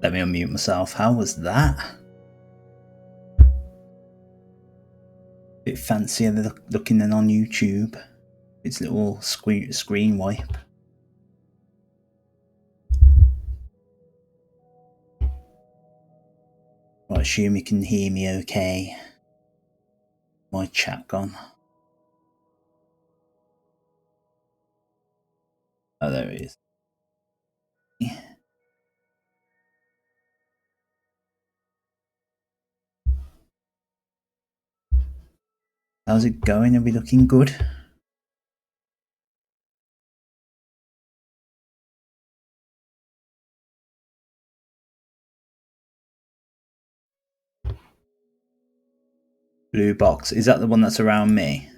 Let me unmute myself. How was that? Bit fancier looking than on YouTube. Its little screen wipe. I assume you can hear me okay. My chat gone. Oh, there it is. How's it going? Are we looking good? Blue box. Is that the one that's around me?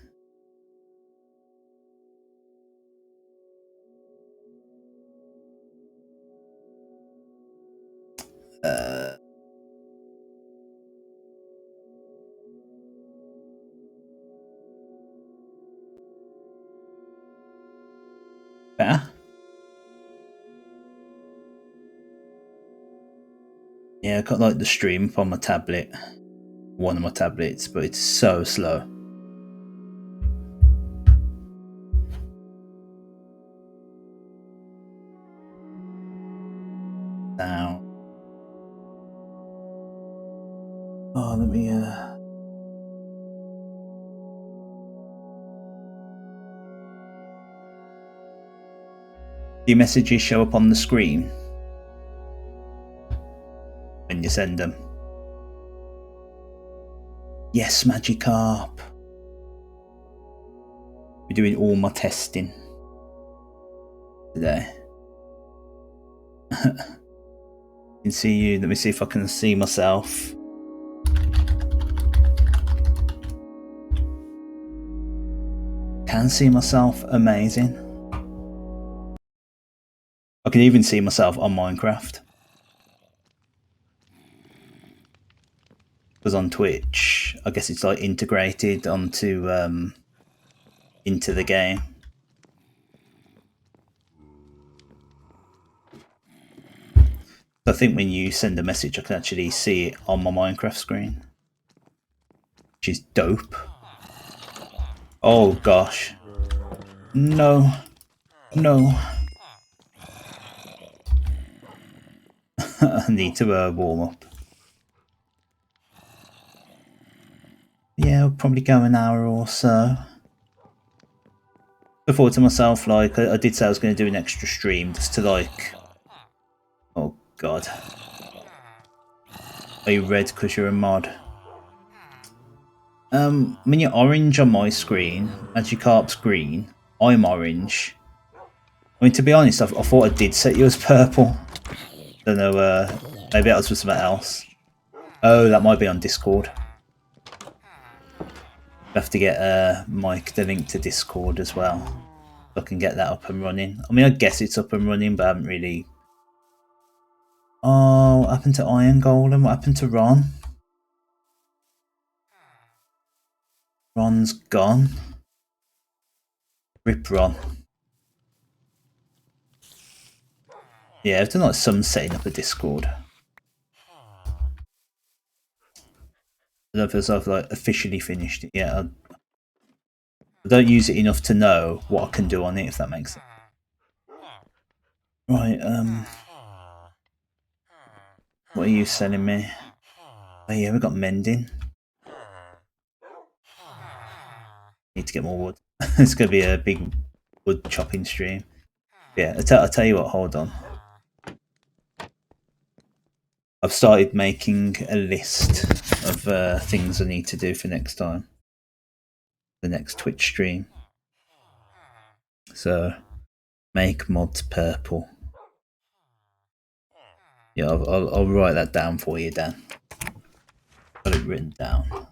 Better? Yeah, I got like the stream up on my tablet. One of my tablets, but it's so slow. Now. Oh, let me Do your messages show up on the screen when you send them? Yes, Magikarp. We're doing all my testing today. Can see you. Let me see if I can see myself. Can see myself. Amazing. I can even see myself on Minecraft. Because on Twitch, I guess it's like integrated onto into the game. I think when you send a message, I can actually see it on my Minecraft screen, which is dope. Oh gosh, no, no. I need to warm up. Yeah, I'll probably go an hour or so. I thought to myself, like, I did say I was going to do an extra stream just to, like, oh god. Are you red because you're a mod? When you're orange on my screen, Magikarp's green, I'm orange. I mean, to be honest, I thought I did set you as purple. Don't know, maybe that was for something else. Oh, that might be on Discord. I have to get Mike the link to Discord as well, so I can get that up and running. I mean, I guess it's up and running, but I haven't really... Oh, what happened to Iron Golem? What happened to Ron? Ron's gone. Rip Ron. Yeah, I've done like some setting up a Discord. I don't know if I've like officially finished it yet. I don't use it enough to know what I can do on it, if that makes sense. Right, what are you selling me? Oh yeah, we got mending. Need to get more wood. It's going to be a big wood chopping stream. Yeah, I'll tell you what, hold on. I've started making a list of things I need to do for next time. The next Twitch stream. So, make mods purple. Yeah, I'll write that down for you, Dan. Got it written down.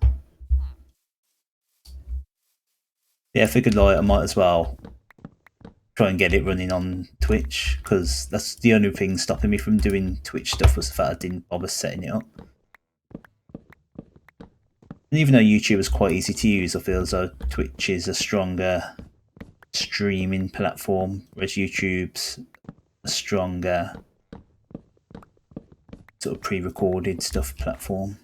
Yeah, I figured like I might as well try and get it running on Twitch, because that's the only thing stopping me from doing Twitch stuff was the fact I didn't bother setting it up. And even though YouTube is quite easy to use, I feel as though Twitch is a stronger streaming platform, whereas YouTube's a stronger sort of pre-recorded stuff platform.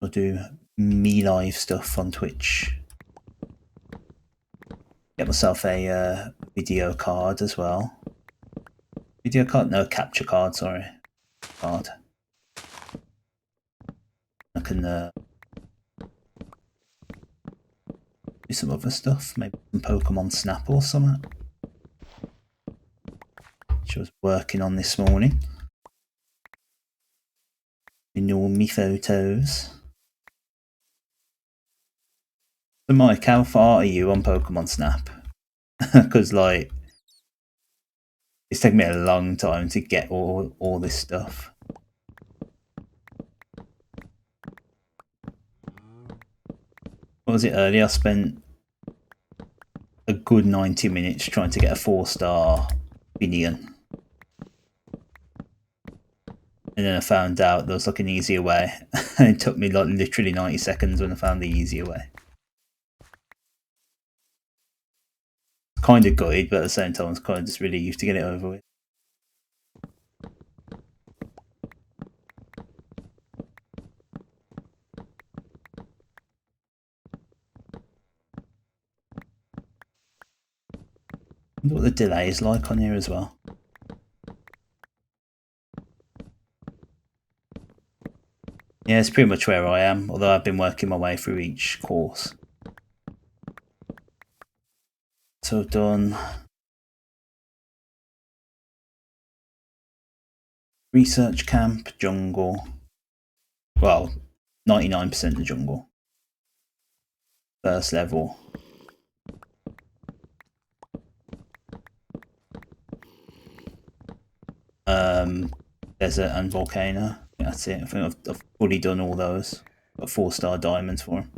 I'll do me live stuff on Twitch. Get myself a video card as well. Video card? No, capture card, sorry. Card. I can do some other stuff, maybe some Pokemon Snap or something. Which I was working on this morning. Ignore me photos. So Mike, how far are you on Pokemon Snap? Because like, it's taken me a long time to get all this stuff. What was it earlier? I spent a good 90 minutes trying to get a 4-star Binion. And then I found out there was like an easier way. And it took me like literally 90 seconds when I found the easier way. Kind of gutted, but at the same time I was kind of just relieved to get it over with. I wonder what the delay is like on here as well. Yeah, it's pretty much where I am, although I've been working my way through each course. So I've done research camp, jungle. Well, 99% the jungle. First level. Desert and volcano. That's it. I think I've fully done all those. Got 4-star diamonds for them.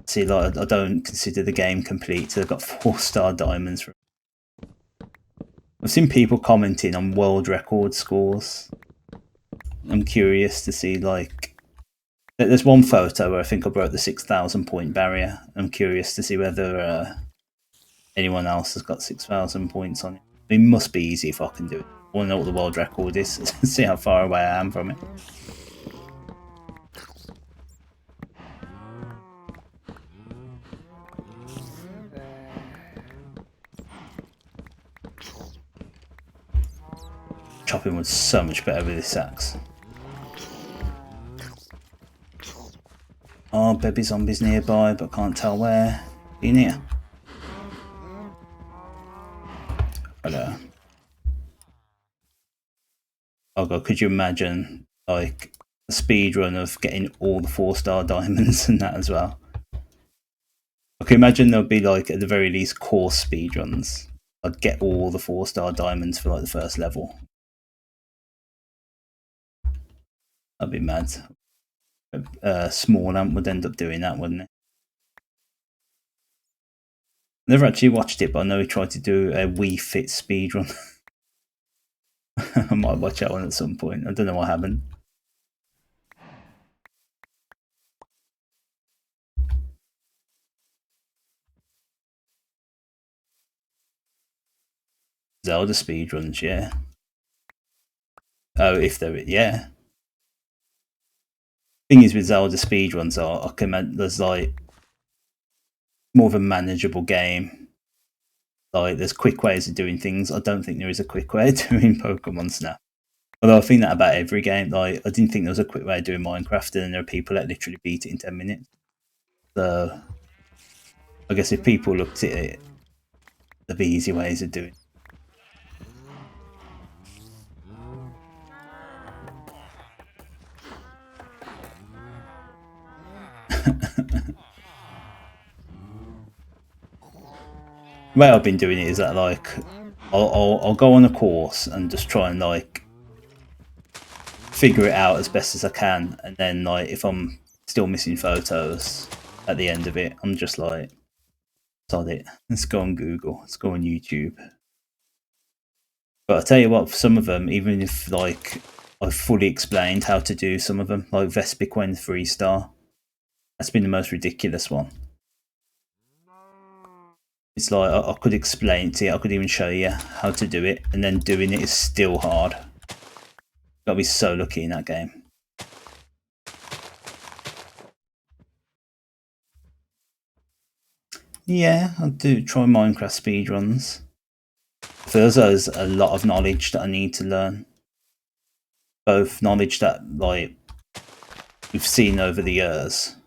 See, like, I don't consider the game complete till I've got 4-star diamonds for it. I've seen people commenting on world record scores. I'm curious to see, like, there's one photo where I think I broke the 6,000 point barrier. I'm curious to see whether anyone else has got 6,000 points on it. It must be easy if I can do it. I want to know what the world record is, see how far away I am from it. Chopping wood's so much better with this axe. Oh, baby zombies nearby, but can't tell where. Are you near? Hello. Oh god, could you imagine like a speed run of getting all the 4-star diamonds and that as well? I can imagine there'll be like at the very least course speed runs. I'd get all the 4-star diamonds for like the first level. That'd be mad. Small Amp would end up doing that, wouldn't it? Never actually watched it, but I know he tried to do a Wii Fit speedrun. I might watch that one at some point. I don't know what happened. Zelda speedruns, yeah. Oh, if they're, yeah. Thing is with Zelda speedruns, I can, there's like more of a manageable game. Like there's quick ways of doing things. I don't think there is a quick way of doing Pokemon Snap. Although I think that about every game. Like I didn't think there was a quick way of doing Minecraft, and there are people that literally beat it in 10 minutes. So I guess if people looked at it, there'd be easy ways of doing it. The way I've been doing it is that like I'll go on a course and just try and like figure it out as best as I can, and then like if I'm still missing photos at the end of it, I'm just like, sod it, let's go on Google, let's go on YouTube. But I tell you what, for some of them, even if like I've fully explained how to do some of them, like Vespiquen 3-star, that's been the most ridiculous one. It's like I could explain it to you, I could even show you how to do it, and then doing it is still hard. Gotta be so lucky in that game. Yeah, I do try Minecraft speedruns. Feels there's a lot of knowledge that I need to learn. Both knowledge that like we've seen over the years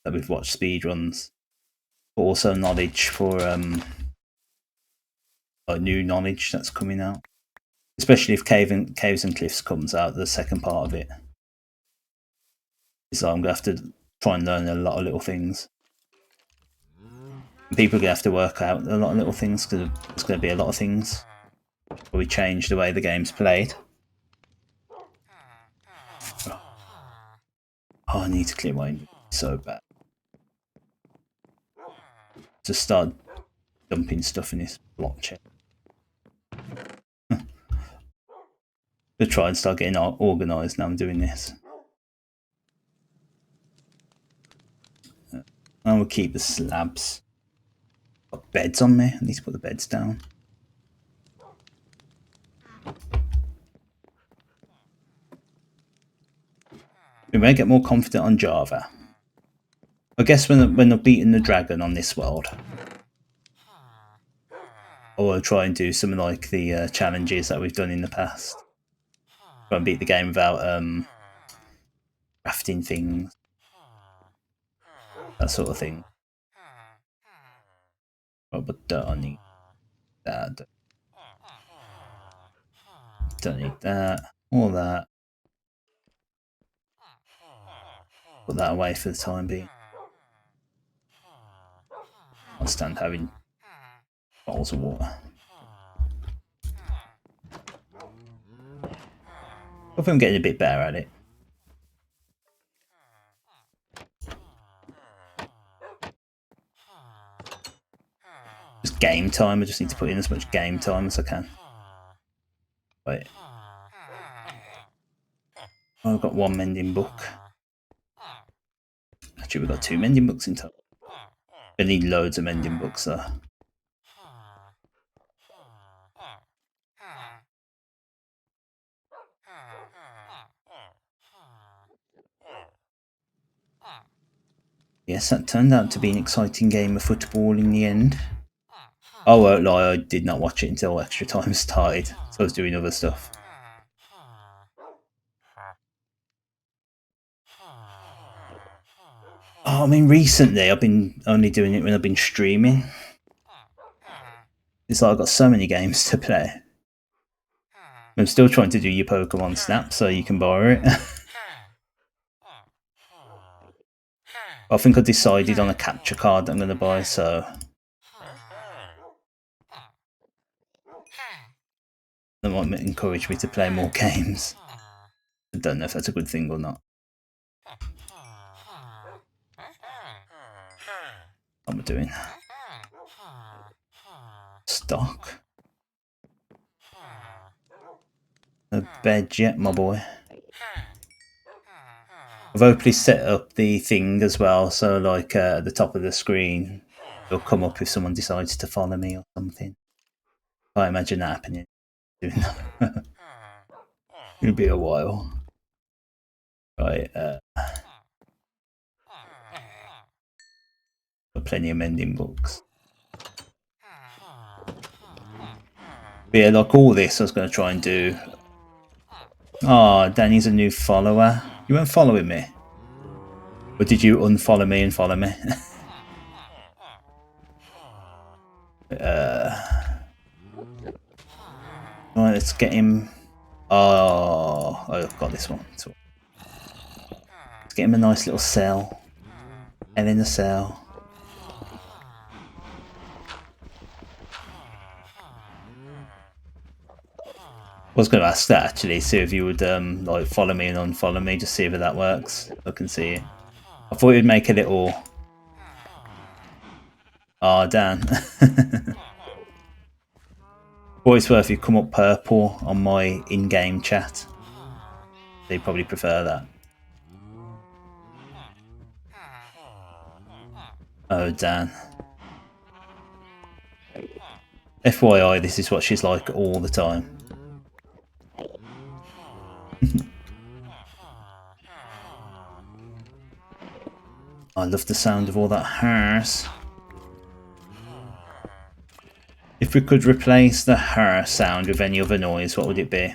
that we've watched speedruns, but also knowledge for like new knowledge that's coming out. Especially if Caves and Cliffs comes out, the second part of it. So I'm gonna have to try and learn a lot of little things. People are gonna have to work out a lot of little things because there's gonna be a lot of things. Probably change the way the game's played. Oh, I need to clear my inventory so bad. Just start dumping stuff in this blockchain. To try and start getting organised now I'm doing this. I will keep the slabs. Got beds on me. I need to put the beds down. We may get more confident on Java. I guess when I've beaten the dragon on this world, I will try and do some like the challenges that we've done in the past. Try and beat the game without crafting things, that sort of thing. Oh, but don't need that. Don't need that. All that. Put that away for the time being. I'll stand having bottles of water. I think I'm getting a bit better at it. Just game time. I just need to put in as much game time as I can. Wait. Oh, I've got one mending book. Actually, we've got 2 mending books in total. I need loads of mending books though. Yes, that turned out to be an exciting game of football in the end. I won't lie, I did not watch it until extra time started, so I was doing other stuff. Oh, I mean, recently I've been only doing it when I've been streaming. It's like I've got so many games to play. I'm still trying to do your Pokemon Snap so you can borrow it. I think I decided on a capture card that I'm going to buy, so that might encourage me to play more games. I don't know if that's a good thing or not. What am I doing? Stock. No bed yet, my boy. I've hopefully set up the thing as well, so like at the top of the screen, it'll come up if someone decides to follow me or something. I imagine that happening. It'll be a while. Right, got plenty of mending books. But yeah, like all this I was going to try and do. Oh, Danny's a new follower. You weren't following me? Or did you unfollow me and follow me? Right, let's get him. Oh, I've got this one. Let's get him a nice little cell. And in the cell. I was going to ask that actually, see if you would like follow me and unfollow me, just see if that works. I can see it. I thought it would make a little. Oh, Dan. For it's worth, you come up purple on my in-game chat. They probably prefer that. Oh, Dan. FYI, this is what she's like all the time. I love the sound of all that hers. If we could replace the her sound with any other noise, what would it be?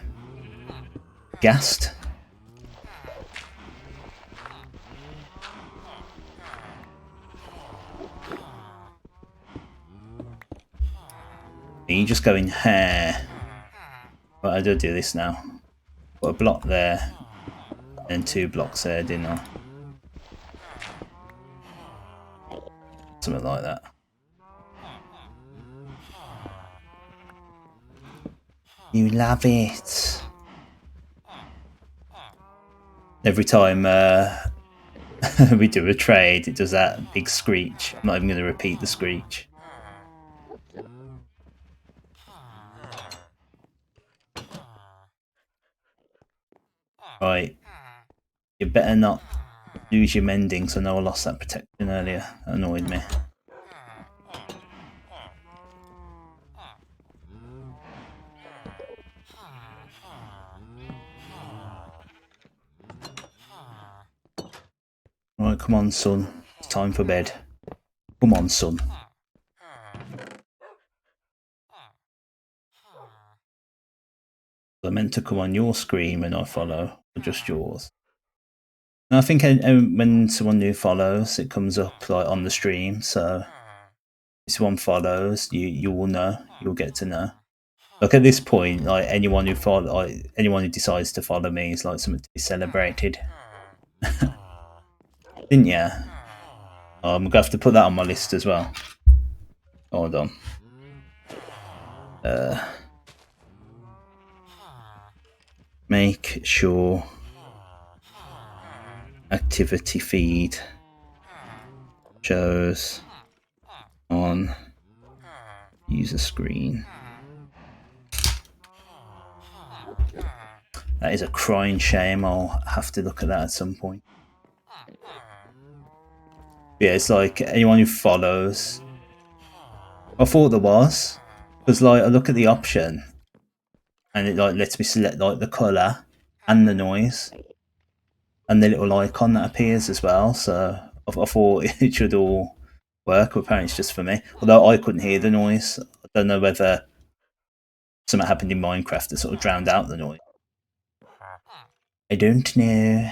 Gassed? Are you just going hair? Right, I do this now. Got a block there, and 2 blocks there, didn't I? Something like that. You love it. Every time we do a trade, it does that big screech. I'm not even going to repeat the screech. Right. You better not lose your mending, so I know I lost that protection earlier. That annoyed me. Right, come on, son. It's time for bed. Come on, son. I meant to come on your screen when I follow, or just yours? And I think when someone new follows, it comes up like on the stream, so if someone follows, you will know, you'll get to know. Like at this point, like anyone who decides to follow me is like something to be celebrated. Didn't ya? Oh, I'm gonna have to put that on my list as well. Hold on. Make sure activity feed shows on user screen. That is a crying shame. I'll have to look at that at some point. Yeah, it's like anyone who follows. I thought there was, because like I look at the option, and it like lets me select like the color and the noise, and the little icon that appears as well. So I thought it should all work. But apparently, it's just for me. Although I couldn't hear the noise. I don't know whether something happened in Minecraft that sort of drowned out the noise. I don't know.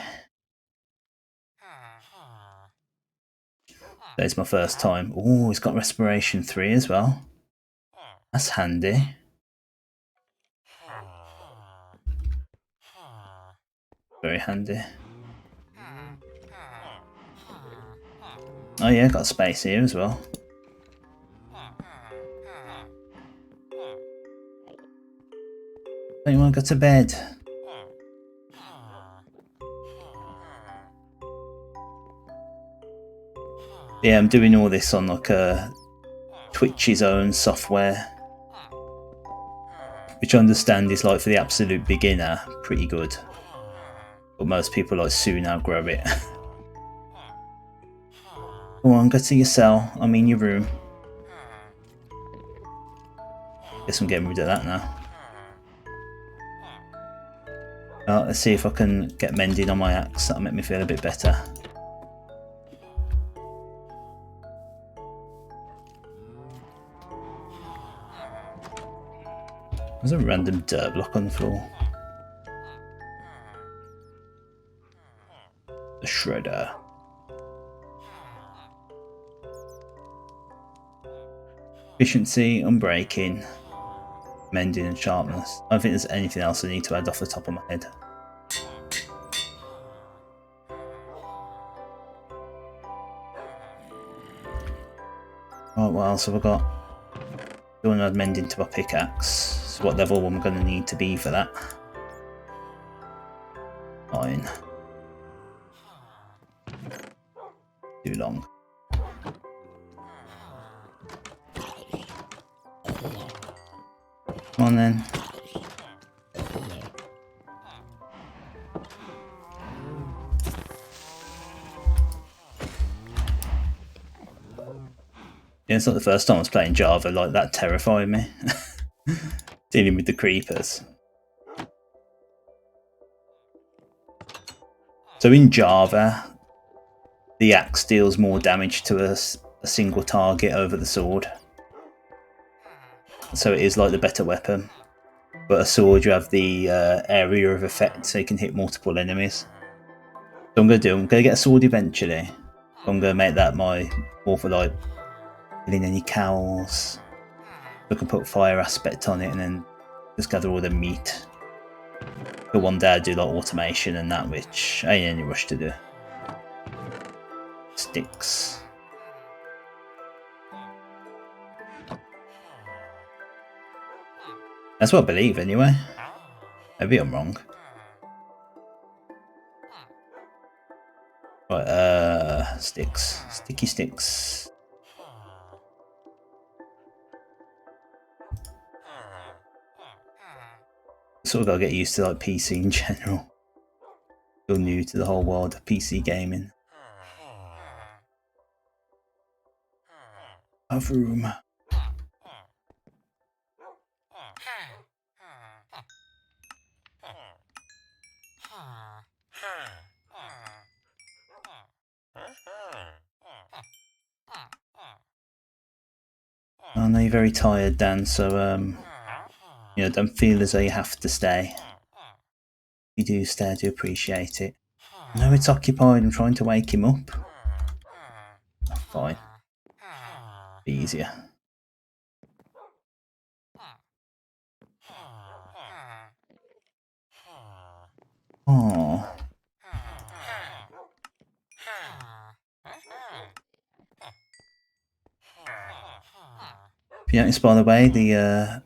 That's my first time. Oh, it's got respiration 3 as well. That's handy. Very handy. Oh yeah, got space here as well. Don't you want to go to bed? Yeah, I'm doing all this on like a Twitch's own software, which I understand is like for the absolute beginner, pretty good. But most people like soon outgrow it. Go on, go to your cell. I'm in your room. Guess I'm getting rid of that now. Let's see if I can get mending on my axe. That'll make me feel a bit better. There's a random dirt block on the floor. The shredder. Efficiency, unbreaking, mending and sharpness. I don't think there's anything else I need to add off the top of my head. Right, what else have I got? I want to add mending to my pickaxe. So what level am I going to need to be for that? 9. Too long. Come on then. Yeah, it's not the first time I was playing Java, like that terrified me. Dealing with the creepers. So in Java, the axe deals more damage to a single target over the sword. So it is like the better weapon. But a sword, you have the area of effect, so you can hit multiple enemies. So I'm going to get a sword eventually. I'm going to make that my more for like killing any cows. I can put fire aspect on it and then just gather all the meat. But one day I do like automation and that, which I ain't any rush to do. Sticks. That's what I believe anyway. Maybe I'm wrong. Right, sticks. Sticky sticks. Sort of gotta get used to like PC in general. Still new to the whole world of PC gaming. Have room. I know you're very tired, Dan, so you know, don't feel as though you have to stay. If you do stay, I do appreciate it. No, it's occupied. I'm trying to wake him up. Oh, fine. Be easier. Oh. If you notice, by the way, the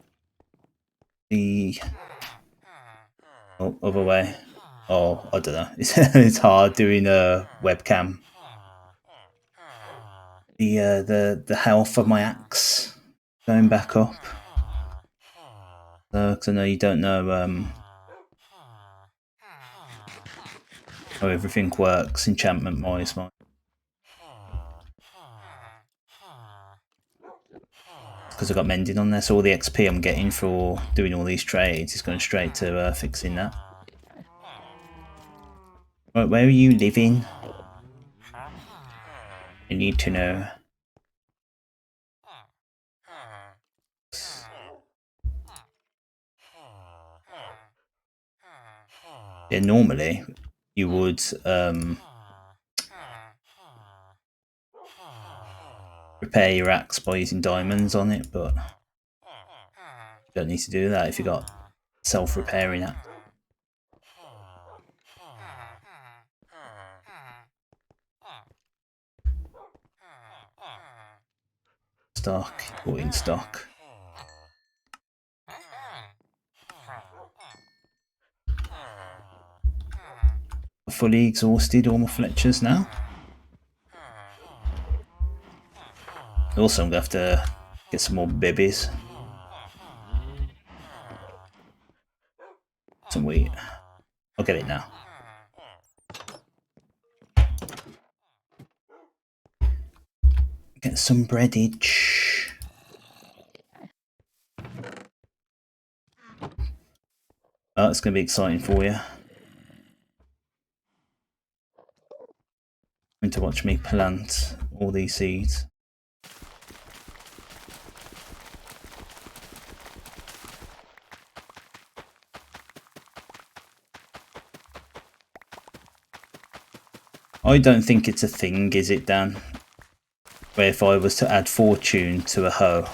oh, other way. Oh, I don't know. It's hard doing a webcam. The health of my axe going back up. Because I know you don't know how everything works enchantment wise. Because I got mending on there, so all the XP I'm getting for doing all these trades is going straight to fixing that. Right, where are you living? I need to know. Yeah, normally you would repair your axe by using diamonds on it, but you don't need to do that if you got self-repairing axe. Stock or in stock. Fully exhausted all my Fletchers now. Also, I'm going to have to get some more bibbies. Some wheat. I'll get it now. Get some breadage. Oh, it's going to be exciting for you. Going to watch me plant all these seeds. I don't think it's a thing, is it, Dan? Where if I was to add fortune to a hoe,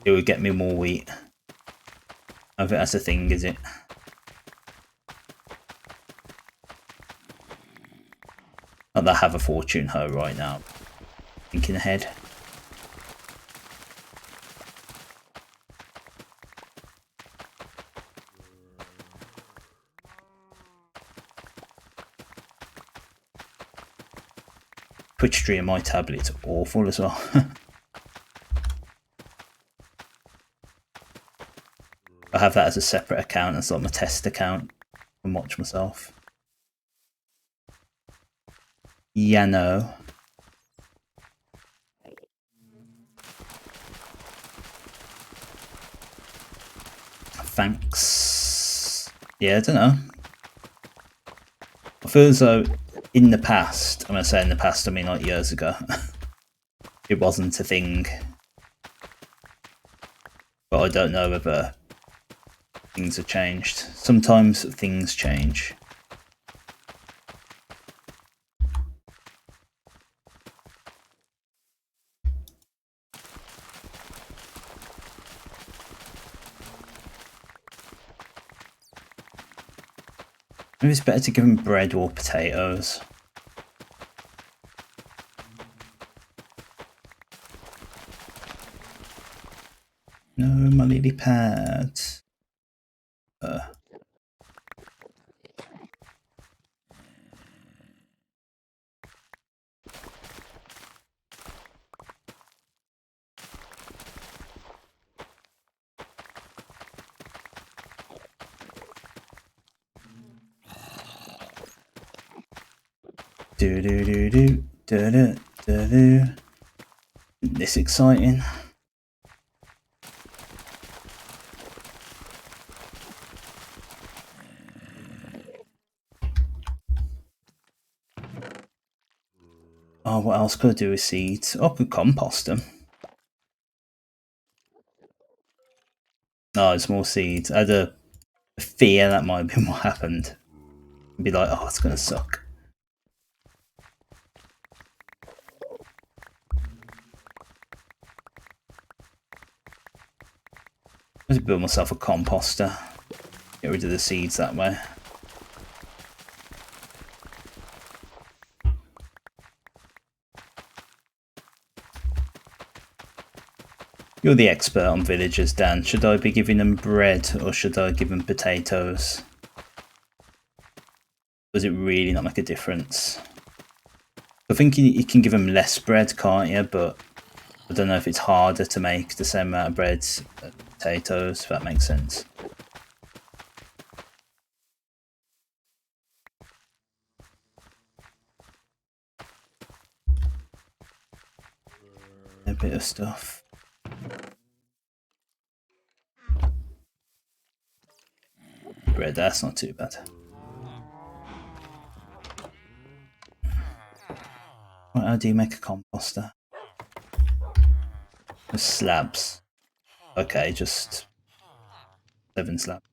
it would get me more wheat. I don't think that's a thing, is it? Not that I have a fortune hoe right now. Thinking ahead. Twitch stream on my tablet's awful as well. I have that as a separate account. It's like my test account. I can watch myself. Yeah, no. Thanks. Yeah, I don't know. I feel as though in the past, when I say in the past, I mean like years ago, it wasn't a thing. But I don't know whether things have changed. Sometimes things change. Maybe it's better to give them bread or potatoes. No, my lily pad. Do do do do do do do do. This exciting. Oh, what else could I do with seeds? Oh, I could compost them. No, it's more seeds. I had a fear that might have been what happened. I'd be like, oh, it's gonna suck. I just build myself a composter. Get rid of the seeds that way. You're the expert on villagers, Dan. Should I be giving them bread or should I give them potatoes? Does it really not make a difference? I think you can give them less bread, can't you? But I don't know if it's harder to make the same amount of bread as potatoes, if that makes sense. A bit of stuff. Bread, that's not too bad. Right, how do you make a composter? With slabs. Okay, just 7 slabs.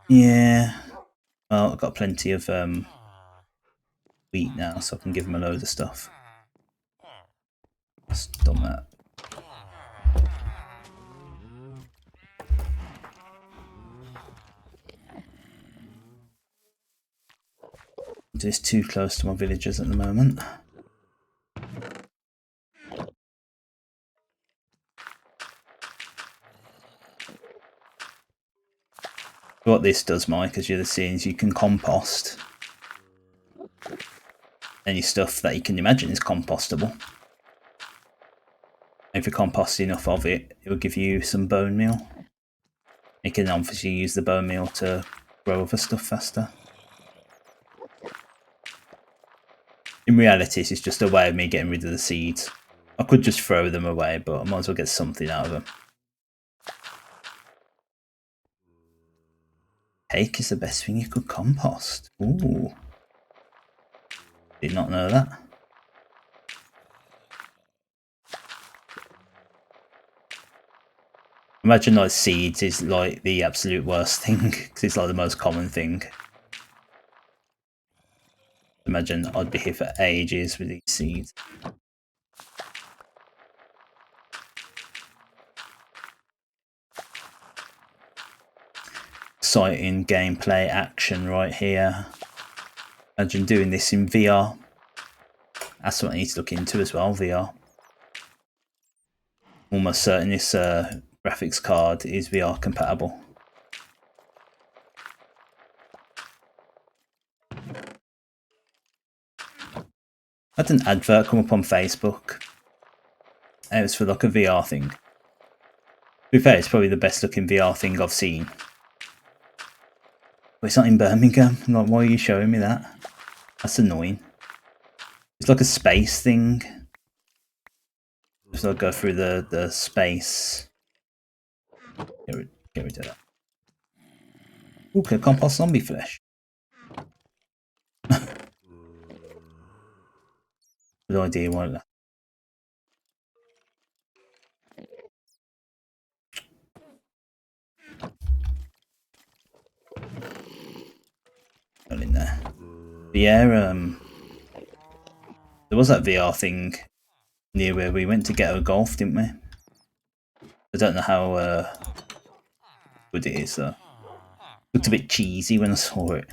Yeah. Well, I've got plenty of wheat now, so I can give them a load of stuff. Just done that. Just too close to my villagers at the moment. What this does, Mike, as you're seeing, is you can compost any stuff that you can imagine is compostable. If you compost enough of it, it will give you some bone meal. You can obviously use the bone meal to grow other stuff faster. In reality, this is just a way of me getting rid of the seeds. I could just throw them away, but I might as well get something out of them. Cake is the best thing you could compost. Ooh. Did not know that. Imagine like seeds is like the absolute worst thing, because it's like the most common thing. Imagine I'd be here for ages with these seeds. Exciting gameplay action right here. Imagine doing this in VR. That's what I need to look into as well, VR. Almost certain this graphics card is VR compatible. I had an advert come up on Facebook. And it was for like a VR thing. To be fair, it's probably the best looking VR thing I've seen. But it's not in Birmingham. I'm like, why are you showing me that? That's annoying. It's like a space thing. So I'll go through the space. Get rid of that. Ooh, can I compost zombie flesh? Good idea, won't it? Not in there. But yeah, there was that VR thing near where we went to get our golf, didn't we? I don't know how good it is though. Looked a bit cheesy when I saw it.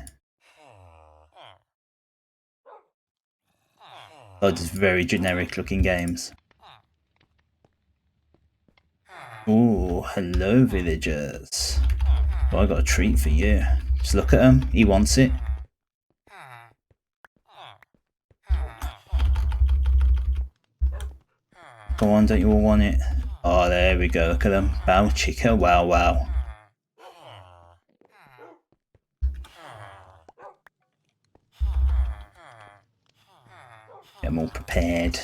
Oh, just very generic looking games. Oh, hello villagers. Well, I got a treat for you. Just look at him, he wants it. Come on, don't you all want it? Oh, there we go, look at them. Bow chica, wow wow. Get them all prepared.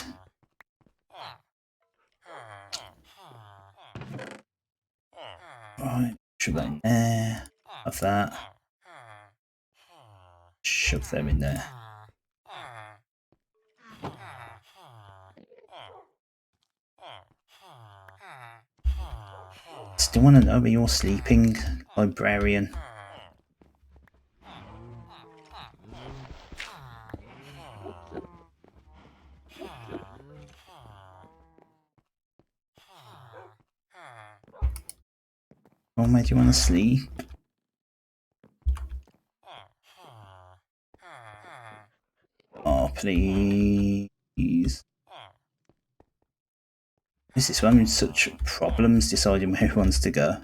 Right, shove that in there. Have that. Shove them in there. Still want to know where you're sleeping, librarian. Oh, where do you want to sleep? Oh, please. This is why I'm in such problems deciding where he wants to go.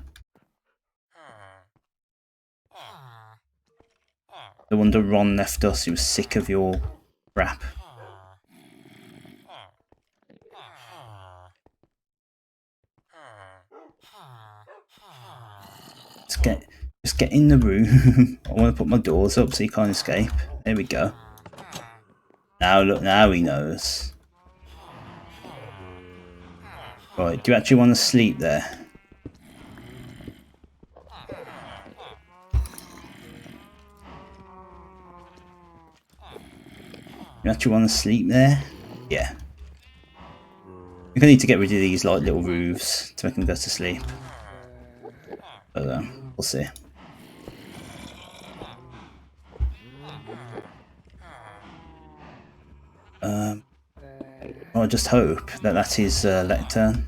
No wonder Ron left us, he was sick of your crap. Just get in the room. I want to put my doors up so he can't escape. There we go. Now look, now he knows. Right, do you actually want to sleep there? You actually want to sleep there? Yeah. We're gonna need to get rid of these like little roofs to make them go to sleep. But we'll see. I just hope that that is lectern.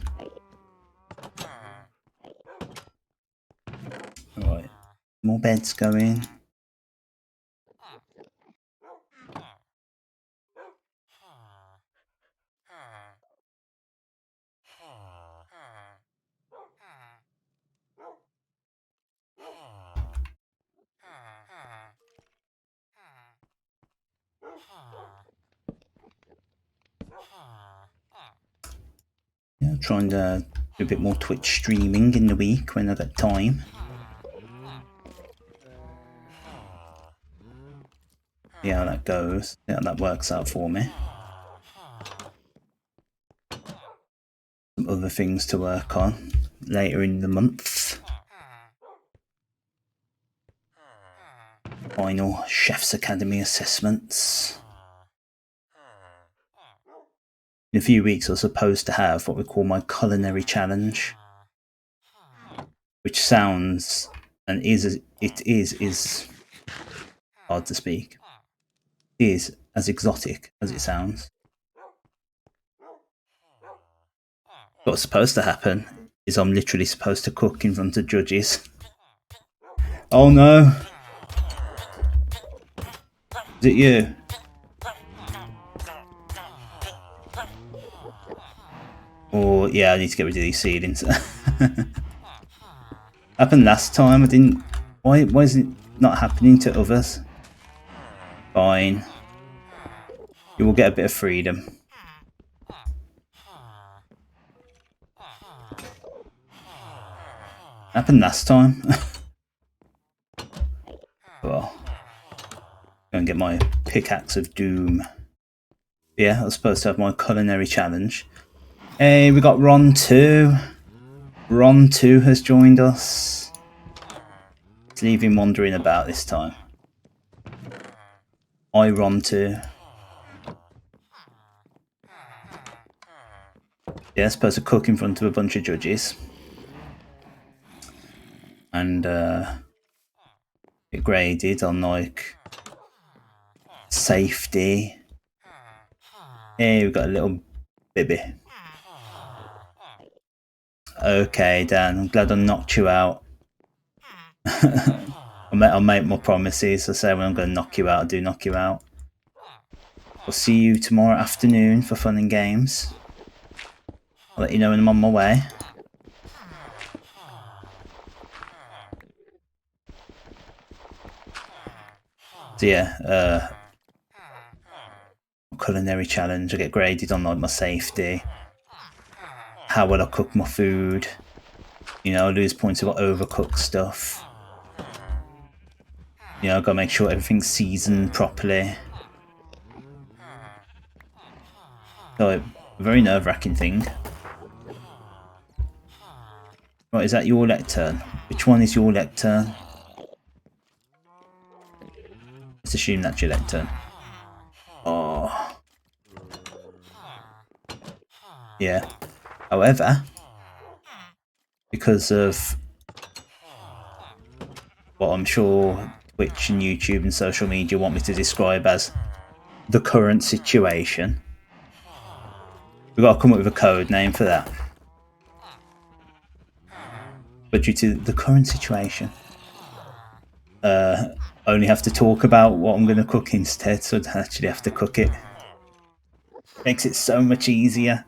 Right, more beds going. Yeah, trying to do a bit more Twitch streaming in the week when I get time. See how that goes. See how that works out for me. Some other things to work on later in the month. Final Chef's Academy assessments. In a few weeks I was supposed to have what we call my culinary challenge, which sounds and is hard to speak. Is as exotic as it sounds. What's supposed to happen is I'm literally supposed to cook in front of judges. Oh no! Is it you? Or yeah, I need to get rid of these ceilings. Happened last time. I didn't. Why is it not happening to others? Fine. You will get a bit of freedom. Happened last time. Well, go and get my pickaxe of doom. Yeah, I was supposed to have my culinary challenge. Hey, we got Ron 2. Ron 2 has joined us. Let's leave him wandering about this time. I Ron 2. Yeah, supposed to cook in front of a bunch of judges. And get graded on like safety. Hey, we've got a little baby. Okay, Dan, I'm glad I knocked you out. I'll make more promises. I say when I'm going to knock you out, I do knock you out. I'll see you tomorrow afternoon for fun and games. I'll let you know when I'm on my way. So yeah, culinary challenge. I get graded on like my safety. How will I cook my food? You know, I lose points if I overcook stuff. You know, I've got to make sure everything's seasoned properly. So, a very nerve-wracking thing. Right, is that your lectern? Which one is your lectern? Let's assume that's your lectern. Oh. Yeah. However, because of what I'm sure Twitch and YouTube and social media want me to describe as the current situation, we've got to come up with a code name for that. But due to the current situation, I only have to talk about what I'm going to cook instead, so I don't actually have to cook it. Makes it so much easier.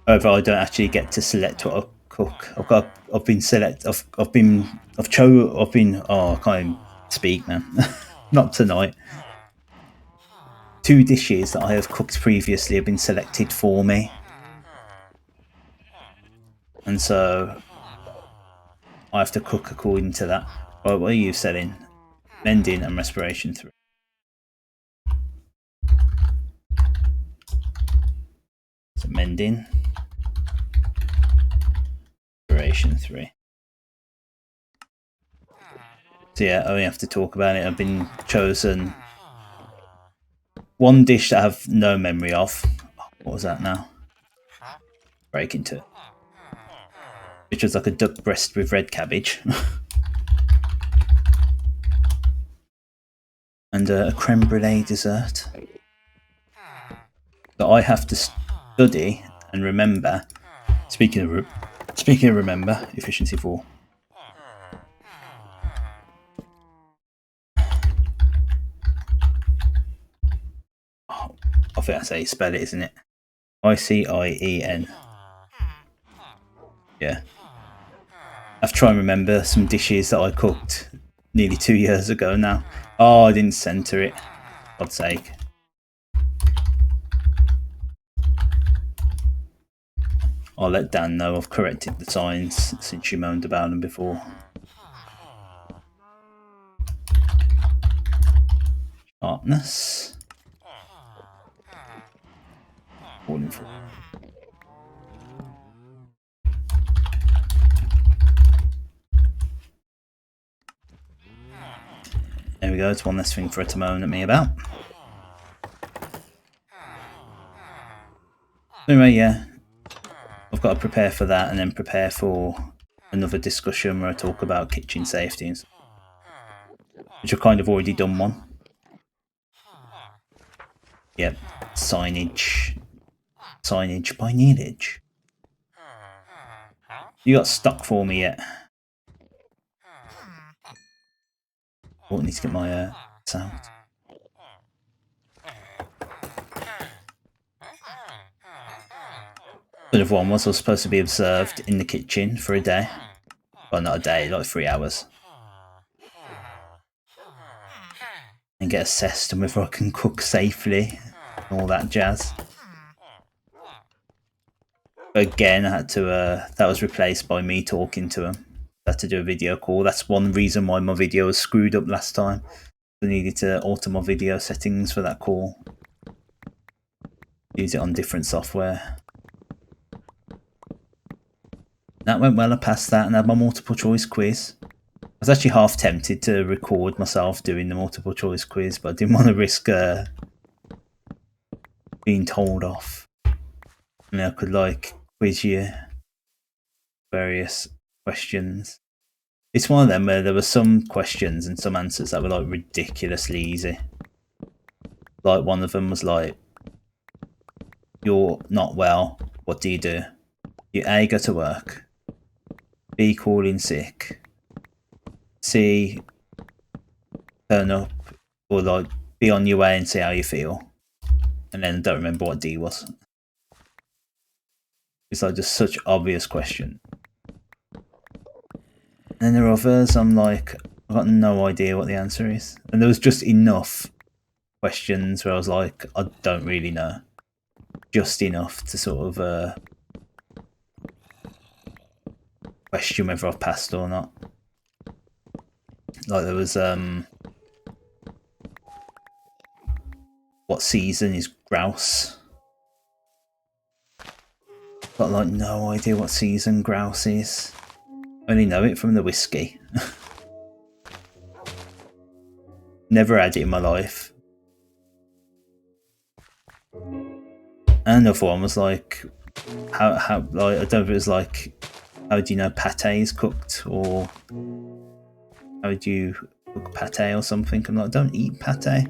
However, I don't actually get to select what I cook. I can't even speak, man. Not tonight. 2 dishes that I have cooked previously have been selected for me. And so I have to cook according to that. Right, what are you selling? Mending and respiration 3. So mending. Respiration 3. So yeah, I only have to talk about it. I've been chosen one dish that I have no memory of. What was that now? Break into it. Which was like a duck breast with red cabbage. And a creme brulee dessert. That I have to study and remember. Speaking of remember, efficiency 4. Oh, I think that's how you spell it, isn't it? Icien. Yeah. I have to try and remember some dishes that I cooked nearly 2 years ago now. Oh, I didn't centre it. For God's sake. I'll let Dan know I've corrected the signs since you moaned about them before. Sharpness. There we go, it's one less thing for her to moan at me about. Anyway, yeah, I've got to prepare for that and then prepare for another discussion where I talk about kitchen safety, which I've kind of already done one. Yep, signage by needage. You got stock for me yet? Oh, I need to get my sound. Another one was I was supposed to be observed in the kitchen for a day. Well, not a day, like 3 hours. And get assessed on whether I can cook safely and all that jazz. But again, I had to. That was replaced by me talking to him. had to do a video call. That's one reason why my video was screwed up last time. I needed to alter my video settings for that call. Use it on different software. That went well. I passed that and had my multiple choice quiz. I was actually half tempted to record myself doing the multiple choice quiz, but I didn't want to risk being told off. And I could like quiz you various questions. It's one of them where there were some questions and some answers that were like ridiculously easy. Like one of them was like, you're not well, what do? You A, go to work, B, call in sick, C, turn up, or like be on your way and see how you feel. And then I don't remember what D was. It's like just such obvious question. And then there are others I'm like, I've got no idea what the answer is. And there was just enough questions where I was like, I don't really know. Just enough to sort of question whether I've passed or not. Like there was what season is grouse? Got like no idea what season grouse is. I only know it from the whiskey. Never had it in my life. And another one was like, how like I don't know if it was like, how do you know pate is cooked, or how do you cook pate or something? I'm like, I don't eat pate. I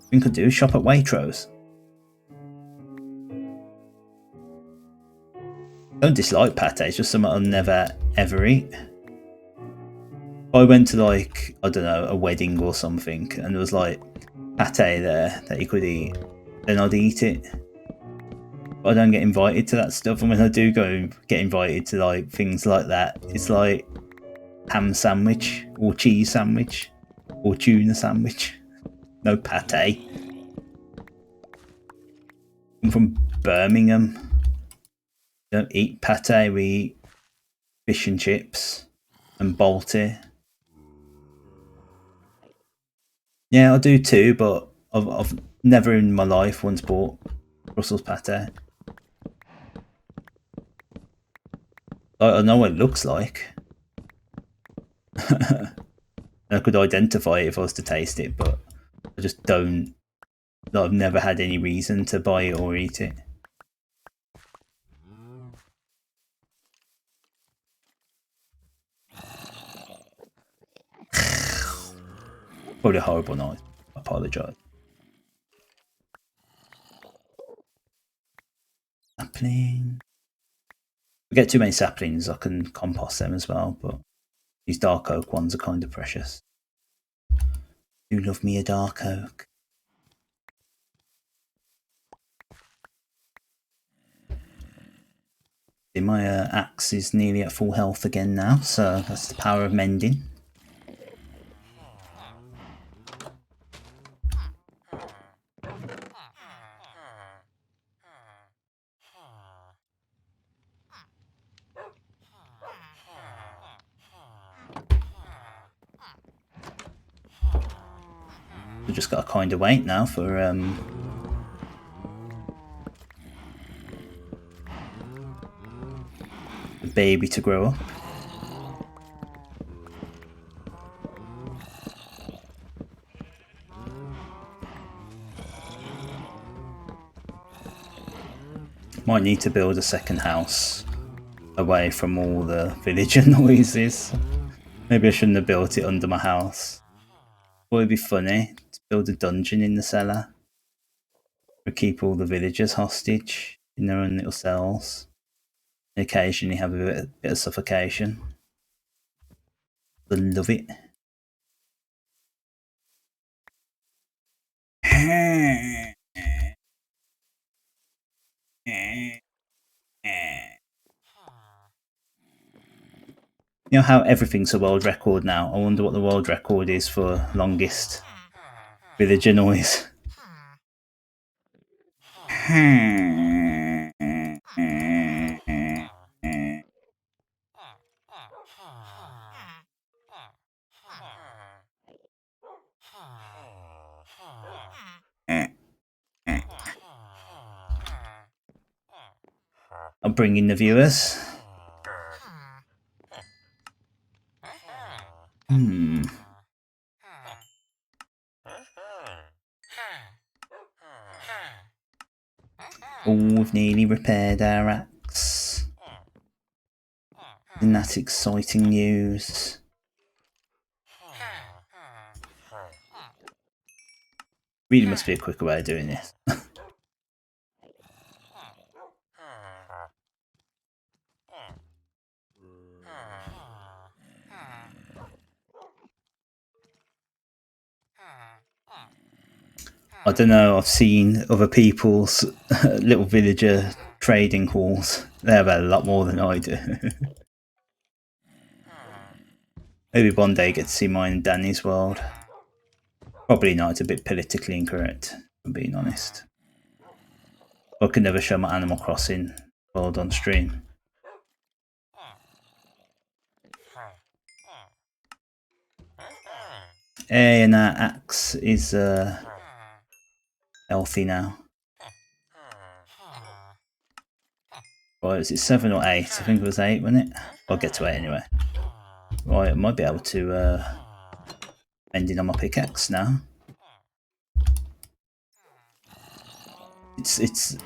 think I do shop at Waitrose. I don't dislike pate, it's just something I'll never ever eat. If I went to like, I don't know, a wedding or something and there was like pate there that you could eat, then I'd eat it. But I don't get invited to that stuff, and when I do go get invited to like things like that, it's like ham sandwich or cheese sandwich or tuna sandwich. No pate. I'm from Birmingham. We don't eat pate, we eat fish and chips and Balti. Yeah, I do too, but I've never in my life once bought Brussels pate. I know what it looks like. I could identify it if I was to taste it, but I just don't. I've never had any reason to buy it or eat it. Probably a horrible night. I apologise. Sapling. If I get too many saplings, I can compost them as well, but these dark oak ones are kind of precious. Do love me a dark oak. My axe is nearly at full health again now, so that's the power of mending. We've just got to kind of wait now for the baby to grow up. Might need to build a second house away from all the villager noises. Maybe I shouldn't have built it under my house. It would be funny to build a dungeon in the cellar. Or keep all the villagers hostage in their own little cells. And occasionally have a bit of suffocation. I love it. You know how everything's a world record now? I wonder what the world record is for longest villager noise. I'll bring in the viewers. Oh, we've nearly repaired our axe. Isn't that exciting news? Really must be a quicker way of doing this. I don't know, I've seen other people's little villager trading halls. They have a lot more than I do. Maybe one day get to see mine and Danny's world. Probably not, it's a bit politically incorrect, if I'm being honest. I could never show my Animal Crossing world on stream. Hey, and our axe is healthy now. Right, is it 7 or 8? I think it was 8, wasn't it? I'll get to 8 anyway. Right, I might be able to end it on my pickaxe now. It's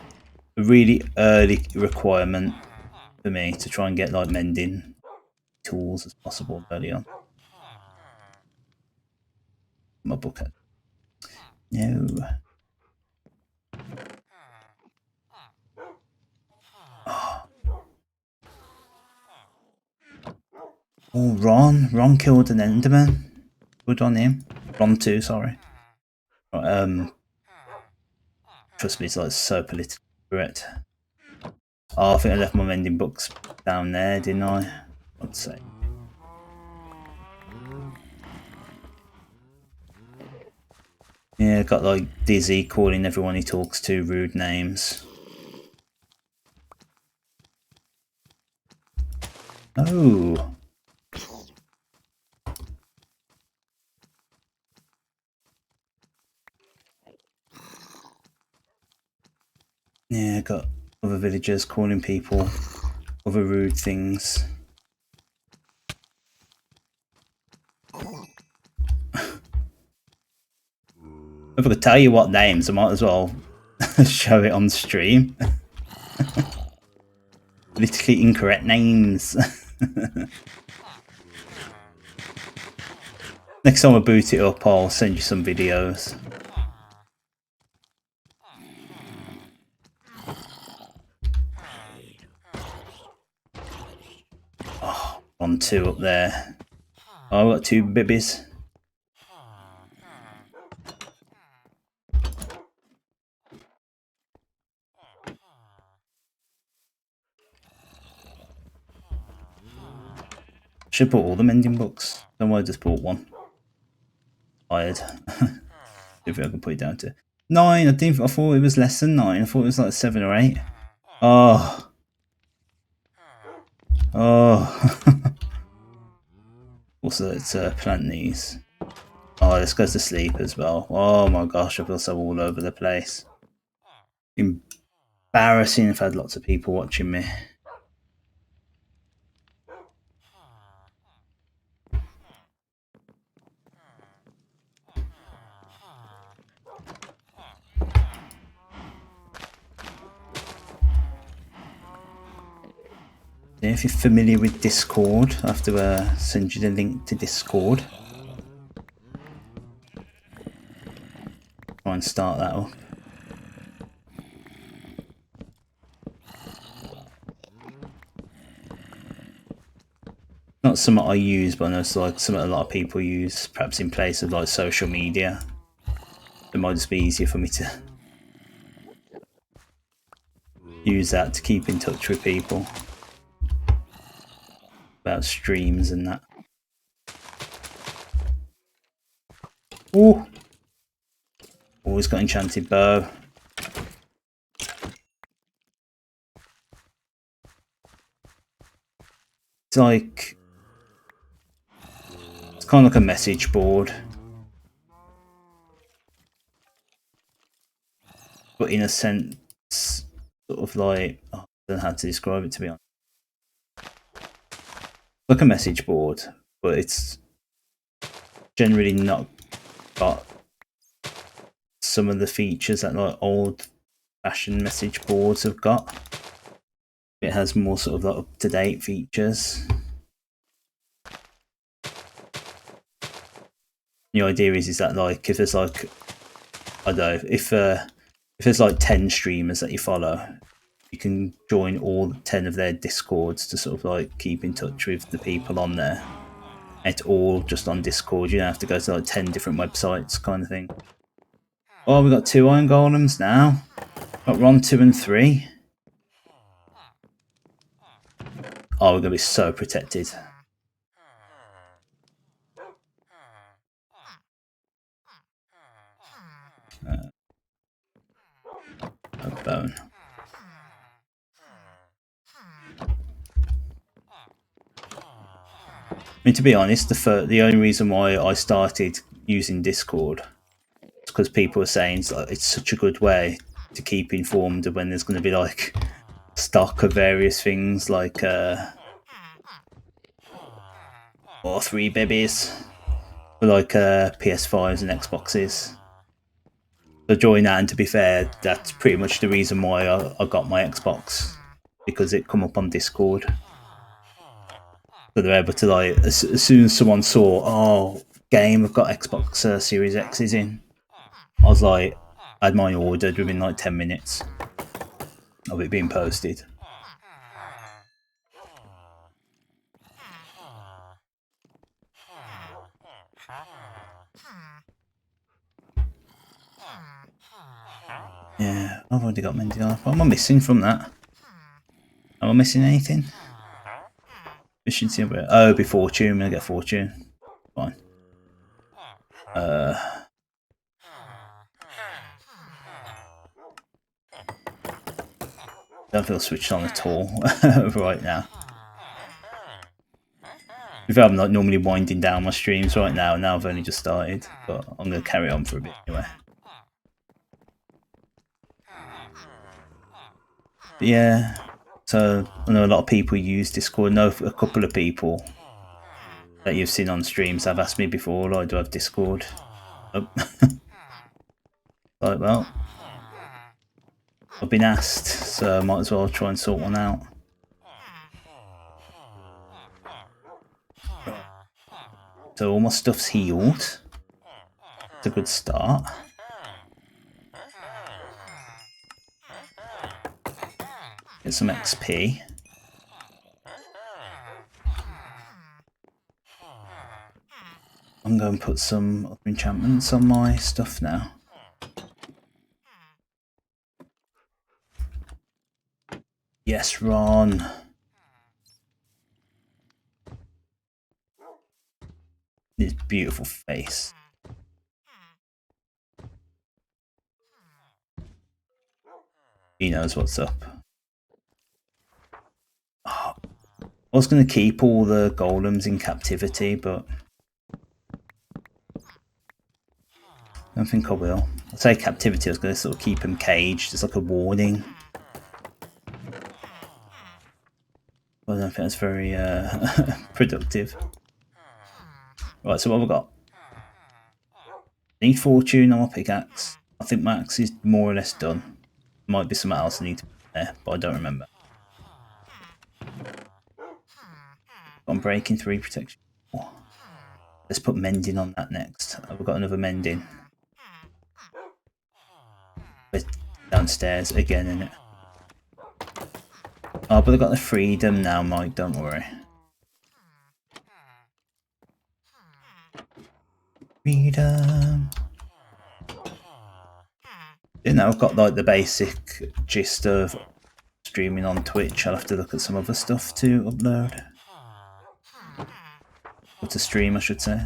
a really early requirement for me to try and get like mending tools as possible early on. My book. No. Oh, Ron killed an Enderman. Good on him. Ron 2, sorry. Trust me, it's like so politically correct. Oh, I think I left my mending books down there, didn't I? I'd say. Yeah, got like Dizzy calling everyone he talks to rude names. Oh. Yeah, got other villagers calling people other rude things. If I could tell you what names, I might as well show it on stream. Politically incorrect names. Next time I boot it up, I'll send you some videos. Oh, 1, 2 up there. Oh, I've got 2 bibbies. Should put all the mending books. Don't worry, I just bought 1. Tired. If I can put it down to 9. I thought it was less than 9. I thought it was like 7 or 8. Oh. Also, let's plant these. Oh, this goes to sleep as well. Oh my gosh, I feel so all over the place. Embarrassing if I had lots of people watching me. If you're familiar with Discord, I have to send you the link to Discord. Try and start that up. Not something I use, but I know it's like something a lot of people use, perhaps in place of like social media. It might just be easier for me to use that to keep in touch with people about streams and that. Ooh! Always got enchanted bow. It's like... it's kind of like a message board. But in a sense, sort of like... oh, don't know how to describe it, to be honest. Like a message board, but it's generally not got some of the features that like old-fashioned message boards have got. It has more sort of like up-to-date features. The idea is that like if there's like, I don't know, if there's like 10 streamers that you follow, you can join all 10 of their discords to sort of like keep in touch with the people on there. It's all just on Discord. You don't have to go to like 10 different websites kind of thing. Oh, we've got 2 iron golems now. Got Ron 2 and 3. Oh, we're going to be so protected. A bone. I mean, to be honest, the only reason why I started using Discord is because people were saying it's such a good way to keep informed of when there's going to be like stock of various things, like or 3 babies for like PS5s and Xboxes. So join that, and to be fair, that's pretty much the reason why I got my Xbox, because it come up on Discord. So they're able to like, as soon as someone saw, oh, game, I've got Xbox Series X's in, I was like, I had mine ordered within like 10 minutes of it being posted. Yeah, I've already got mending off. What am I missing from that? Am I missing anything? Efficiency. Oh, it'll be fortune. I'm gonna get fortune. Fine. Don't feel switched on at all right now. I'm not normally winding down my streams right now. Now I've only just started, but I'm gonna carry on for a bit anyway. But yeah, so I know a lot of people use Discord. I know a couple of people that you've seen on streams have asked me before, like, do I have Discord? Oh. Like, well, I've been asked, so I might as well try and sort one out. So all my stuff's healed. It's a good start. Get some XP. I'm going to put some other enchantments on my stuff now. Yes, Ron. His beautiful face. He knows what's up. Oh, I was going to keep all the golems in captivity, but I don't think I will. I'll say captivity, I was going to sort of keep them caged as like a warning. I don't think that's very productive. Right, so what have we got? Need fortune on my pickaxe. I think my axe is more or less done. Might be something else I need to put there, but I don't remember. I'm breaking 3 protection. Let's put mending on that next. We've got another mending. We're downstairs again, innit? Oh, but I've got the freedom now, Mike, don't worry. Freedom. You know, I've got like the basic gist of streaming on Twitch. I'll have to look at some other stuff to upload. Or to stream, I should say.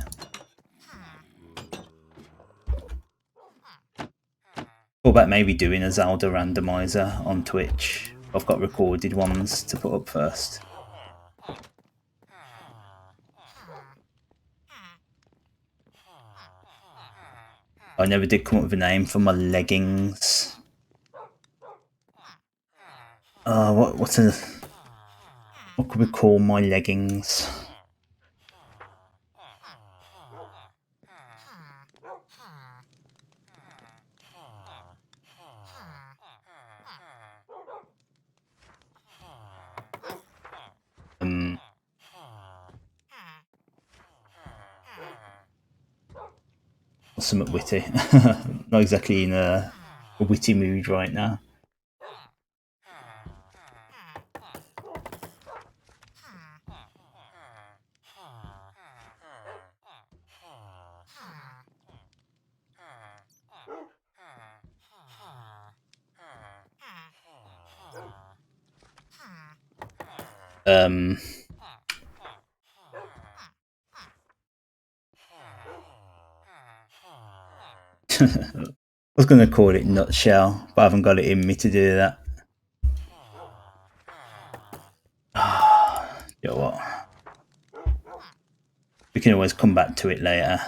What about maybe doing a Zelda randomizer on Twitch? I've got recorded ones to put up first. I never did come up with a name for my leggings. What could we call my leggings? Somewhat witty. Not exactly in a witty mood right now. I was going to call it nutshell, but I haven't got it in me to do that. You know what? We can always come back to it later.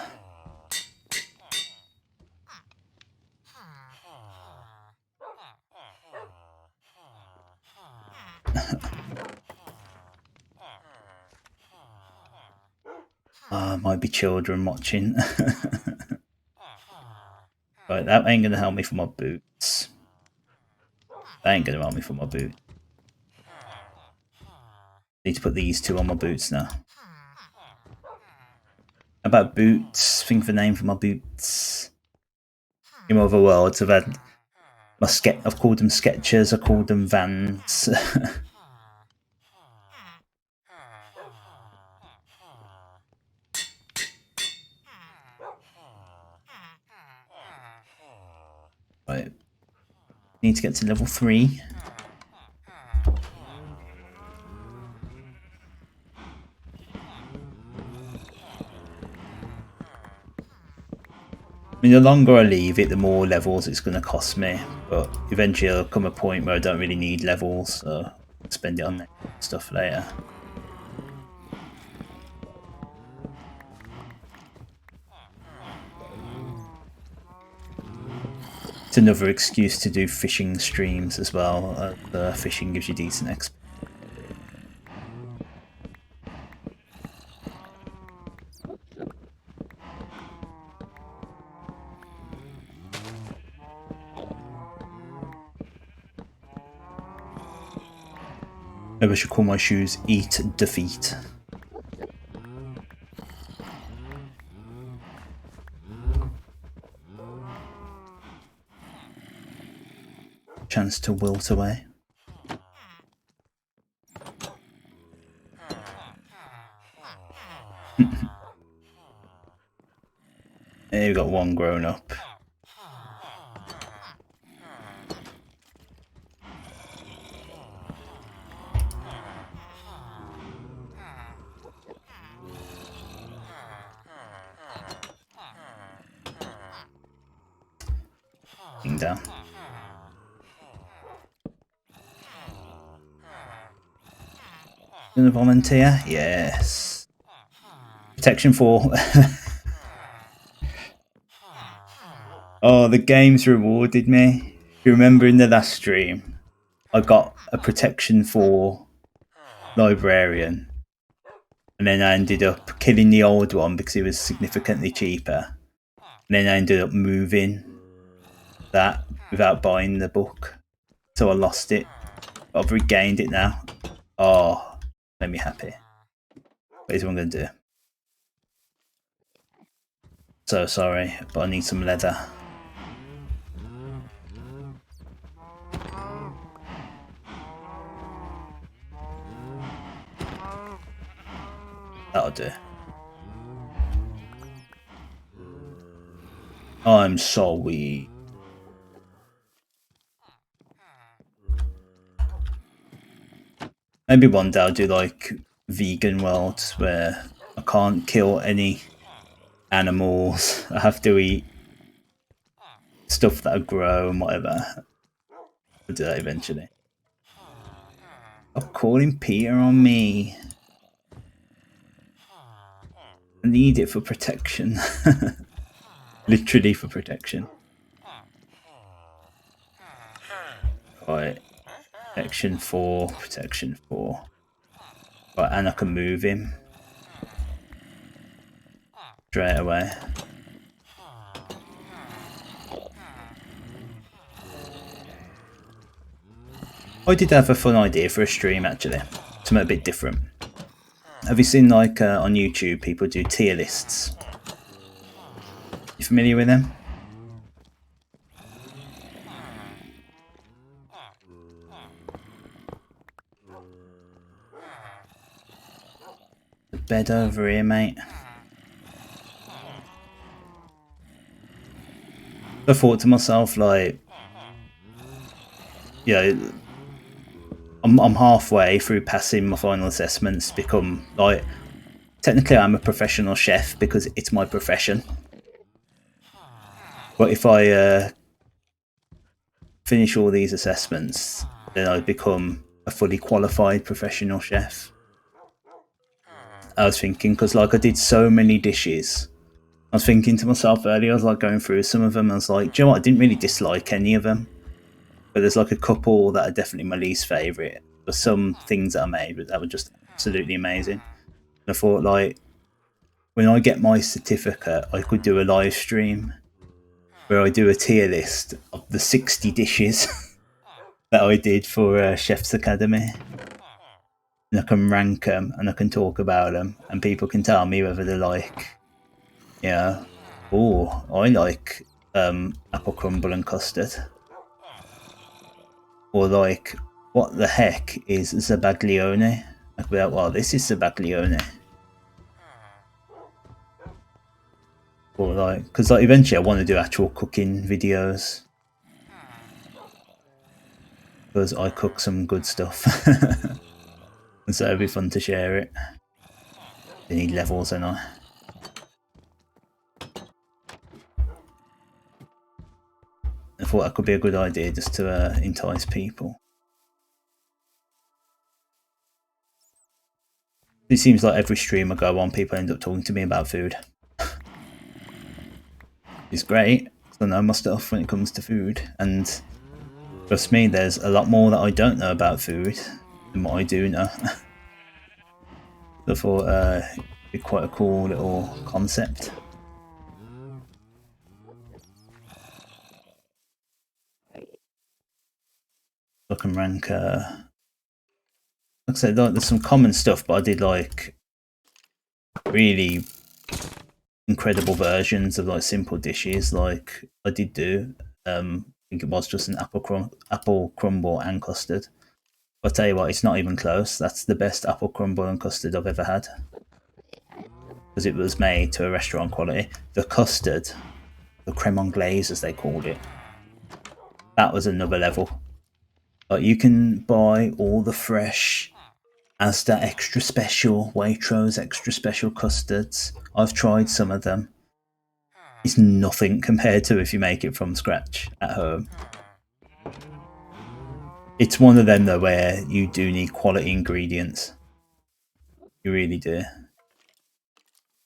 Might be children watching. Right, that ain't gonna help me for my boots. That ain't gonna help me for my boot. Need to put these two on my boots now. How about boots? Think of a name for my boots. In other worlds, I've had I've called them Skechers. I called them Vans. Right. Need to get to level 3. I mean, the longer I leave it, the more levels it's going to cost me. But eventually there'll come a point where I don't really need levels, so I'll spend it on that stuff later. It's another excuse to do fishing streams as well. Fishing gives you decent XP. Maybe I should call my shoes Eat Defeat. Chance to wilt away. There we got one grown up. Down. Gonna volunteer? Yes. Protection 4. Oh, the game's rewarded me. If you remember in the last stream, I got a protection 4 librarian. And then I ended up killing the old one because it was significantly cheaper. And then I ended up moving that without buying the book. So I lost it. But I've regained it now. Oh, made me happy. What is what I'm going to do? So sorry, but I need some leather. That'll do. I'm sorry. Maybe one day I'll do like vegan worlds where I can't kill any animals. I have to eat stuff that I grow and whatever. I'll do that eventually. Stop calling Peter on me. I need it for protection. Literally for protection. Right. Protection 4, protection 4. Right, and I can move him straight away. I did have a fun idea for a stream actually, something a bit different. Have you seen like on YouTube people do tier lists? You familiar with them? The bed over here, mate. I thought to myself, like, yeah, I'm halfway through passing my final assessments to become, like, technically I'm a professional chef because it's my profession. But if I finish all these assessments, then I become a fully qualified professional chef. I was thinking, because like I did so many dishes, I was thinking to myself earlier, I was like going through some of them, I was like, do you know what, I didn't really dislike any of them. But there's like a couple that are definitely my least favourite. But some things that I made that were just absolutely amazing. And I thought, like, when I get my certificate, I could do a live stream where I do a tier list of the 60 dishes that I did for Chef's Academy. And I can rank them and I can talk about them, and people can tell me whether they're like, yeah, oh, I like apple crumble and custard. Or like, what the heck is Zabaglione? Like, well, this is Zabaglione. Or like, because like eventually I want to do actual cooking videos. Because I cook some good stuff. And so it'd be fun to share it. They need levels, don't I? I thought that could be a good idea just to entice people. It seems like every stream I go on, people end up talking to me about food. It's great, because I know my stuff when it comes to food, and trust me, there's a lot more that I don't know about food than what I do know. I thought it'd be quite a cool little concept. I can rank, like I said, like, there's some common stuff, but I did like really incredible versions of like simple dishes. Like I did do, I think it was just an apple crumble and custard. I'll tell you what, it's not even close. That's the best apple crumble and custard I've ever had, because it was made to a restaurant quality. The custard, the creme anglaise as they called it, that was another level. Like, you can buy all the fresh Asda extra special, Waitrose extra special custards. I've tried some of them. It's nothing compared to if you make it from scratch at home. It's one of them though where you do need quality ingredients. You really do.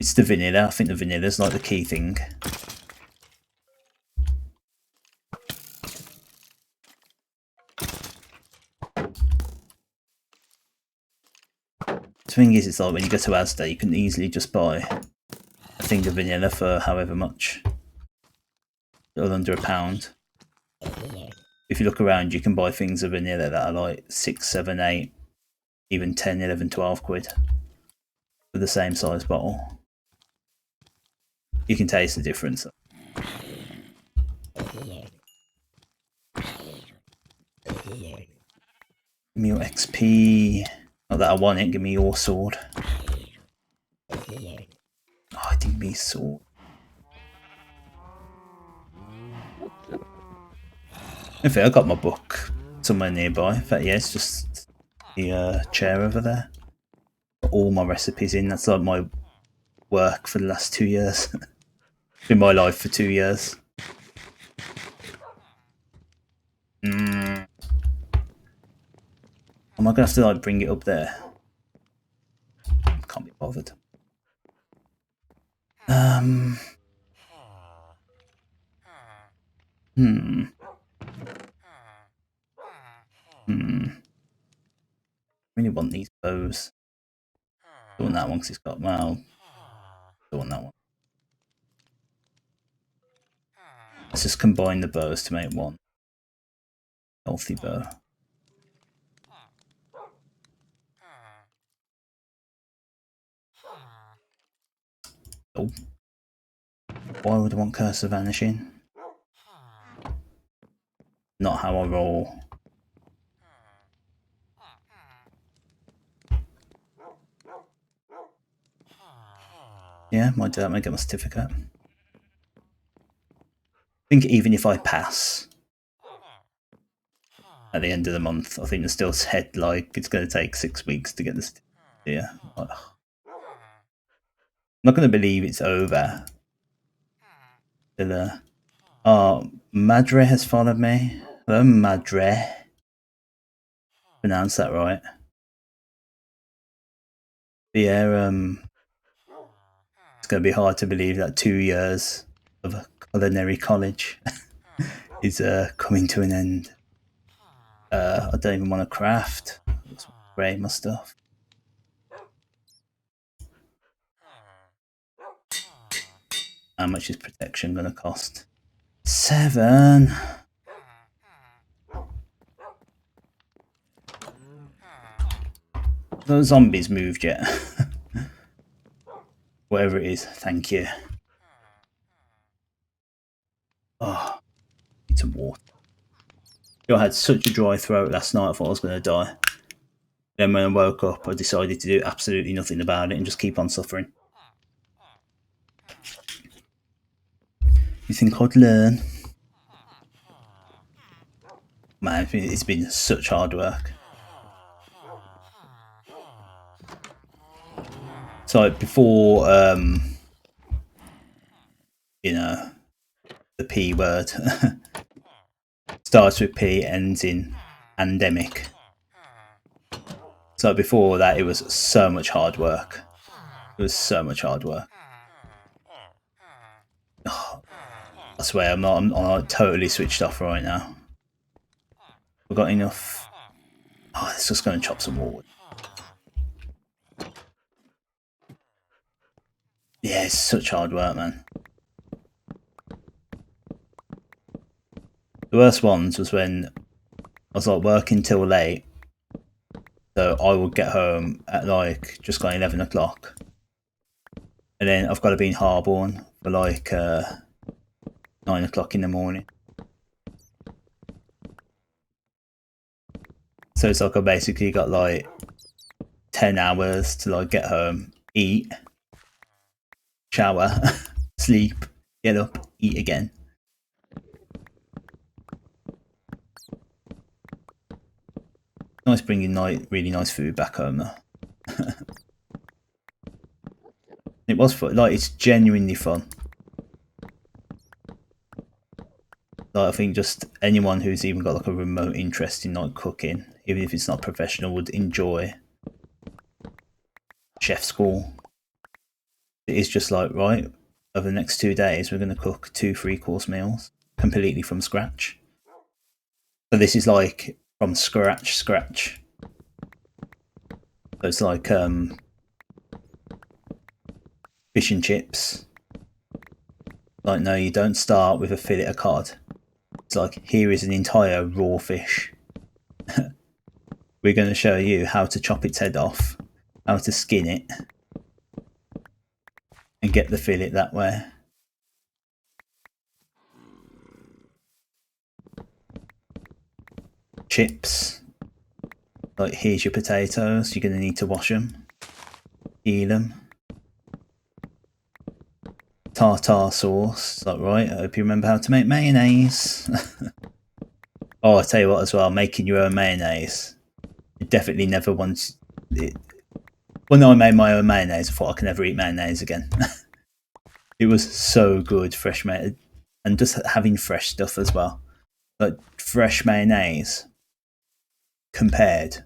It's the vanilla. I think the vanilla's like the key thing. The thing is, it's like when you go to Asda, you can easily just buy a thing of vanilla for however much. Little under £1. If you look around, you can buy things of vanilla that are like 6, 7, 8, even 10, 11, 12 quid for the same size bottle. You can taste the difference. Give me your XP. Not that I want it, give me your sword. Oh, give me sword. In fact, I got my book somewhere nearby. In fact, yeah, it's just the chair over there. Got all my recipes in. That's like my work for the last 2 years. Been my life for 2 years. Am I gonna have to like bring it up there? Can't be bothered. really want these bows. Don't want that one because it's got, well, don't want that one. Let's just combine the bows to make one healthy bow. Oh. Why would I want Curse of Vanishing? Not how I roll. Yeah, might do that, might get my certificate. I think even if I pass at the end of the month, I think it still said like it's going to take 6 weeks to get the certificate. Yeah. I'm not going to believe it's over. Oh, Madre has followed me. Hello, Madre. Pronounce that right. But yeah, it's going to be hard to believe that 2 years of a culinary college is coming to an end. I don't even want to craft. Let's grade my stuff. How much is protection going to cost? 7. Those zombies moved yet? Whatever it is, thank you. Oh, need some water. I had such a dry throat last night, I thought I was going to die. Then when I woke up, I decided to do absolutely nothing about it and just keep on suffering. You think I'd learn? Man, it's been such hard work. So before, you know, the P word starts with P, ends in pandemic. So before that, it was so much hard work. It was so much hard work. Oh, I swear, I'm totally switched off right now. We've got enough. Oh, it's just going to chop some wood. Yeah, it's such hard work, man. The worst ones was when I was like working till late. So I would get home at like just gone 11 o'clock. And then I've got to be in Harborne for like 9 o'clock in the morning. So it's like I basically got like 10 hours to like get home, eat, shower, sleep, get up, eat again. Nice bringing really nice food back home though. It was fun. Like, it's genuinely fun. Like, I think just anyone who's even got like a remote interest in like cooking, even if it's not professional, would enjoy chef school. It is just like, right, over the next 2 days we're going to cook 2 3-course meals completely from scratch. So this is like from scratch. So it's like fish and chips. Like, no, you don't start with a fillet of cod. It's like, here is an entire raw fish. We're going to show you how to chop its head off, how to skin it, and get the fillet that way. Chips. Like, here's your potatoes. You're going to need to wash them, peel them. Tartar sauce. Like, right, I hope you remember how to make mayonnaise. Oh, I tell you what as well, making your own mayonnaise. You definitely never want it. When I made my own mayonnaise, I thought I could never eat mayonnaise again. It was so good, fresh mayonnaise. And just having fresh stuff as well. Like, fresh mayonnaise compared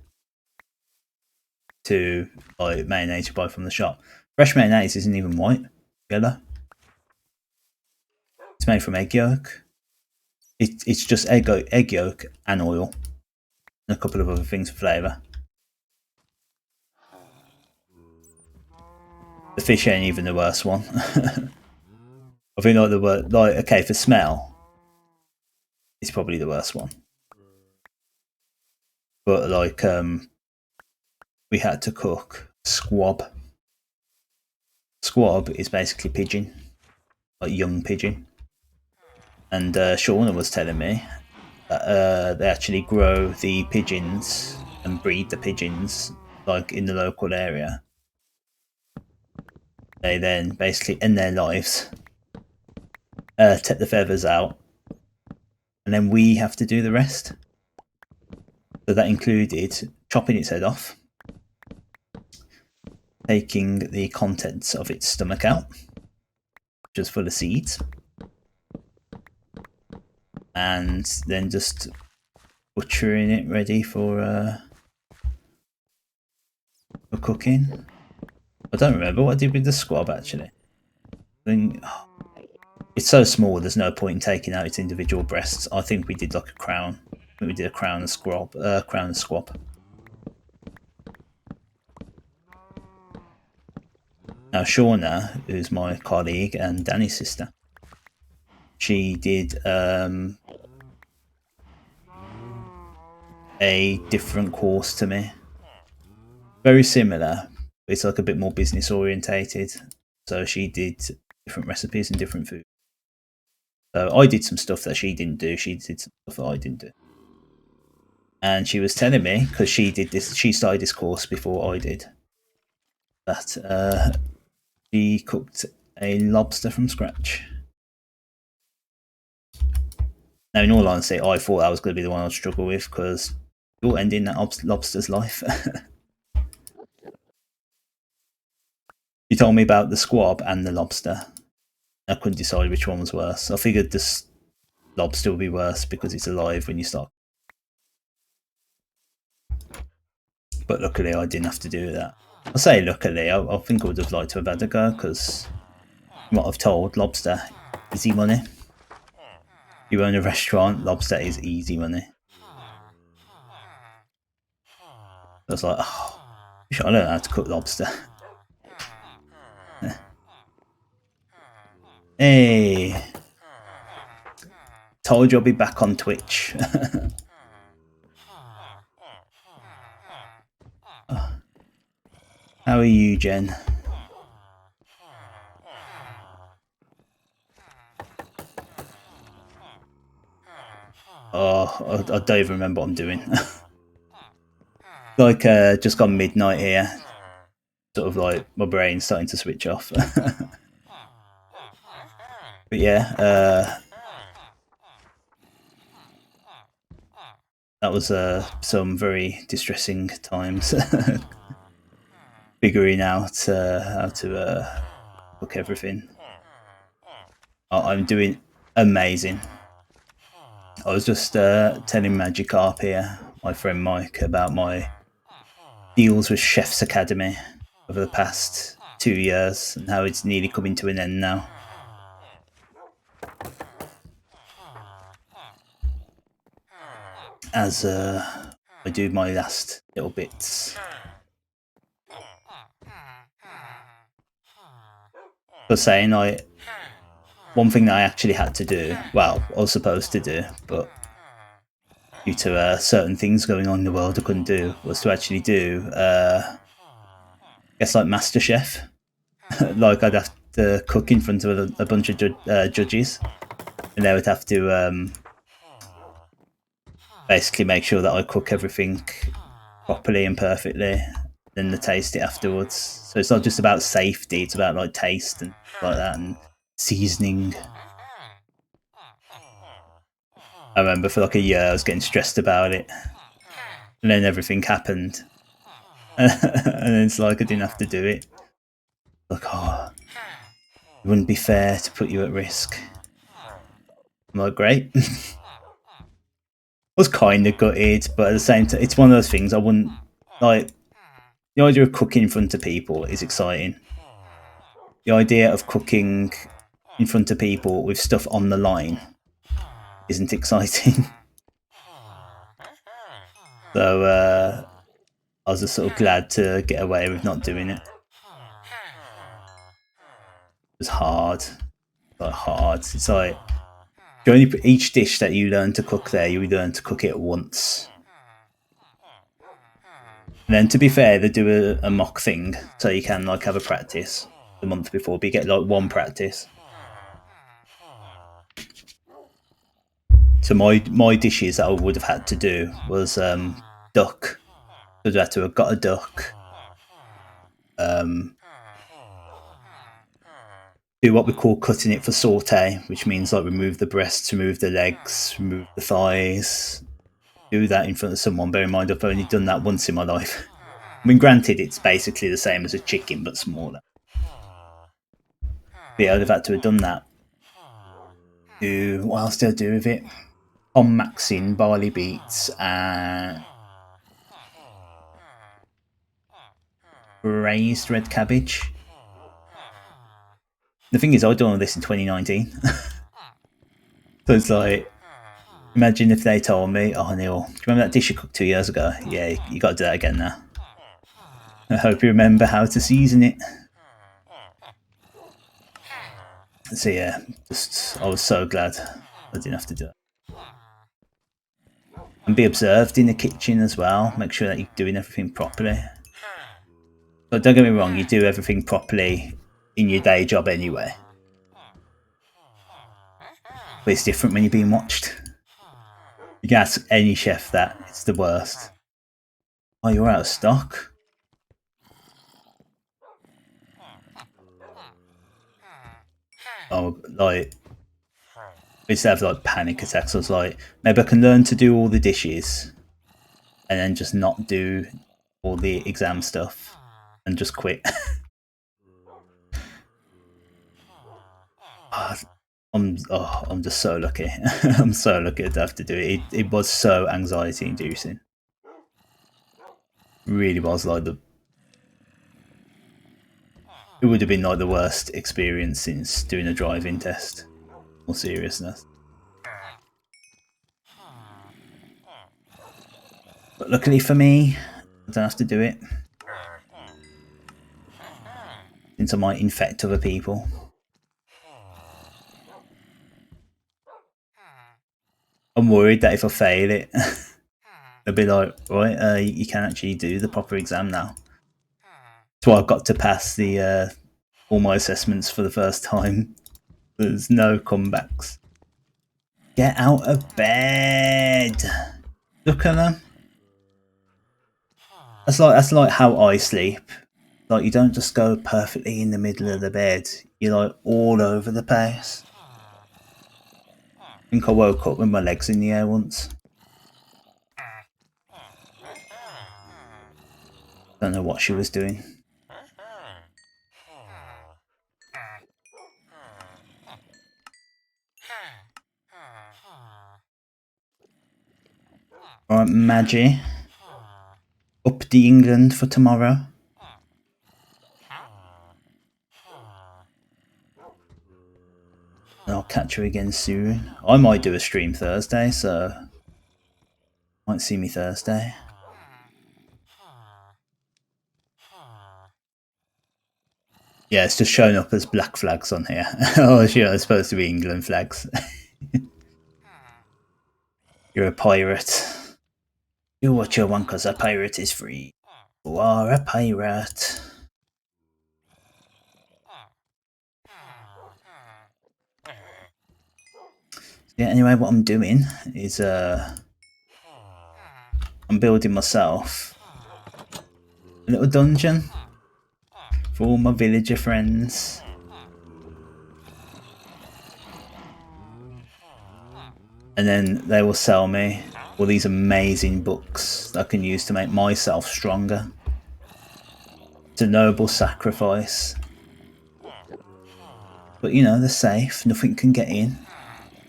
to like mayonnaise you buy from the shop. Fresh mayonnaise isn't even white, yellow. It's made from egg yolk. It's just egg yolk and oil and a couple of other things for flavour. The fish ain't even the worst one. I think like the worst, like okay, for smell, it's probably the worst one. But like we had to cook squab. Squab is basically pigeon, like young pigeon. And Shauna was telling me that they actually grow the pigeons and breed the pigeons like in the local area. They then basically end their lives, take the feathers out, and then we have to do the rest. So that included chopping its head off, taking the contents of its stomach out, which is full of seeds, and then just butchering it ready for cooking. I don't remember what I did with the squab actually. I think it's so small. There's no point in taking out its individual breasts. I think we did like a crown. I think we did a crown and squab. Crown and squab. Now Shauna, who's my colleague and Danny's sister, she did a different course to me. Very similar, but it's like a bit more business orientated. So she did different recipes and different food. So I did some stuff that she didn't do. She did some stuff that I didn't do. And she was telling me, because she did this, she started this course before I did, that she cooked a lobster from scratch. Now, in all honesty, I thought that was going to be the one I'd struggle with, because you're ending that lobster's life. You told me about the squab and the lobster. I couldn't decide which one was worse. I figured this lobster would be worse because it's alive when you start. But luckily I didn't have to do that. I say luckily, I think I would have liked to have had a go, because you might have told lobster, easy money. You own a restaurant, lobster is easy money. I was like, oh, I don't know how to cook lobster. Hey, told you I'll be back on Twitch. How are you, Jen? Oh, I don't even remember what I'm doing. Like, just gone midnight here. Sort of like my brain's starting to switch off. But yeah, that was some very distressing times. Figuring out how to cook everything. I'm doing amazing. I was just telling Magikarp here, my friend Mike, about my deals with Chef's Academy over the past 2 years and how it's nearly coming to an end now. As I do my last little bits. For saying, one thing that I actually had to do, well, I was supposed to do, but due to certain things going on in the world I couldn't do, was to actually do, I guess like MasterChef. Like I'd have to cook in front of a bunch of judges, and they would have to basically make sure that I cook everything properly and perfectly, then they taste it afterwards. So it's not just about safety, it's about like taste and like that, and seasoning. I remember for like a year I was getting stressed about it, and then everything happened, and then it's like I didn't have to do it. Like, oh, it wouldn't be fair to put you at risk. I'm like, great. I was kind of gutted, but at the same time, it's one of those things I wouldn't like. The idea of cooking in front of people is exciting. The idea of cooking in front of people with stuff on the line isn't exciting. So I was just sort of glad to get away with not doing it. was hard. Like hard. It's like each dish that you learn to cook there, you learn to cook it once. And then, to be fair, they do a mock thing, so you can like have a practice the month before, but you get like one practice. So my dishes that I would have had to do was duck. So I had to have got a duck. Do what we call cutting it for saute, which means like remove the breasts, remove the legs, remove the thighs. Do that in front of someone. Bear in mind, I've only done that once in my life. I mean, granted, it's basically the same as a chicken, but smaller. But yeah, I'd have had to have done that. What else do I do with it? On maxing, barley beets, and braised red cabbage. The thing is, I done all this in 2019. So it's like, imagine if they told me, oh Neil, do you remember that dish you cooked 2 years ago? Yeah, you got to do that again now. I hope you remember how to season it. So yeah, I was so glad I didn't have to do it. And be observed in the kitchen as well. Make sure that you're doing everything properly. But don't get me wrong, you do everything properly in your day job anyway. But it's different when you're being watched. You can ask any chef that, it's the worst. Oh, you're out of stock? Oh, like, I used to have like panic attacks. I was like, maybe I can learn to do all the dishes and then just not do all the exam stuff and just quit. I'm just so lucky. I'm so lucky to have to do it. It was so anxiety inducing. Really was like it would have been like the worst experience since doing a driving test. More seriousness. But luckily for me, I don't have to do it. Since I might infect other people. I'm worried that if I fail it, they'll be like, right, you can actually do the proper exam now. That's why I've got to pass the all my assessments for the first time. There's no comebacks. Get out of bed. Look at them. That's like how I sleep. Like, you don't just go perfectly in the middle of the bed. You're like all over the place. I think I woke up with my legs in the air once. Don't know what she was doing. Alright, Maggie. Up the England for tomorrow. And I'll catch her again soon. I might do a stream Thursday, so might see me Thursday. Yeah, it's just showing up as black flags on here. Oh, yeah, it's supposed to be England flags. You're a pirate. Do what you want, cause a pirate is free. You are a pirate. Yeah, anyway, what I'm doing is I'm building myself a little dungeon for all my villager friends. And then they will sell me all these amazing books that I can use to make myself stronger. It's a noble sacrifice. But you know, they're safe, nothing can get in.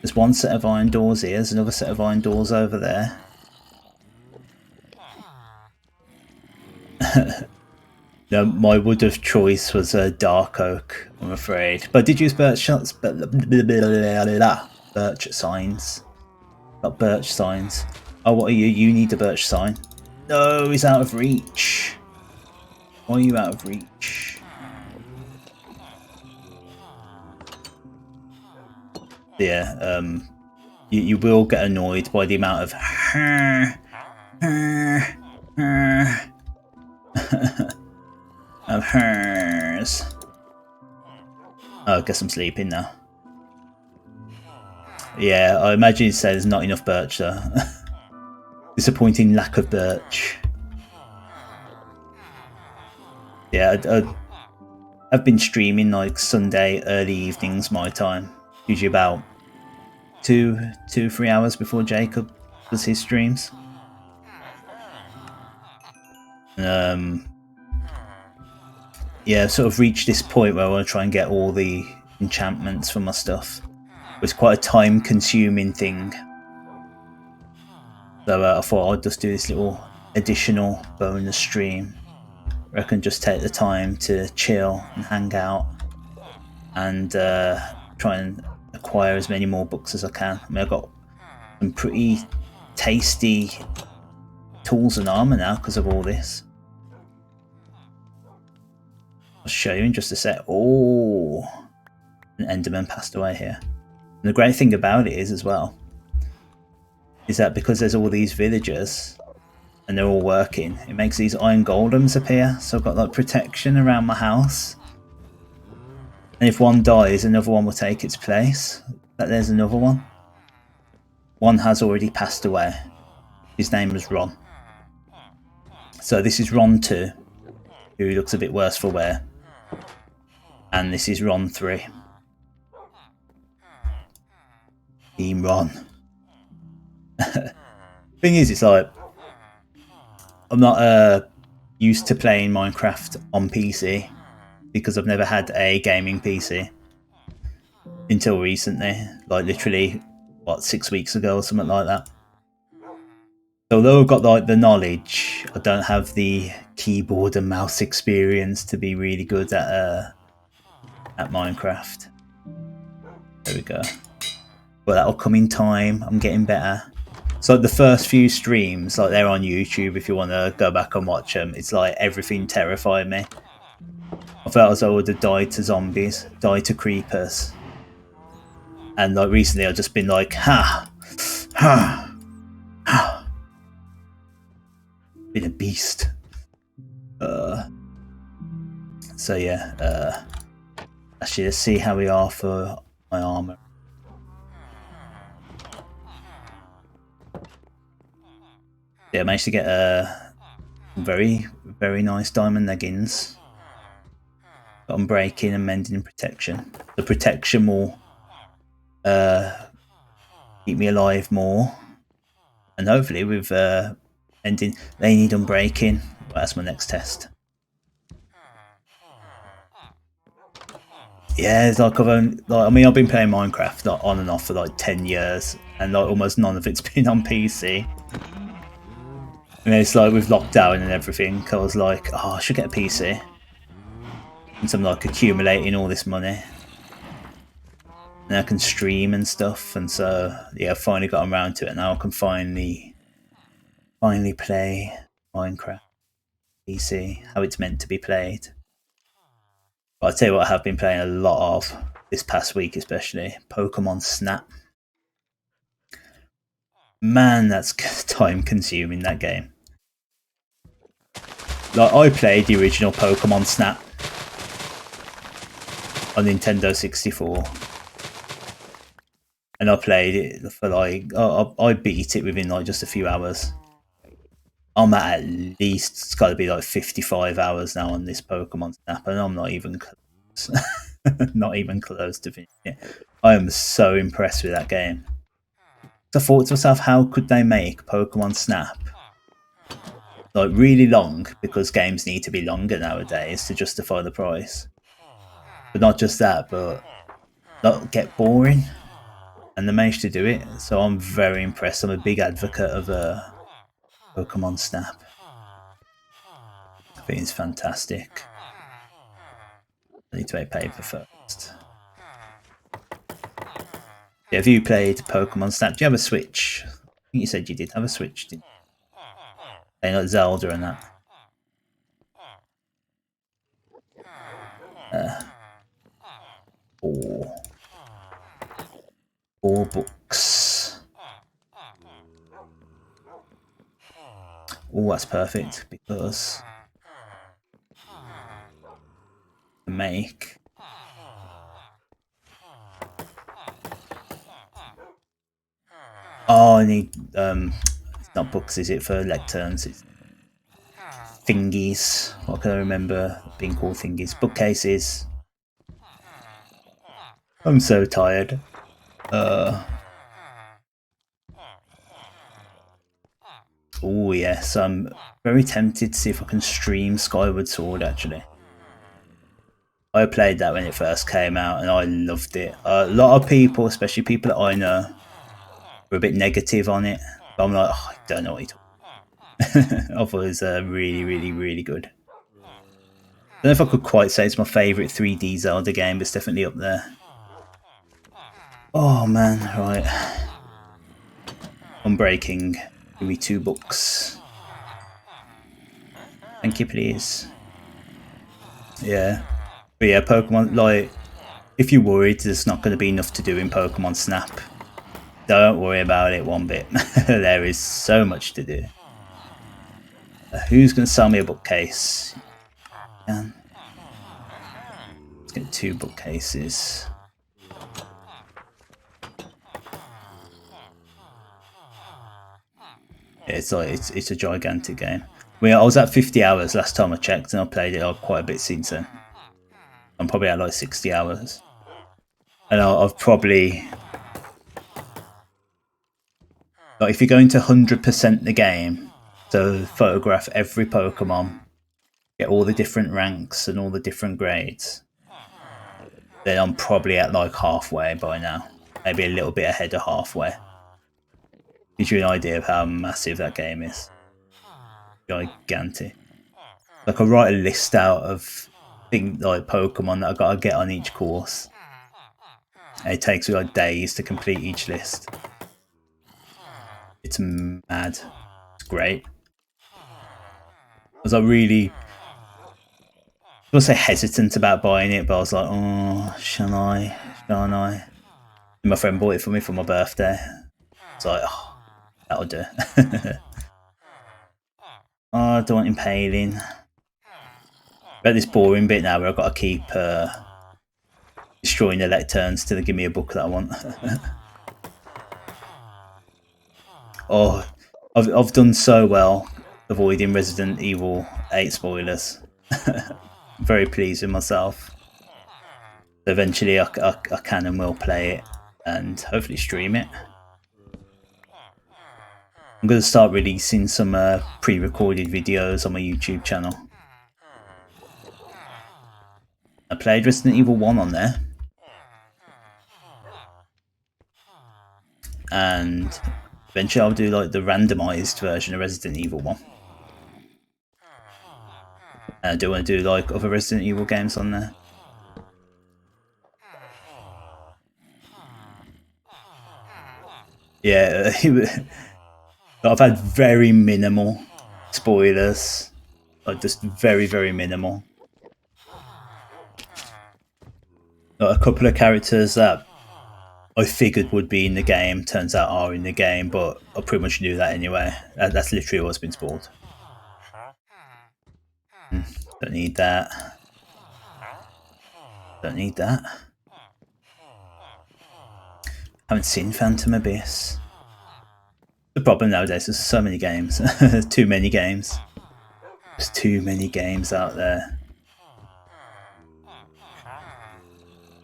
There's one set of iron doors here, there's another set of iron doors over there. No, my wood of choice was dark oak, I'm afraid. But I did use birch signs. Got birch signs. Oh, what are you? You need a birch sign. No, he's out of reach. Why are you out of reach? Yeah, you will get annoyed by the amount of of hers. Oh, I guess I'm sleeping now. Yeah, I imagine it says not enough birch though. Disappointing lack of birch. Yeah, I've been streaming like Sunday early evenings my time, usually about 3 hours before Jacob does his streams. Yeah, I've sort of reached this point where I want to try and get all the enchantments for my stuff. It's quite a time-consuming thing. So I thought I'd just do this little additional bonus stream where I can just take the time to chill and hang out and try and acquire as many more books as I can. I mean, I've got some pretty tasty tools and armor now because of all this. I'll show you in just a sec. Oh, an Enderman passed away here. And the great thing about it is as well, is that because there's all these villagers and they're all working, it makes these iron golems appear. So I've got like protection around my house. And if one dies, another one will take its place. But there's another one. One has already passed away. His name was Ron. So this is Ron 2, who looks a bit worse for wear. And this is Ron 3. Team Ron. Thing is, it's like, I'm not used to playing Minecraft on PC because I've never had a gaming PC until recently, like literally, what, 6 weeks ago or something like that. Although I've got like the knowledge, I don't have the keyboard and mouse experience to be really good at Minecraft. There we go. Well, that'll come in time. I'm getting better. So the first few streams, like they're on YouTube if you want to go back and watch them, it's like everything terrified me. I felt as though I would have died to zombies, died to creepers. And like recently I've just been like, ha, ha, ha. Been a beast. So yeah, actually let's see how we are for my armor. Yeah, I managed to get a very, very nice diamond leggings. Got unbreaking and mending and protection. The protection will keep me alive more. And hopefully with ending, they need unbreaking. Well, that's my next test. Yeah, it's like I mean, I've been playing Minecraft like, on and off for like 10 years, and like almost none of it's been on PC. And it's like with lockdown and everything, I was like, oh, I should get a PC. And so I'm like accumulating all this money. And I can stream and stuff, and so yeah, I finally got around to it. Now I can finally play Minecraft PC how it's meant to be played. But I'll tell you what I have been playing a lot of this past week, especially Pokemon Snap. Man, that's time consuming, that game. Like, I played the original Pokemon Snap on Nintendo 64. And I played it for like, I beat it within like just a few hours. I'm at least, it's got to be like 55 hours now on this Pokemon Snap, and I'm not even close. Not even close to finishing it. I am so impressed with that game. So I thought to myself, how could they make Pokemon Snap like really long, because games need to be longer nowadays to justify the price. But not just that, but not get boring. And they managed to do it, so I'm very impressed. I'm a big advocate of Pokemon Snap. I think it's fantastic. I need to make paper first. Yeah, have you played Pokemon Snap? Do you have a Switch? I think you said you did have a Switch, didn't you? Playing like Zelda and that. Oh. more books. Oh, that's perfect because to make. Oh, I need it's not books, is it, for lecterns? It's thingies. What can I remember being called thingies? Bookcases. I'm so tired. Oh yes, I'm very tempted to see if I can stream Skyward Sword actually. I played that when it first came out and I loved it. A lot of people, especially people that I know, were a bit negative on it. But I'm like, oh, I don't know what you're talking about. I thought it was really good. I don't know if I could quite say it's my favourite 3D Zelda game, but it's definitely up there. Oh man, right. Unbreaking. Give me 2 books. Thank you, please. Yeah. But yeah, Pokemon, like, if you're worried there's not going to be enough to do in Pokemon Snap, don't worry about it one bit. There is so much to do. Who's going to sell me a bookcase? Let's get 2 bookcases. It's like it's a gigantic game. I was at 50 hours last time I checked, and I played it quite a bit since then. I'm probably at like 60 hours, and I've probably, like, if you're going to 100% the game, so photograph every Pokemon, get all the different ranks and all the different grades, then I'm probably at like halfway by now, maybe a little bit ahead of halfway. Gives you an idea of how massive that game is. Gigantic. Like, I write a list out of things like Pokemon that I gotta get on each course. And it takes me like days to complete each list. It's mad. It's great. Was I really, I was say hesitant about buying it, but I was like, oh, shall I? Shall I? And my friend bought it for me for my birthday. It's like, oh, that'll do. Oh, I don't want impaling. About this boring bit now where I've got to keep destroying the lecterns till they give me a book that I want. Oh, I've done so well avoiding Resident Evil 8 spoilers. Very pleased with myself. Eventually I can and will play it and hopefully stream it. I'm going to start releasing some pre-recorded videos on my YouTube channel. I played Resident Evil 1 on there. And eventually I'll do like the randomised version of Resident Evil 1. And I do want to do like other Resident Evil games on there. Yeah, I've had very minimal spoilers. Like, just very minimal. Like, a couple of characters that I figured would be in the game, turns out are in the game, but I pretty much knew that anyway. That's literally what's been spoiled. Don't need that. Don't need that. Haven't seen Phantom Abyss. The problem nowadays is so many games. Too many games. There's too many games out there.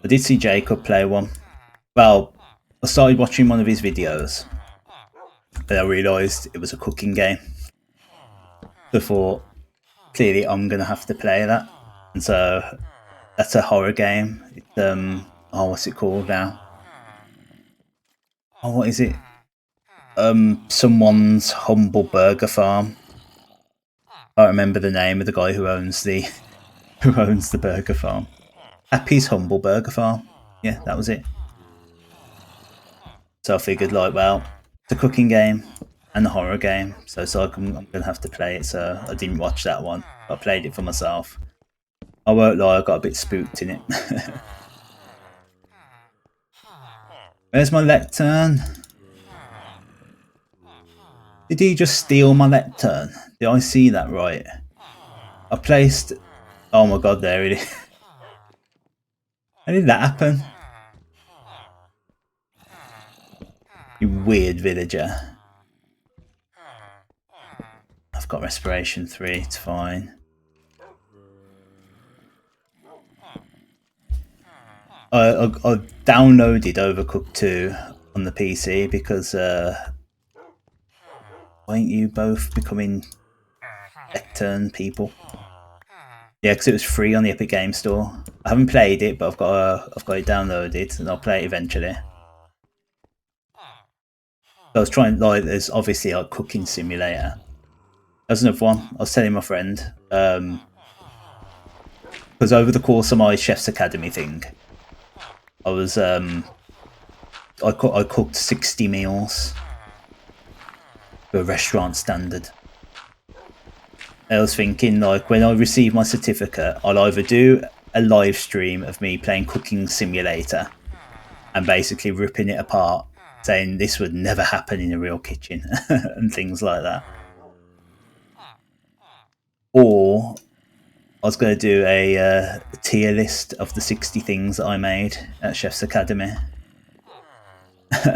I did see Jacob play one. Well, I started watching one of his videos, and I realised it was a cooking game. I thought, clearly I'm going to have to play that. And so, that's a horror game. It's, oh, what's it called now? Oh, what is it? Someone's Humble Burger Farm. I can't remember the name of the guy who owns the burger farm. Happy's Humble Burger Farm. Yeah, that was it. So I figured, like, well, it's a cooking game and a horror game, so I'm going to have to play it. So I didn't watch that one. I played it for myself. I won't lie, I got a bit spooked in it. Where's my lectern? Did he just steal my lectern? Did I see that right? I placed... Oh my god, there it is. How did that happen? You weird villager. I've got respiration 3, it's fine. I downloaded Overcooked 2 on the PC because why ain't you both becoming lectern people? Yeah, because it was free on the Epic Game Store. I haven't played it, but I've got it downloaded, and I'll play it eventually. I was trying, like, there's obviously like cooking simulator. There's another one. I was telling my friend because over the course of my Chef's Academy thing, I was I cooked 60 meals to a restaurant standard. I was thinking, like, when I receive my certificate, I'll either do a live stream of me playing Cooking Simulator and basically ripping it apart, saying this would never happen in a real kitchen and things like that. Or I was going to do a tier list of the 60 things that I made at Chef's Academy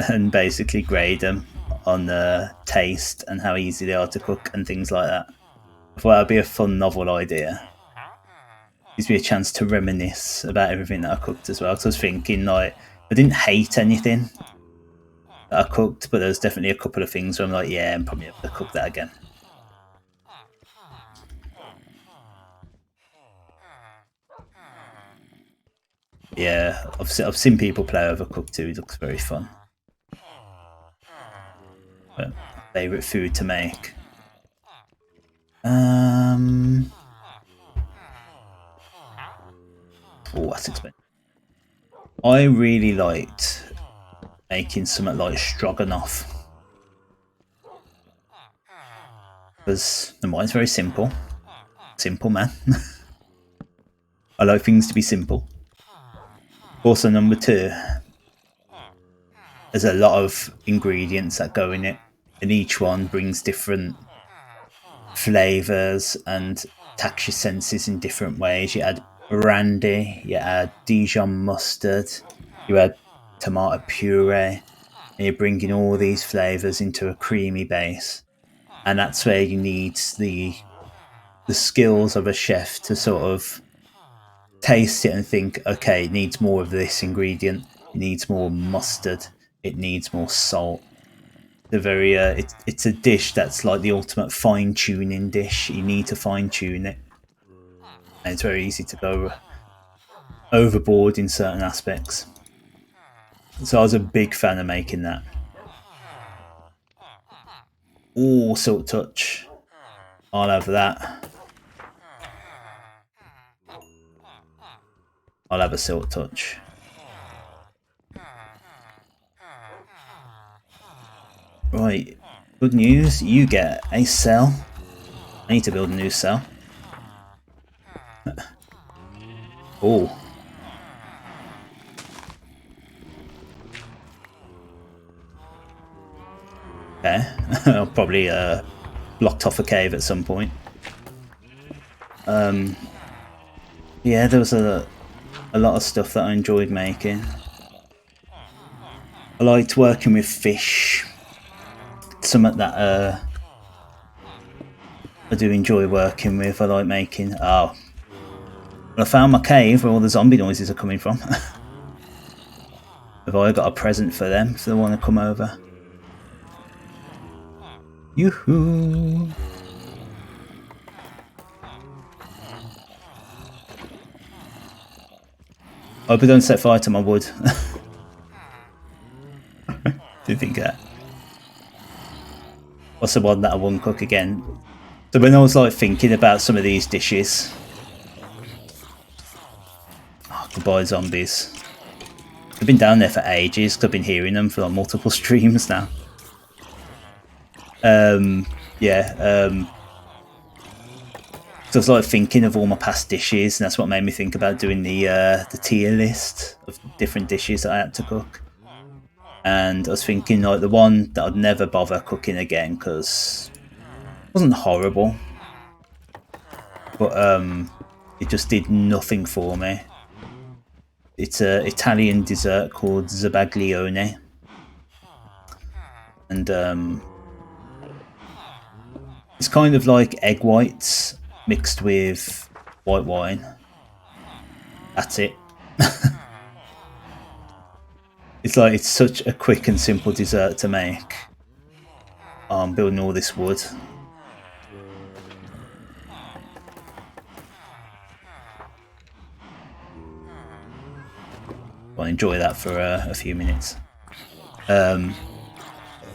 and basically grade them on the taste and how easy they are to cook and things like that. I thought that'd be a fun novel idea. Gives me a chance to reminisce about everything that I cooked as well. Because I was thinking, like, I didn't hate anything that I cooked, but there was definitely a couple of things where I'm like, yeah, I'm probably able to cook that again. Yeah, I've seen people play Overcooked 2. It looks very fun. But favourite food to make. Oh, that's expensive. I really liked making something like stroganoff. Because mine's very simple. Simple, man. I like things to be simple. Also, number 2, there's a lot of ingredients that go in it, and each one brings different flavours and tax your senses in different ways. You add brandy, you add Dijon mustard, you add tomato puree, and you're bringing all these flavours into a creamy base. And that's where you need the skills of a chef to sort of taste it and think, okay, it needs more of this ingredient, it needs more mustard, it needs more salt. It's a dish that's like the ultimate fine-tuning dish. You need to fine-tune it, and it's very easy to go overboard in certain aspects. So I was a big fan of making that. Oh, Silk Touch. I'll have that. I'll have a Silk Touch. Right, good news, you get a cell. I need to build a new cell. Oh. Okay, I'll probably blocked off a cave at some point. Yeah, there was a lot of stuff that I enjoyed making. I liked working with fish. Something that I do enjoy working with. I like making... Oh. Well, I found my cave where all the zombie noises are coming from. Have I got a present for them if they want to come over? Yoo-hoo! I hope I don't set fire to my wood. Didn't think that. What's the one that I won't cook again? So when I was like thinking about some of these dishes... Oh, goodbye zombies. I've been down there for ages because I've been hearing them for like multiple streams now. So I was like thinking of all my past dishes, and that's what made me think about doing the tier list of different dishes that I had to cook. and I was thinking like the one that I'd never bother cooking again because it wasn't horrible, but it just did nothing for me. It's an Italian dessert called zabaglione, and it's kind of like egg whites mixed with white wine. That's it. It's such a quick and simple dessert to make. I'm building all this wood. I'll enjoy that for a few minutes. But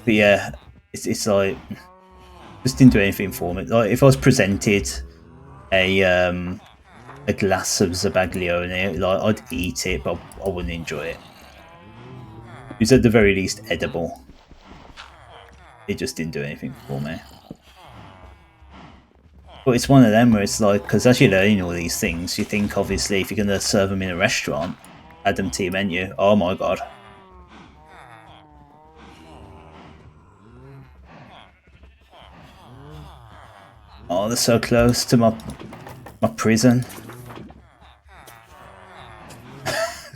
yeah, it's like just didn't do anything for me. Like if I was presented a glass of zabaglione, like I'd eat it, but I wouldn't enjoy it. It's at the very least edible. It just didn't do anything for me. But it's one of them where it's like, because as you're learning all these things, you think obviously if you're going to serve them in a restaurant, add them to your menu. Oh my god. Oh, they're so close to my prison.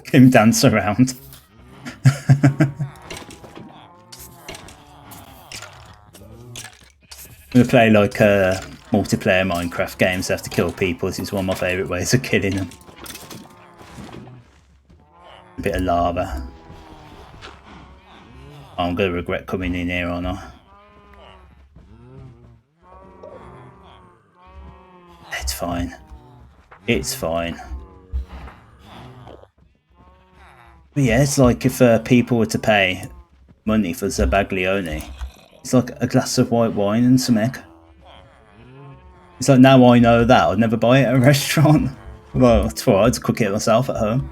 Get him dance around. I'm gonna play like multiplayer Minecraft games. I have to kill people. This is one of my favourite ways of killing them. A bit of lava. Oh, I'm gonna regret coming in here or not. It's fine. It's fine. But yeah, it's like if people were to pay money for zabaglione, it's like a glass of white wine and some egg. It's like now I know that I'd never buy it at a restaurant. Well, it's alright to cook it myself at home.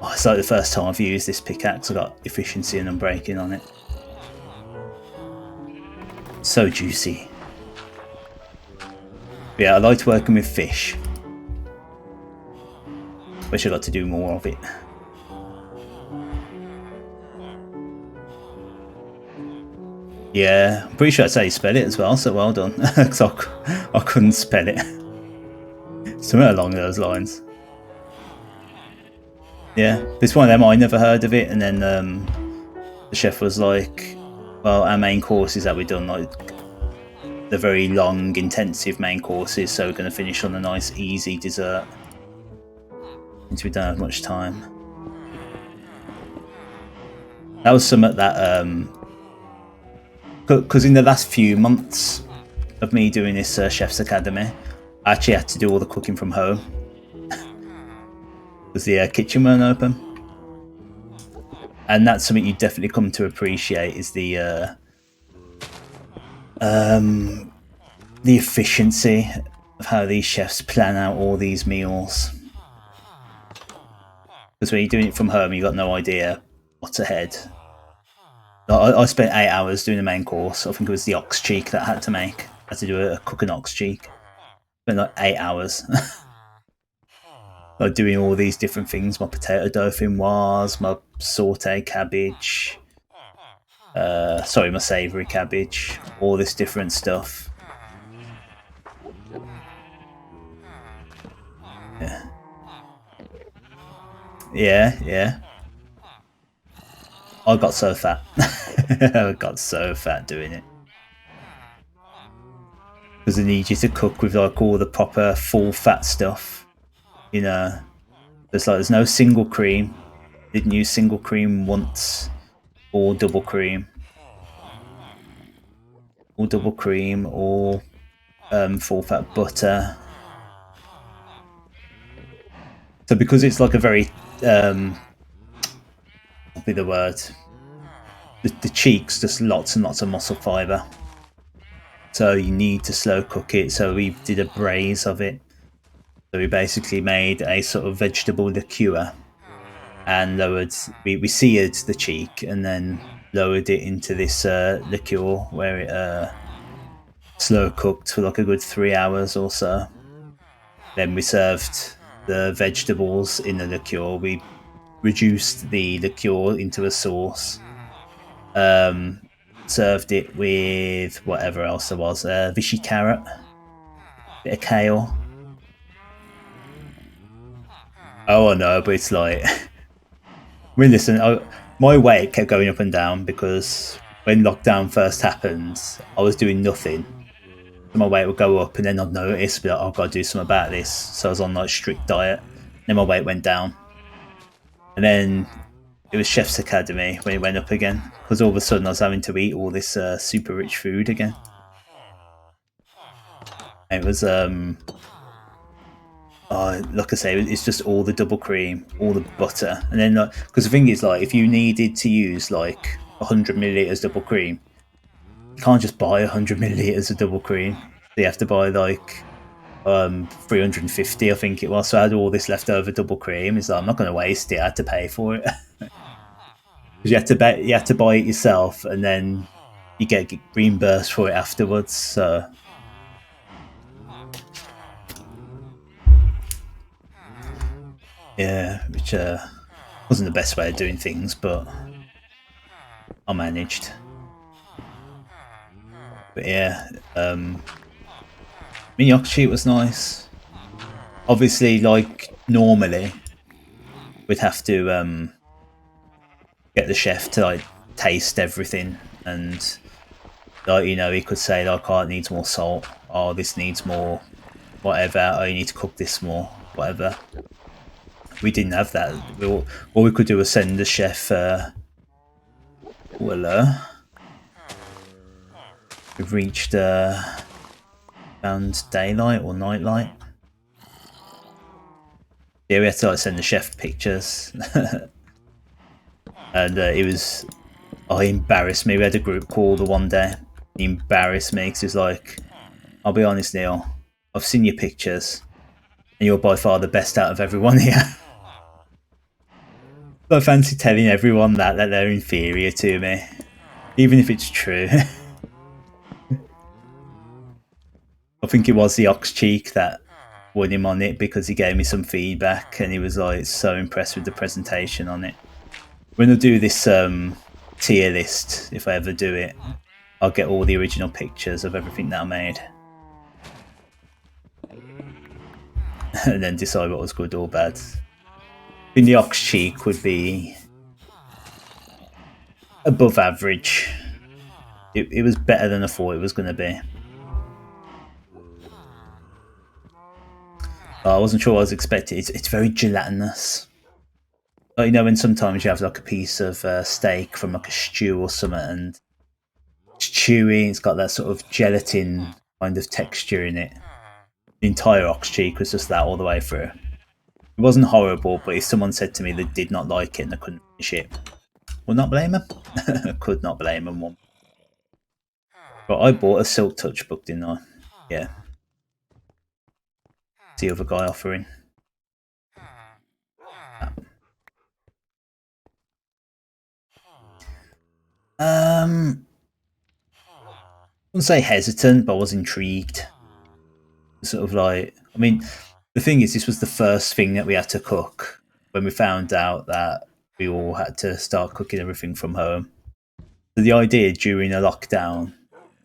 Oh, it's like the first time I've used this pickaxe. I got efficiency and unbreaking on it. So juicy. But yeah, I liked working with fish. Wish I got to do more of it. Yeah, I'm pretty sure that's how you spell it as well, so well done. Because I couldn't spell it. Something along those lines. Yeah, it's one of them, I never heard of it, and then the chef was like, well, our main courses that we've done, like, the very long, intensive main courses, so we're going to finish on a nice, easy dessert. Since we don't have much time. That was something that, because in the last few months of me doing this Chef's Academy, I actually had to do all the cooking from home. Because the kitchen weren't open. And that's something you definitely come to appreciate, is the efficiency of how these chefs plan out all these meals. Because when you're doing it from home, you've got no idea what's ahead. I spent 8 hours doing the main course. I think it was the ox cheek that I had to make. I had to do cook an ox cheek. Spent like 8 hours. Like doing all these different things. My potato dauphinoise, my saute cabbage. Sorry, my savoury cabbage. All this different stuff. Yeah. Yeah. I got so fat. I got so fat doing it. Because they need you to cook with like all the proper full fat stuff. You know, there's no single cream. Didn't use single cream once, or double cream, or full fat butter. So because it's like a very what'll be the word? The cheeks, just lots and lots of muscle fibre. So you need to slow cook it. So we did a braise of it. So we basically made a sort of vegetable liqueur and we seared the cheek and then lowered it into this liqueur where it slow cooked for like a good 3 hours or so. Then we served the vegetables in the liqueur. We reduced the liqueur into a sauce. Served it with whatever else there was. Vichy carrot, bit of kale. Oh, I know, but it's like... I mean, listen, my weight kept going up and down because when lockdown first happened, I was doing nothing. So my weight would go up, and then I'd notice, be like, oh, I've got to do something about this. So I was on like strict diet. Then my weight went down. And then it was Chef's Academy when it went up again, because all of a sudden I was having to eat all this super rich food again. And it was like I say, it's just all the double cream, all the butter, and then because the thing is, like, if you needed to use like 100 milliliters double cream, you can't just buy 100 milliliters of double cream. So you have to buy like 350, I think it was. So I had all this leftover double cream. It's like, I'm not going to waste it. I had to pay for it. Because you had to buy it yourself, and then you get reimbursed for it afterwards. So yeah, which wasn't the best way of doing things, but I managed. But yeah, mini ox cheek was nice. Obviously, like normally, we'd have to get the chef to like taste everything, and like, you know, he could say like, oh, it needs more salt, oh, this needs more whatever, oh, you need to cook this more, whatever. We didn't have that. All we could do was send the chef we've reached around daylight or nightlight. Yeah, we had to like send the chef pictures. And it was... Oh, he embarrassed me. We had a group call the one day. He embarrassed me because he was like, I'll be honest, Neil, I've seen your pictures and you're by far the best out of everyone here. I fancy telling everyone that they're inferior to me, even if it's true. I think it was the ox cheek that won him on it, because he gave me some feedback and he was like so impressed with the presentation on it. When I do this tier list, if I ever do it, I'll get all the original pictures of everything that I made. And then decide what was good or bad. I think the ox cheek would be above average. It was better than I thought it was going to be. I wasn't sure what I was expecting. It's very gelatinous. Like, you know, when sometimes you have like a piece of steak from like a stew or something, and it's chewy, it's got that sort of gelatin kind of texture in it. The entire ox cheek was just that all the way through. It wasn't horrible, but if someone said to me they did not like it and they couldn't finish it, would not blame them. Could not blame them one. But I bought a Silk Touch book, didn't I? Yeah. It's the other guy offering. I wouldn't say hesitant, but I was intrigued. Sort of like, I mean, the thing is, this was the first thing that we had to cook when we found out that we all had to start cooking everything from home. So the idea during a lockdown,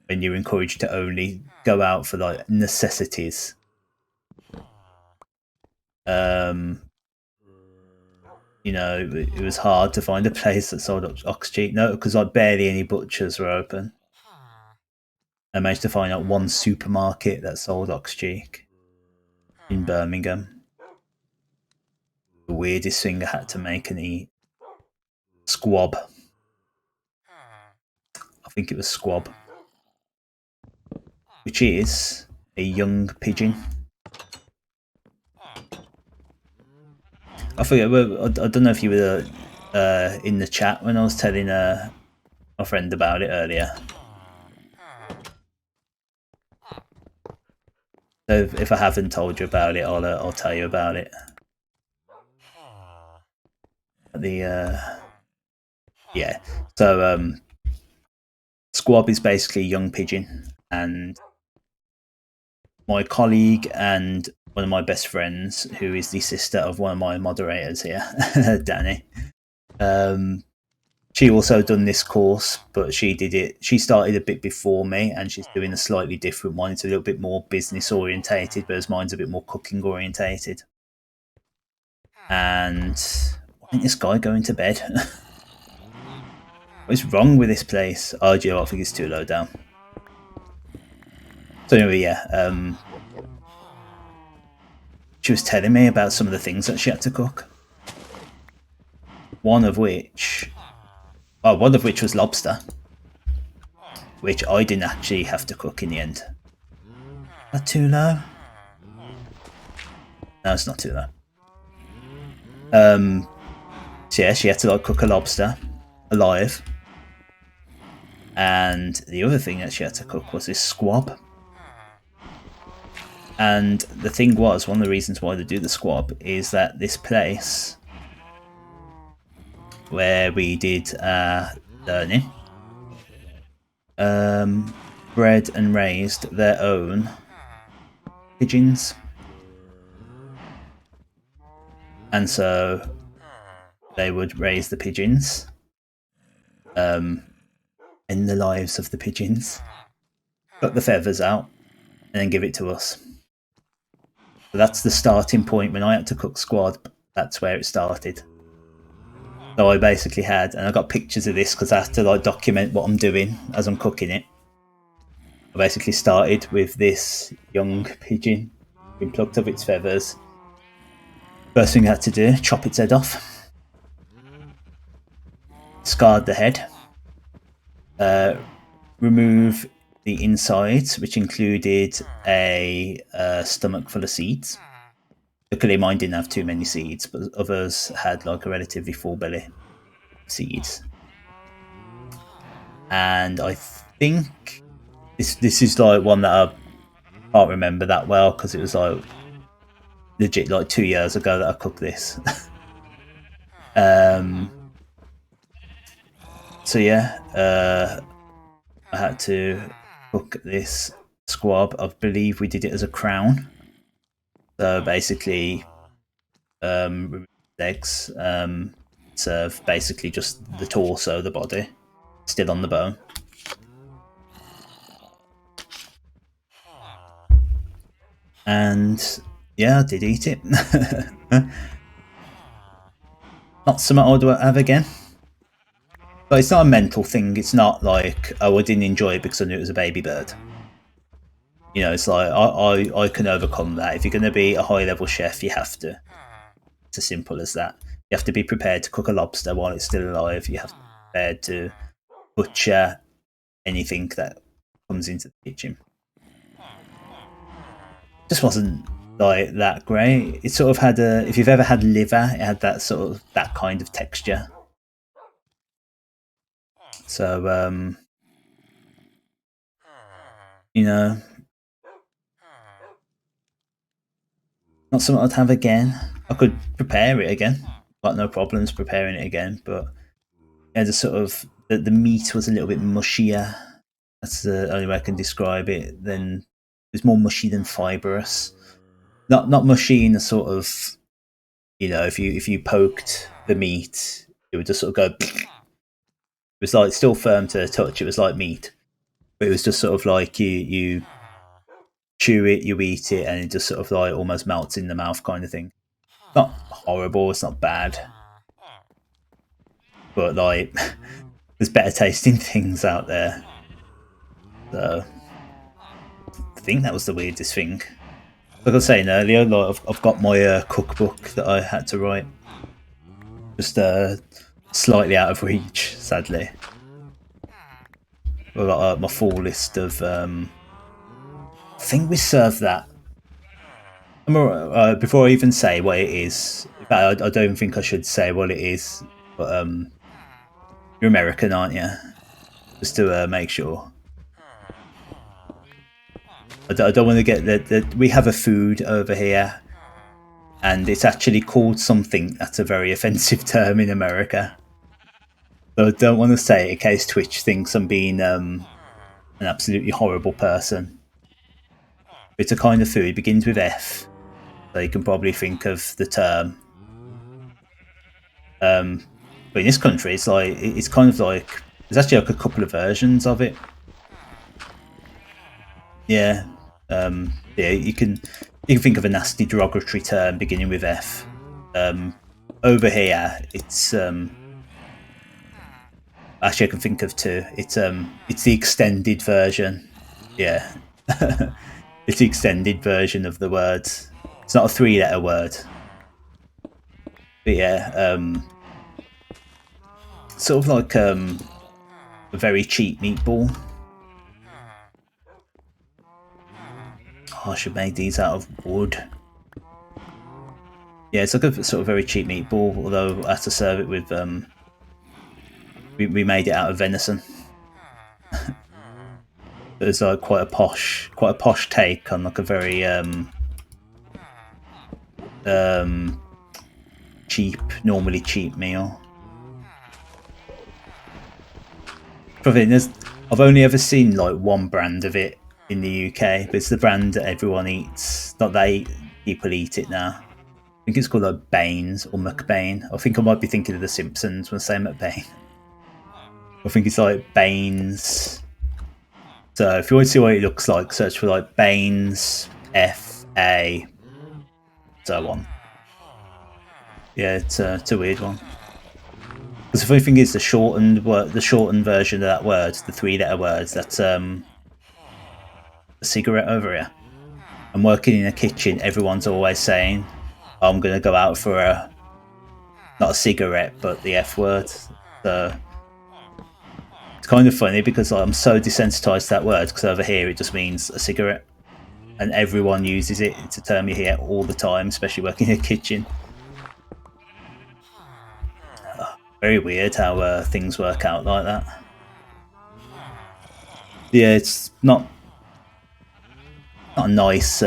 when you're encouraged to only go out for like necessities, you know, it was hard to find a place that sold ox cheek. No, because like barely any butchers were open. I managed to find out one supermarket that sold ox cheek in Birmingham. The weirdest thing I had to make and eat. Squab. I think it was squab. Which is a young pigeon. I forget, I don't know if you were in the chat when I was telling my friend about it earlier. So if I haven't told you about it, I'll tell you about it. Yeah. So squab is basically a young pigeon, and my colleague and one of my best friends, who is the sister of one of my moderators here, Danny. She also done this course, but she started a bit before me, and she's doing a slightly different one. It's a little bit more business orientated, whereas mine's a bit more cooking orientated. And why didn't this guy going to bed? What is wrong with this place? Oh, do you know what? I think it's too low down. So anyway, yeah, she was telling me about some of the things that she had to cook. One of which was lobster, which I didn't actually have to cook in the end. Is that too low? No, it's not too low. So yeah, she had to like cook a lobster alive, and the other thing that she had to cook was this squab. And the thing was, one of the reasons why they do the squab is that this place where we did learning bred and raised their own pigeons, and so they would raise the pigeons, end the lives of the pigeons, cut the feathers out, and then give it to us. So that's the starting point. When I had to cook squab, that's where it started. So I basically had, and I got pictures of this because I have to like document what I'm doing as I'm cooking it. I basically started with this young pigeon, being plucked of its feathers. First thing I had to do, chop its head off, scarred the head, remove the insides, which included a stomach full of seeds. Luckily mine didn't have too many seeds, but others had like a relatively full belly of seeds. And I think this is like one that I can't remember that well because it was like legit like 2 years ago that I cooked this. So yeah, I had to cook this squab. I believe we did it as a crown. So basically, legs, serve basically just the torso, the body, still on the bone. And yeah, I did eat it. Not something I would have again. But it's not a mental thing. It's not like, oh, I didn't enjoy it because I knew it was a baby bird. You know, it's like, I can overcome that. If you're going to be a high-level chef, you have to. It's as simple as that. You have to be prepared to cook a lobster while it's still alive. You have to be prepared to butcher anything that comes into the kitchen. Just wasn't like that great. It sort of had a, if you've ever had liver, it had that sort of, that kind of texture. So, you know, not something I'd have again. I could prepare it again. Got no problems preparing it again, but yeah, the sort of, the meat was a little bit mushier. That's the only way I can describe it. Then it was more mushy than fibrous. Not mushy in the sort of, you know, if you poked the meat, it would just sort of go. It was like still firm to the touch. It was like meat, but it was just sort of like you chew it, you eat it, and it just sort of like almost melts in the mouth, kind of thing. Not horrible. It's not bad, but like there's better tasting things out there. So I think that was the weirdest thing. Like I was saying earlier, like I've got my cookbook that I had to write. Just slightly out of reach, sadly. I've got my full list of. I think we served that. Before I even say what it is, in fact, I don't think I should say what it is. But you're American, aren't you? Just to make sure. I don't want to get that. We have a food over here, and it's actually called something that's a very offensive term in America. So I don't want to say it in case Twitch thinks I'm being an absolutely horrible person. It's a kind of food, begins with F, so you can probably think of the term. But in this country, it's kind of like there's actually like a couple of versions of it. Yeah, yeah. You can think of a nasty derogatory term beginning with F. Over here, it's actually I can think of two. It's the extended version. Yeah, it's the extended version of the word. It's not a 3-letter word. But yeah, sort of like a very cheap meatball. Oh, I should make these out of wood. Yeah, it's like a sort of very cheap meatball, although I have to serve it with we made it out of venison. It's like quite a posh take on like a very normally cheap meal. Probably I've only ever seen like one brand of it in the UK, but it's the brand that everyone eats. Not that people eat it now. I think it's called like Baines or McBain. I think I might be thinking of The Simpsons when I say McBain. I think it's like Baines. So if you want to see what it looks like, search for like Baines, F-A, so on. Yeah, it's a weird one. Because the funny thing is, the shortened version of that word, the 3-letter words, that's a cigarette over here. I'm working in a kitchen. Everyone's always saying, oh, "I'm going to go out for not a cigarette, but the F word." So it's kind of funny because I'm so desensitized to that word because over here it just means a cigarette, and everyone uses it. It's a term you hear all the time, especially working in a kitchen. Very weird how things work out like that. Yeah, it's not a nice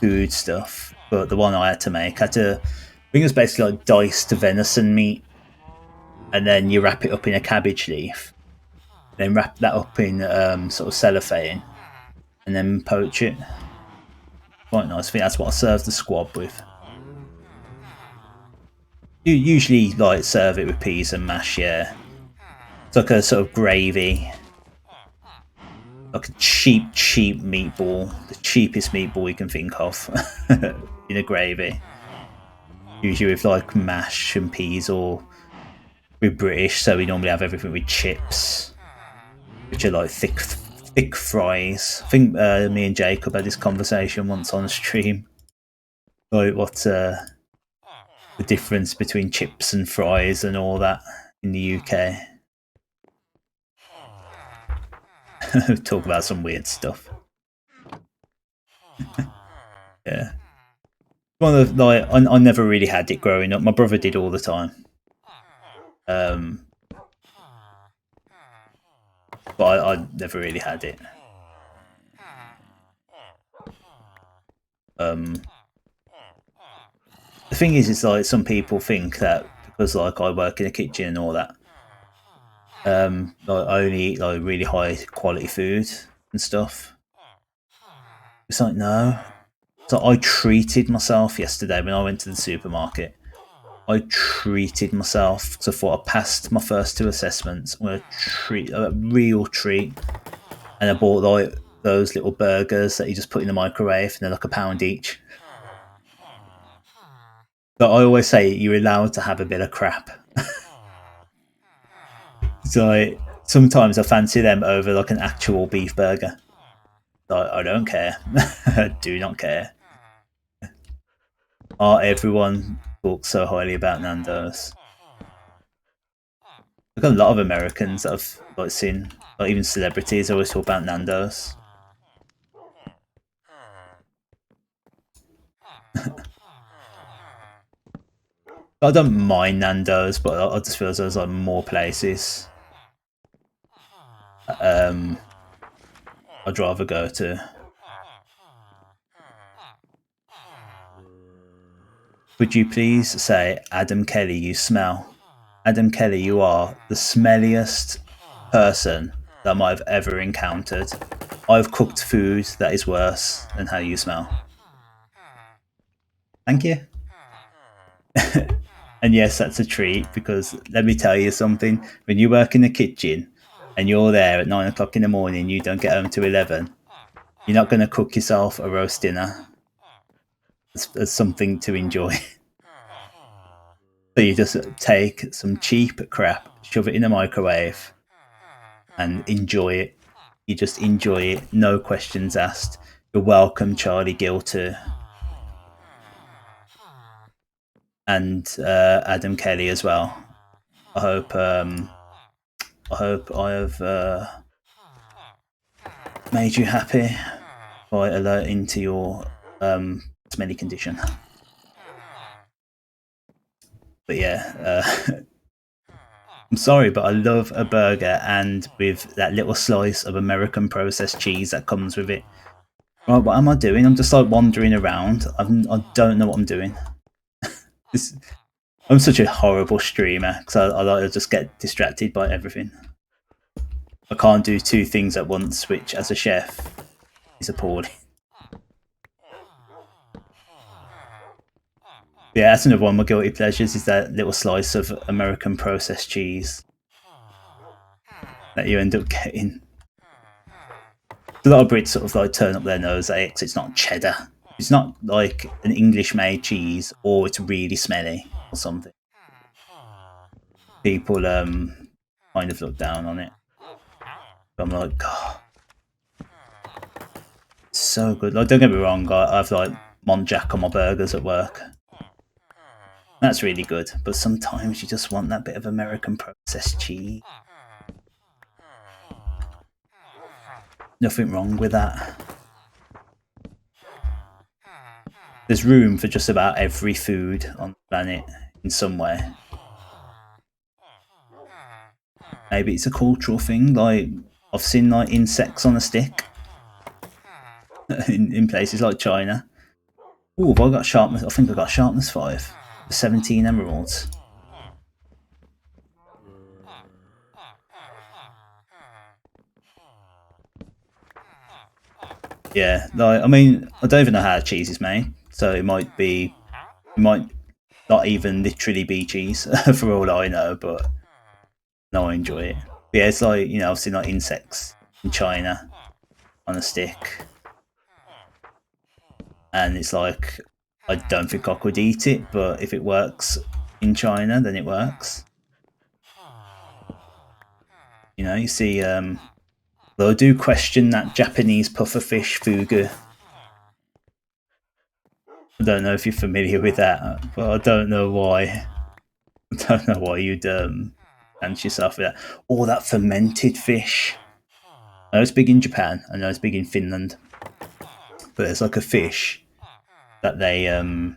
food stuff, but the one I had to make, I think it was basically like diced venison meat, and then you wrap it up in a cabbage leaf, then wrap that up in sort of cellophane, and then poach it. Quite nice. I think that's what I served the squab with. You usually like serve it with peas and mash, yeah. It's like a sort of gravy, like a cheap meatball, the cheapest meatball you can think of, in a gravy. Usually with like mash and peas, or we're British, so we normally have everything with chips, which are like thick fries. I think me and Jacob had this conversation once on a stream, like what's the difference between chips and fries and all that in the UK. Talk about some weird stuff. Yeah, one of like I never really had it growing up. My brother did all the time. But I never really had it. The thing is like some people think that because like I work in a kitchen and all that, like I only eat like really high quality food and stuff. It's like no. So I treated myself yesterday when I went to the supermarket. I treated myself because I thought I passed my first 2 assessments. I'm going to treat a real treat, and I bought like those little burgers that you just put in the microwave, and they're like £1 each. But I always say you're allowed to have a bit of crap. So sometimes I fancy them over like an actual beef burger. I don't care. I do not care. Everyone talks so highly about Nando's. I've got a lot of Americans that I've like seen, like even celebrities always talk about Nando's. I don't mind Nando's, but I just feel there's like more places I'd rather go to. Would you please say, Adam Kelly, you smell? Adam Kelly, you are the smelliest person that I might have ever encountered. I've cooked food that is worse than how you smell. Thank you. And yes, that's a treat, because let me tell you something. When you work in the kitchen and you're there at 9 o'clock in the morning, you don't get home till 11, you're not going to cook yourself a roast dinner as something to enjoy. So you just take some cheap crap, shove it in the microwave, and enjoy it. You just enjoy it, no questions asked. You're welcome, Charlie Gill, too. And Adam Kelly as well. I hope I have made you happy by alerting to your smelly condition. But yeah, I'm sorry, but I love a burger, and with that little slice of American processed cheese that comes with it. Right, what am I doing? I'm just like wandering around. I don't know what I'm doing. I'm such a horrible streamer, because I like to just get distracted by everything. I can't do two things at once, which as a chef is appalling. Yeah, that's another one of my guilty pleasures, is that little slice of American processed cheese that you end up getting. A lot of Brits sort of like turn up their nose at it, because it's not cheddar. It's not like an English-made cheese, or it's really smelly or something. People kind of look down on it. But I'm like, God, so good. Like, don't get me wrong, I've like Montjack on my burgers at work. That's really good, but sometimes you just want that bit of American processed cheese. Nothing wrong with that. There's room for just about every food on the planet in some way. Maybe it's a cultural thing, like I've seen like insects on a stick in places like China. Oh, have I got sharpness? I think I got sharpness 5. 17 emeralds. Yeah, like, I mean, I don't even know how cheese is made, so it might not even literally be cheese for all I know, but no, I enjoy it. But yeah, it's like, you know, I've seen like insects in China on a stick, and it's like, I don't think I could eat it, but if it works in China, then it works. You know, you see, though I do question that Japanese pufferfish fugu. I don't know if you're familiar with that, but I don't know why. I don't know why you'd fancy yourself with that. Or that fermented fish. I know it's big in Japan. I know it's big in Finland. But it's like a fish that they, I know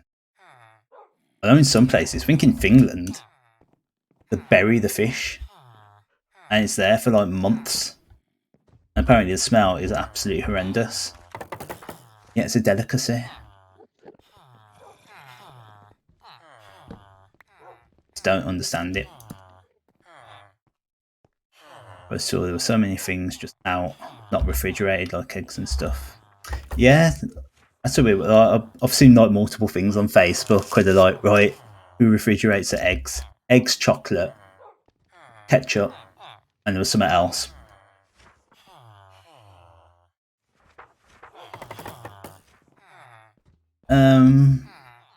in some places, I think in Finland, they bury the fish. And it's there for like months. And apparently the smell is absolutely horrendous. Yeah, it's a delicacy. Just don't understand it. But so there were so many things just out, not refrigerated, like eggs and stuff. Yeah, that's a weird. I've seen like multiple things on Facebook where they're like, right, who refrigerates their eggs? Eggs, chocolate, ketchup, and there was something else.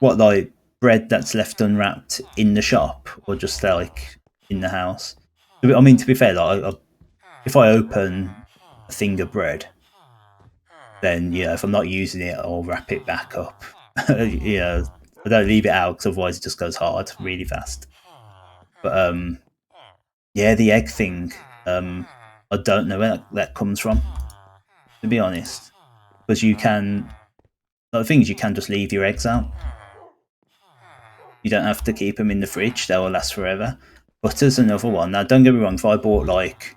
What, like bread that's left unwrapped in the shop, or just like in the house? I mean, to be fair, like, if I open a thing of bread, then yeah, if I'm not using it, I'll wrap it back up. You know, I don't leave it out, because otherwise it just goes hard really fast. But yeah, the egg thing, I don't know where that comes from, to be honest, because you can. The thing is, you can just leave your eggs out. You don't have to keep them in the fridge; they will last forever. Butter's another one. Now, don't get me wrong. If I bought like,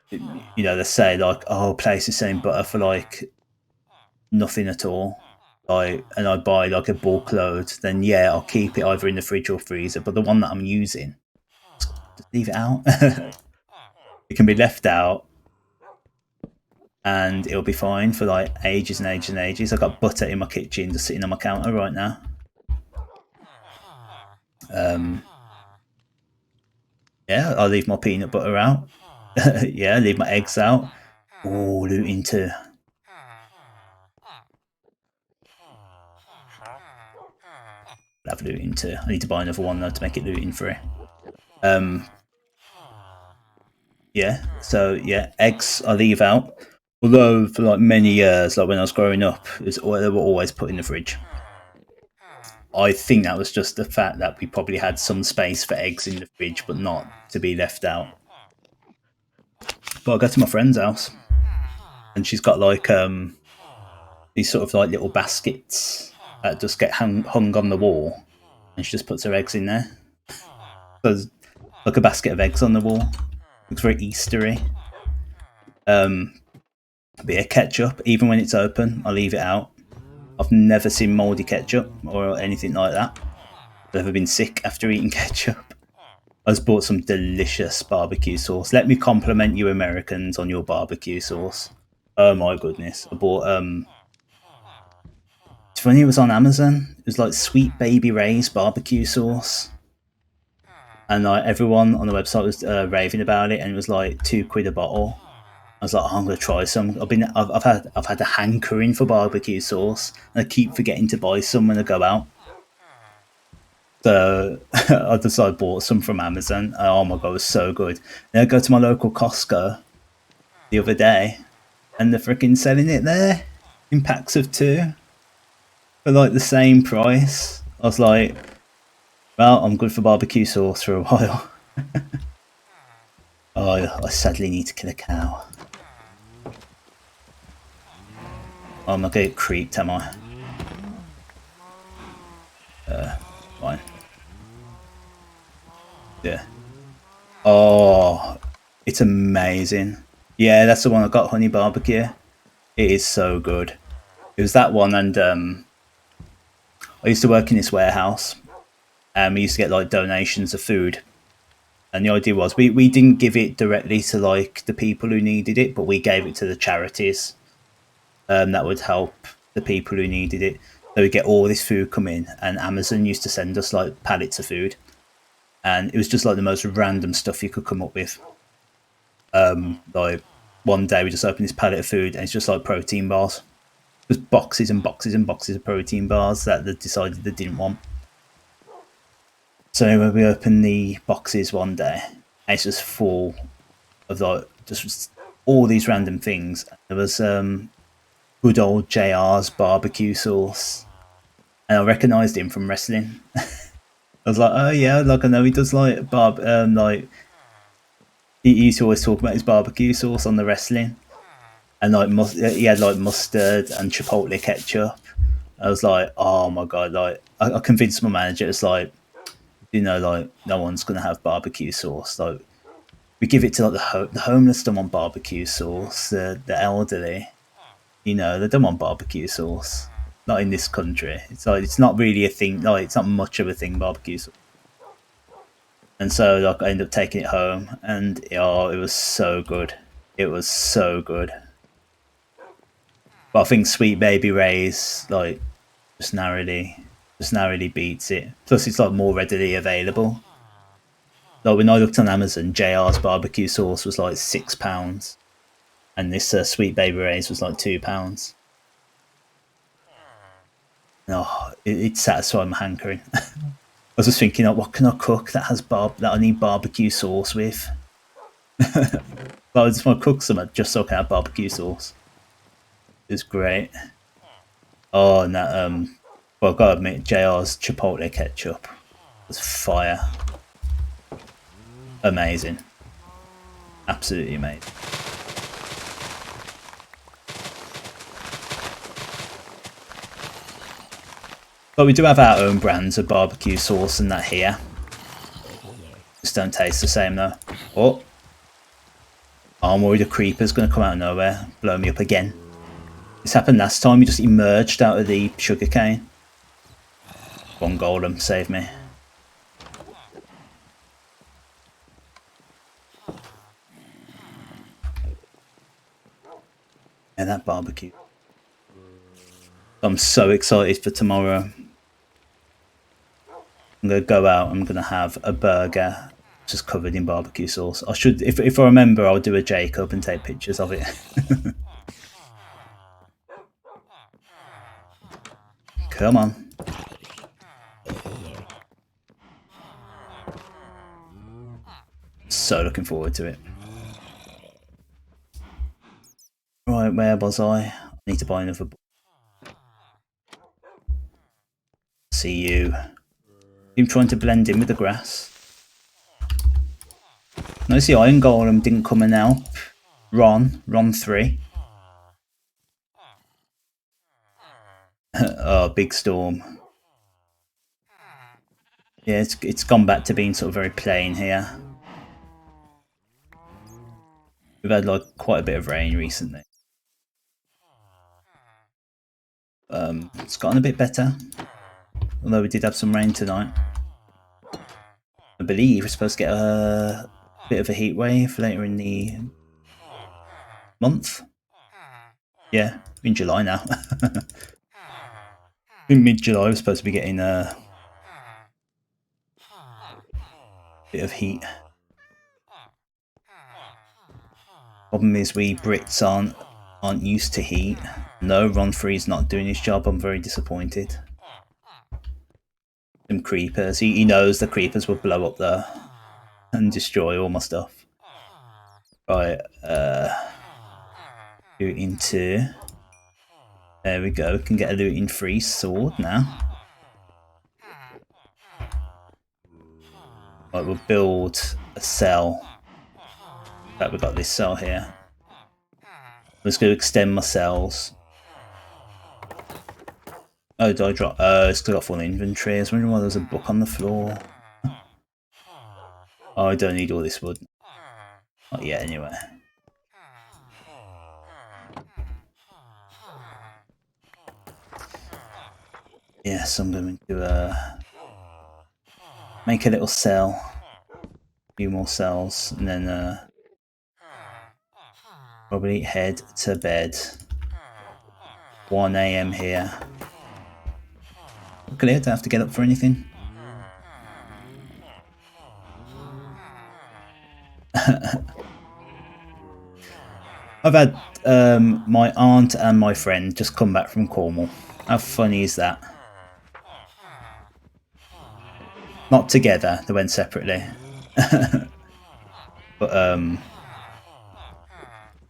you know, let's say like, oh, a place is selling butter for like nothing at all, like, and I buy like a bulk load, then yeah, I'll keep it either in the fridge or freezer. But the one that I'm using, just leave it out. It can be left out, and it'll be fine for like ages and ages and ages. I've got butter in my kitchen just sitting on my counter right now. Yeah, I'll leave my peanut butter out. Yeah, leave my eggs out. Oh, looting too. I'll have looting too. I need to buy another one though to make it looting free. Yeah, so yeah, eggs I leave out. Although for like many years, like when I was growing up, they were always put in the fridge. I think that was just the fact that we probably had some space for eggs in the fridge, but not to be left out. But I go to my friend's house, and she's got like these sort of like little baskets that just get hung on the wall, and she just puts her eggs in there. So there's like a basket of eggs on the wall. Looks very Eastery. But yeah, ketchup, even when it's open, I leave it out. I've never seen mouldy ketchup or anything like that. I've never been sick after eating ketchup. I just bought some delicious barbecue sauce. Let me compliment you Americans on your barbecue sauce. Oh my goodness. I bought it's funny, it was on Amazon. It was like Sweet Baby Ray's barbecue sauce. And like everyone on the website was raving about it, and it was like £2 a bottle. I was like, oh, I'm gonna try some. I've had a hankering for barbecue sauce, and I keep forgetting to buy some when I go out. So I decided bought some from Amazon. Oh my god, it was so good. Then I go to my local Costco the other day, and they're freaking selling it there in packs of 2 for like the same price. I was like, well, I'm good for barbecue sauce for a while. Oh, I sadly need to kill a cow. Oh, I'm not gonna get creeped, am I? Fine. Yeah. Oh, it's amazing. Yeah, that's the one I got, honey barbecue. It is so good. It was that one, and I used to work in this warehouse, and we used to get like donations of food. And the idea was we didn't give it directly to like the people who needed it, but we gave it to the charities that would help the people who needed it. So we get all this food come in, and Amazon used to send us like pallets of food, and it was just like the most random stuff you could come up with. Like one day we just opened this pallet of food, and it's just like protein bars, just boxes and boxes and boxes of protein bars that they decided they didn't want. So when we opened the boxes one day, and it's just full of like just all these random things. There was good old JR's barbecue sauce, and I recognised him from wrestling. I was like, oh yeah, like I know he does like like he used to always talk about his barbecue sauce on the wrestling, and like he had like mustard and chipotle ketchup. I was like, oh my god, like I convinced my manager, it's like, you know, like no one's gonna have barbecue sauce. Like we give it to like the homeless don't want barbecue sauce, the elderly, you know, they don't want barbecue sauce. Not in this country. It's like it's not really a thing. Like it's not much of a thing, barbecue sauce. And so like I ended up taking it home, and oh, it was so good. It was so good. But I think Sweet Baby Ray's like just narrowly beats it. Plus, it's like more readily available. Like when I looked on Amazon, JR's barbecue sauce was like £6, and this Sweet Baby Ray's was like £2. Oh, it satisfied my hankering. I was just thinking, like, what can I cook that has that I need barbecue sauce with? But I just want to cook some just so I can have barbecue sauce. It was great. Oh, and that well, I gotta admit, JR's chipotle ketchup was fire. Amazing. Absolutely amazing. But we do have our own brands of barbecue sauce and that here. Just don't taste the same though. Oh, I'm worried a creeper's going to come out of nowhere, blow me up again. This happened last time, he just emerged out of the sugarcane. One golem, save me. Yeah, that barbecue. I'm so excited for tomorrow. I'm gonna go out. I'm gonna have a burger just covered in barbecue sauce. I should, if I remember, I'll do a Jacob and take pictures of it. Come on. So looking forward to it. Right, where was I? I need to buy another book. See you. I'm trying to blend in with the grass. Notice the iron golem didn't come and help. Ron 3. Oh, big storm. Yeah, it's gone back to being sort of very plain here. We've had like quite a bit of rain recently. It's gotten a bit better, although we did have some rain tonight. I believe we're supposed to get a bit of a heat wave later in the month. Yeah, in July now. In mid-July we're supposed to be getting a bit of heat. Problem is we Brits aren't used to heat. No, Ron 3's not doing his job. I'm very disappointed. Some creepers. He knows the creepers will blow up there and destroy all my stuff. Right, looting 2. There we go. Can get a looting 3 sword now. Right, we'll build a cell. Right, we've got this cell here. I'm just going to extend my cells. Oh, did I drop? It's got full inventory. I was wondering why there was a book on the floor. Oh, I don't need all this wood. Not yet, anyway. Yes, I'm going to make a little cell. A few more cells, and then probably head to bed. 1 AM here. Look at it, I don't have to get up for anything. I've had my aunt and my friend just come back from Cornwall. How funny is that? Not together, they went separately. But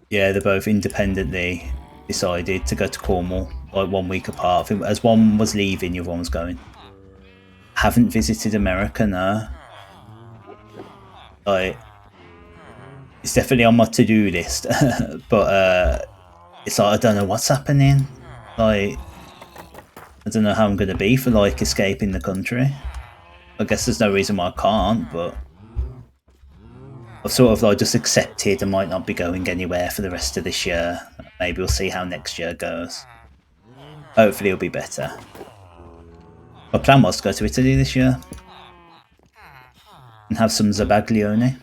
yeah, they both independently decided to go to Cornwall, like 1 week apart. As one was leaving, the other one was going. Haven't visited America, no. Like, it's definitely on my to-do list, but it's like I don't know what's happening. Like, I don't know how I'm going to be for like escaping the country. I guess there's no reason why I can't, but I've sort of like just accepted I might not be going anywhere for the rest of this year. Maybe we'll see how next year goes. Hopefully it'll be better. My plan was to go to Italy this year and have some Zabaglione.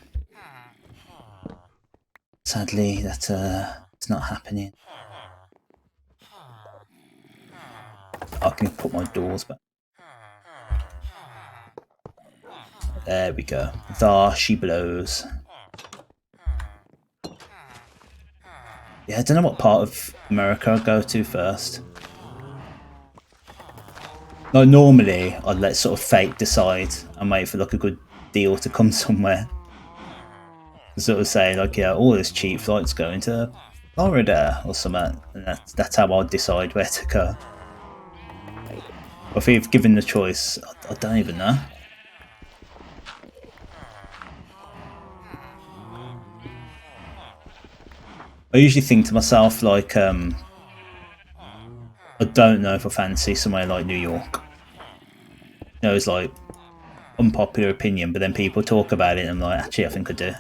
Sadly, that's it's not happening. I can put my doors back. There we go. There she blows. Yeah, I don't know what part of America I'd go to first. Like, normally, I'd let sort of fate decide and wait for like a good deal to come somewhere. Sort of say like, yeah, all this cheap flights going to Florida or something. And that's how I'd decide where to go. If you've given the choice, I don't even know. I usually think to myself, like, I don't know if I fancy somewhere like New York. You know, it's like unpopular opinion, but then people talk about it and I'm like, actually, I think I do.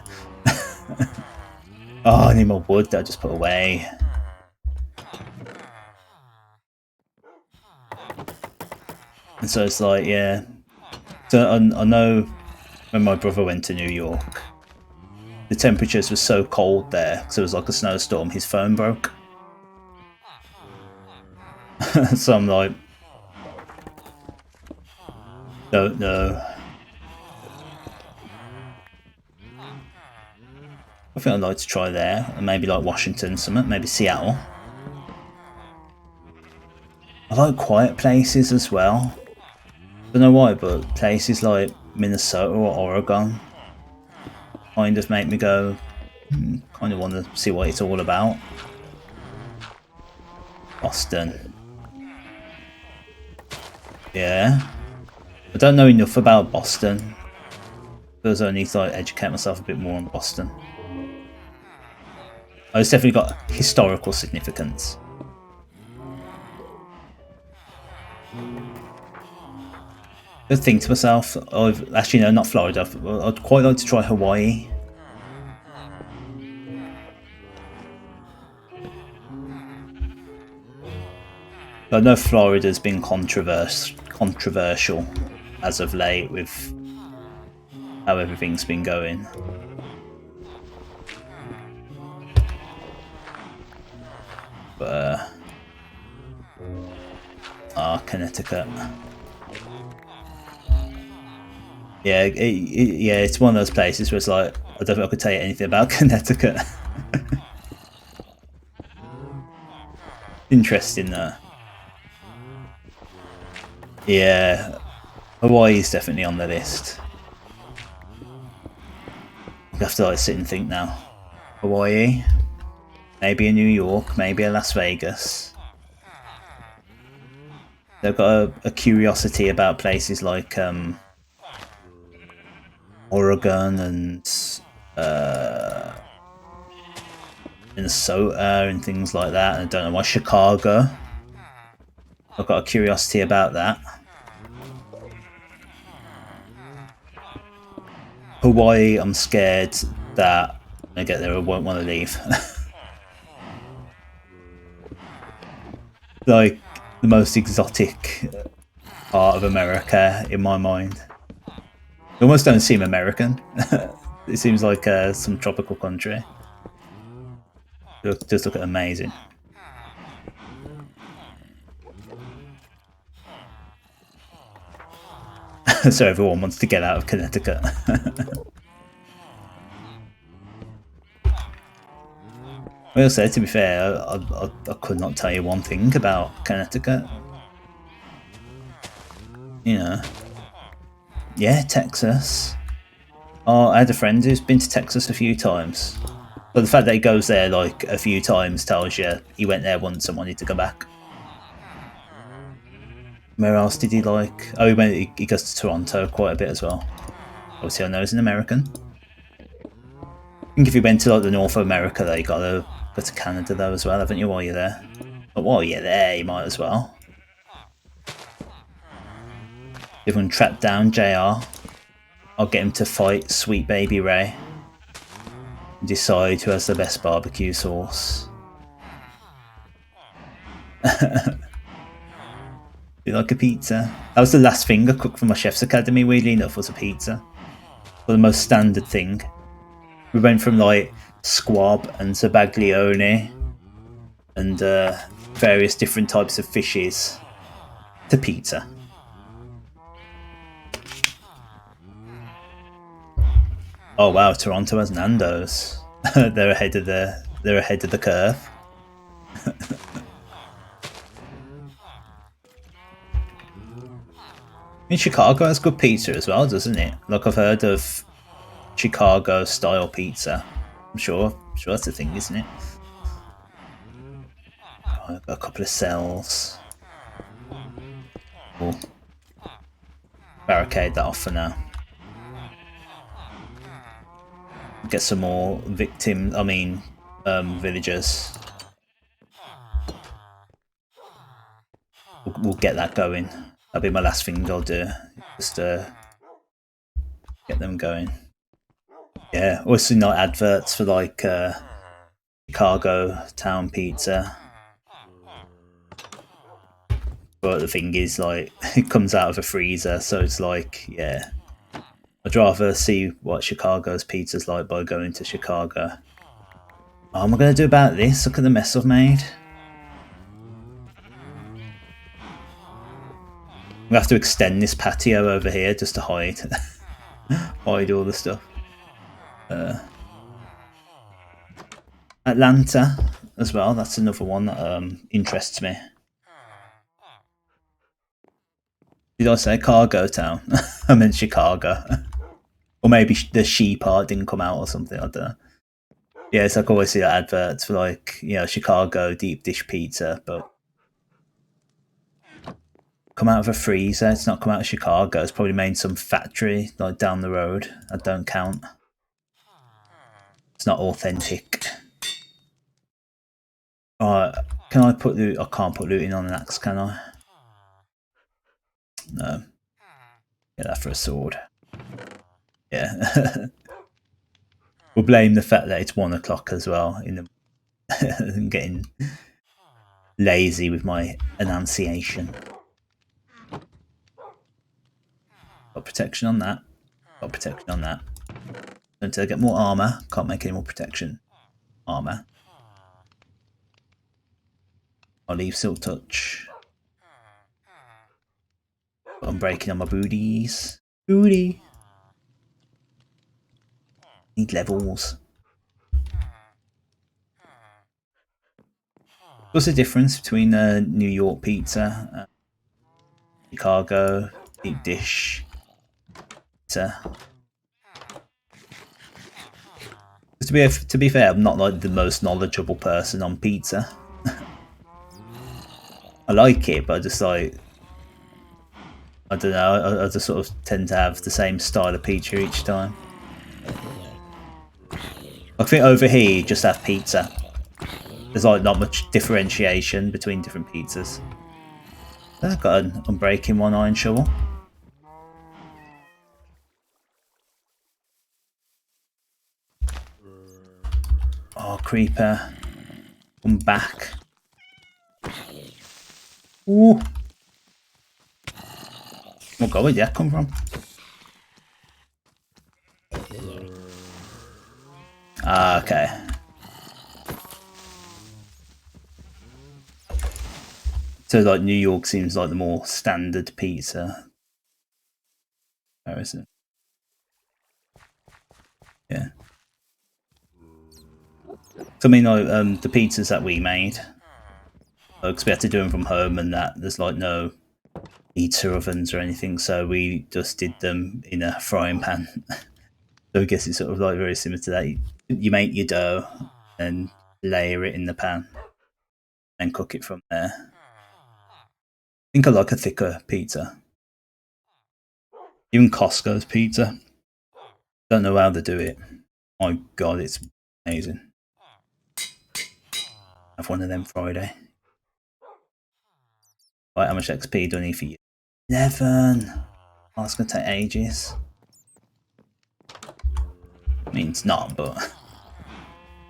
Oh, I need more wood that I just put away. And so it's like, yeah. So I know when my brother went to New York, the temperatures were so cold there because it was like a snowstorm, his phone broke. So I'm like, don't know. I think I'd like to try there, and maybe like Washington, something, maybe Seattle. I like quiet places as well. Don't know why, but places like Minnesota or Oregon kind of make me go, kind of want to see what it's all about. Boston. Yeah. I don't know enough about Boston. Because I need to like educate myself a bit more on Boston. Oh, it's definitely got historical significance. I think to myself, actually no, not Florida. I'd quite like to try Hawaii. I know Florida's been controversial as of late with how everything's been going. But Connecticut. Yeah, yeah, it's one of those places where it's like, I don't think I could tell you anything about Connecticut. Interesting though. Yeah, Hawaii is definitely on the list. I have to like sit and think now. Hawaii, maybe a New York, maybe a Las Vegas. They've got a curiosity about places like Oregon and Minnesota and things like that. And I don't know why Chicago. I've got a curiosity about that. Hawaii, I'm scared that when I get there I won't want to leave. Like the most exotic part of America in my mind. It almost don't seem American. It seems like some tropical country. Just look amazing. So everyone wants to get out of Connecticut. I will say, to be fair, I could not tell you one thing about Connecticut. You know. Yeah, Texas. Oh, I had a friend who's been to Texas a few times. But the fact that he goes there like a few times tells you he went there once and wanted to go back. Where else did he like? Oh, he goes to Toronto quite a bit as well. Obviously I know he's an American. I think if you went to like the North America though, you gotta go to Canada though as well, haven't you, while you're there? But while you're there, you might as well. Everyone track down JR. I'll get him to fight Sweet Baby Ray. And decide who has the best barbecue sauce. You like a pizza? That was the last thing I cooked for my Chef's Academy, weirdly enough, was a pizza. For the most standard thing. We went from like squab and zabaglione and various different types of fishes to pizza. Oh wow, Toronto has Nando's. They're ahead of the curve. I mean, Chicago has good pizza as well, doesn't it? Like, I've heard of Chicago style pizza. I'm sure that's the thing, isn't it? Oh, I've got a couple of cells. We'll barricade that off for now. Get some more villagers. We'll get that going. That'll be my last thing I'll do. Just get them going. Yeah, also not adverts for like Chicago town pizza. But the thing is, like, it comes out of a freezer, so it's like, yeah. I'd rather see what Chicago's pizza's like by going to Chicago. Oh, what am I going to do about this? Look at the mess I've made. We have to extend this patio over here just to hide hide all the stuff. Atlanta as well. That's another one that interests me. Did I say cargo town? I meant Chicago. Or maybe the she part didn't come out or something. I don't know. Yeah, it's like I always see adverts for like, you know, Chicago deep dish pizza, but come out of a freezer. It's not come out of Chicago. It's probably made in some factory like down the road. That don't count. It's not authentic. Alright, can I put loot? I can't put looting on an axe, can I? No. Get that for a sword. Yeah. We'll blame the fact that it's 1 o'clock as well. I'm getting lazy with my enunciation. Got protection on that. Got protection on that. Until I get more armor, can't make any more protection. Armor. I'll leave Silk Touch. But I'm breaking on my booties. Booty. Need levels. What's the difference between New York pizza, Chicago deep dish pizza? To be fair, I'm not like the most knowledgeable person on pizza. I like it, but I just like, I don't know. I just sort of tend to have the same style of pizza each time. I think over here you just have pizza. There's like not much differentiation between different pizzas. I've got an unbreaking one iron shovel. Oh, creeper. Come back. Ooh. Oh god, where'd that come from? Ah, okay. So like New York seems like the more standard pizza. Where is it? Yeah. So I mean, like the pizzas that we made, because we had to do them from home, and that there's like no heater ovens or anything, so we just did them in a frying pan. So I guess it's sort of like very similar to that. You make your dough and layer it in the pan and cook it from there. I think I like a thicker pizza. Even Costco's pizza. Don't know how they do it. My god, it's amazing. Have one of them Friday. Right, how much XP do I need for you? 11! Oh, it's gonna take ages. I mean, it's not, but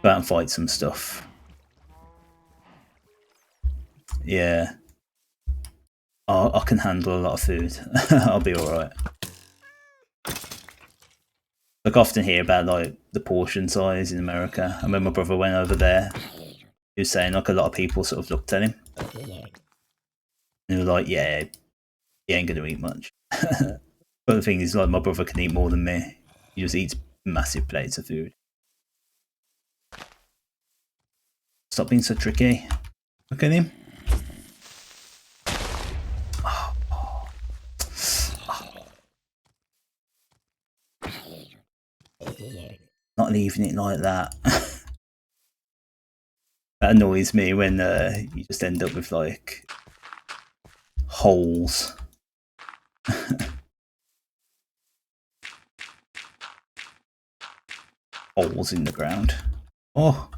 go out and fight some stuff. Yeah. Oh, I can handle a lot of food. I'll be alright. Like, I often hear about like the portion size in America. I remember my brother went over there. He was saying like a lot of people sort of looked at him. And they were like, yeah, he ain't gonna eat much. But the thing is, like, my brother can eat more than me. He just eats massive plates of food. Stop being so tricky. Look at him. Not leaving it like that. That annoys me when you just end up with like holes. Holes in the ground. Oh.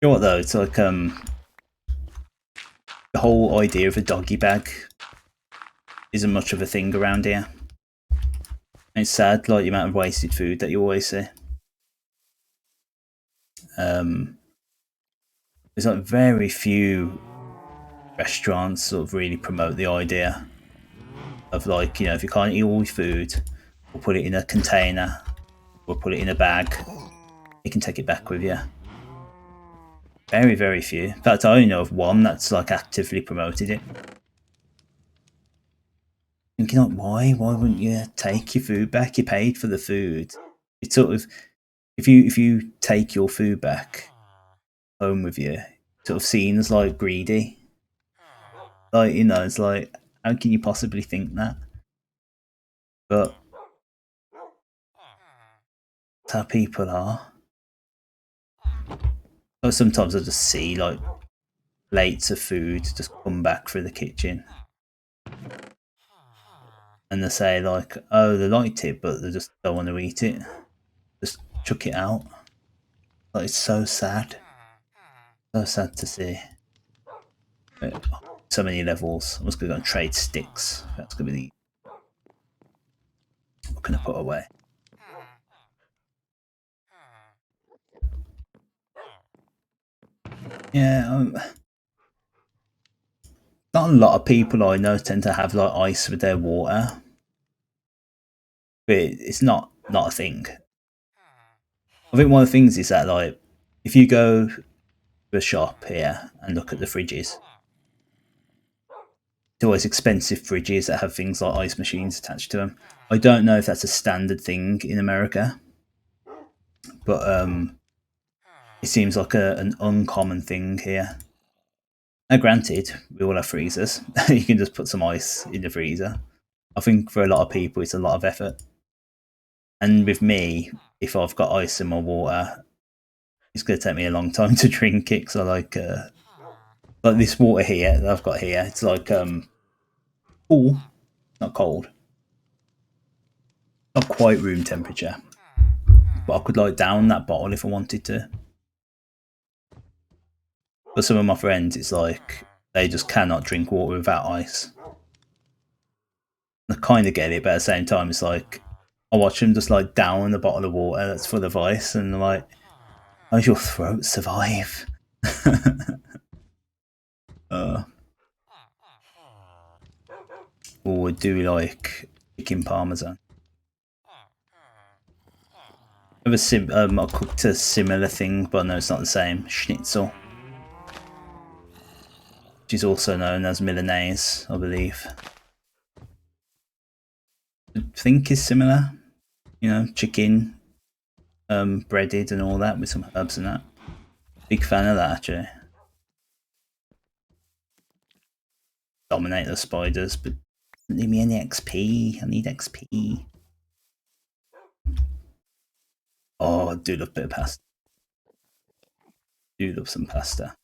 You know what though? It's like the whole idea of a doggy bag isn't much of a thing around here. And it's sad, like the amount of wasted food that you always see. There's like very few restaurants sort of really promote the idea of like, you know, if you can't eat all your food, we'll put it in a container or put it in a bag, you can take it back with you. Very, very few. In fact, I only know of one that's like actively promoted it. Thinking like, why? Why wouldn't you take your food back? You paid for the food. It's sort of, if you take your food back home with you, it's sort of seen as like greedy. Like, you know, it's like, how can you possibly think that? But that's how people are. Like sometimes I just see like plates of food just come back through the kitchen. And they say like, oh, they liked it, but they just don't want to eat it. Just chuck it out. Like, it's so sad. So sad to see. But, so many levels. I'm just going to go and trade sticks. That's going to be the... What can I put away? Yeah, not a lot of people I know tend to have like ice with their water. But it's not a thing. I think one of the things is that like, if you go to a shop here and look at the fridges, it's always expensive fridges that have things like ice machines attached to them. I don't know if that's a standard thing in America, but it seems like an uncommon thing here. Now, granted, we all have freezers. You can just put some ice in the freezer. I think for a lot of people, it's a lot of effort. And with me, if I've got ice in my water, it's going to take me a long time to drink it. Because I like this water here that I've got here. It's like cool, not cold, not quite room temperature, but I could like down that bottle if I wanted to. But some of my friends, it's like they just cannot drink water without ice. I kind of get it, but at the same time, it's like I watch them just like down a bottle of water that's full of ice, and I'm like, how does your throat survive? Or do we like chicken parmesan? I cooked a similar thing, but no, it's not the same. Schnitzel, which is also known as Milanese, I believe. I think is similar. You know, chicken, breaded and all that with some herbs and that. Big fan of that actually. Dominate the spiders, but leave me any XP. I need XP. Oh, I do love a bit of pasta. Do love some pasta.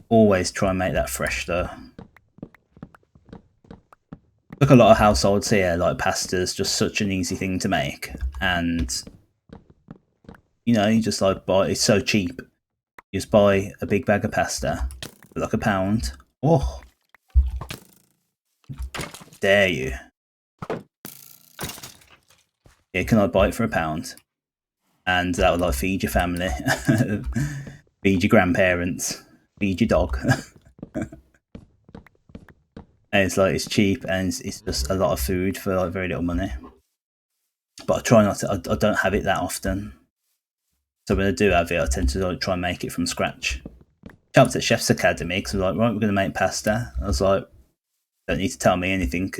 Always try and make that fresh though. Look, a lot of households here, like pasta's just such an easy thing to make, and you know, you just like buy. It's so cheap. You just buy a big bag of pasta for like £1. Oh, dare you? Yeah, can I buy it for £1? And that would like feed your family, feed your grandparents, feed your dog. And it's like, it's cheap and it's just a lot of food for like very little money. But I try not to. I don't have it that often. So when I do have it, I tend to like try and make it from scratch. Helped at Chef's Academy because I was like, right, we're going to make pasta. I was like, don't need to tell me anything.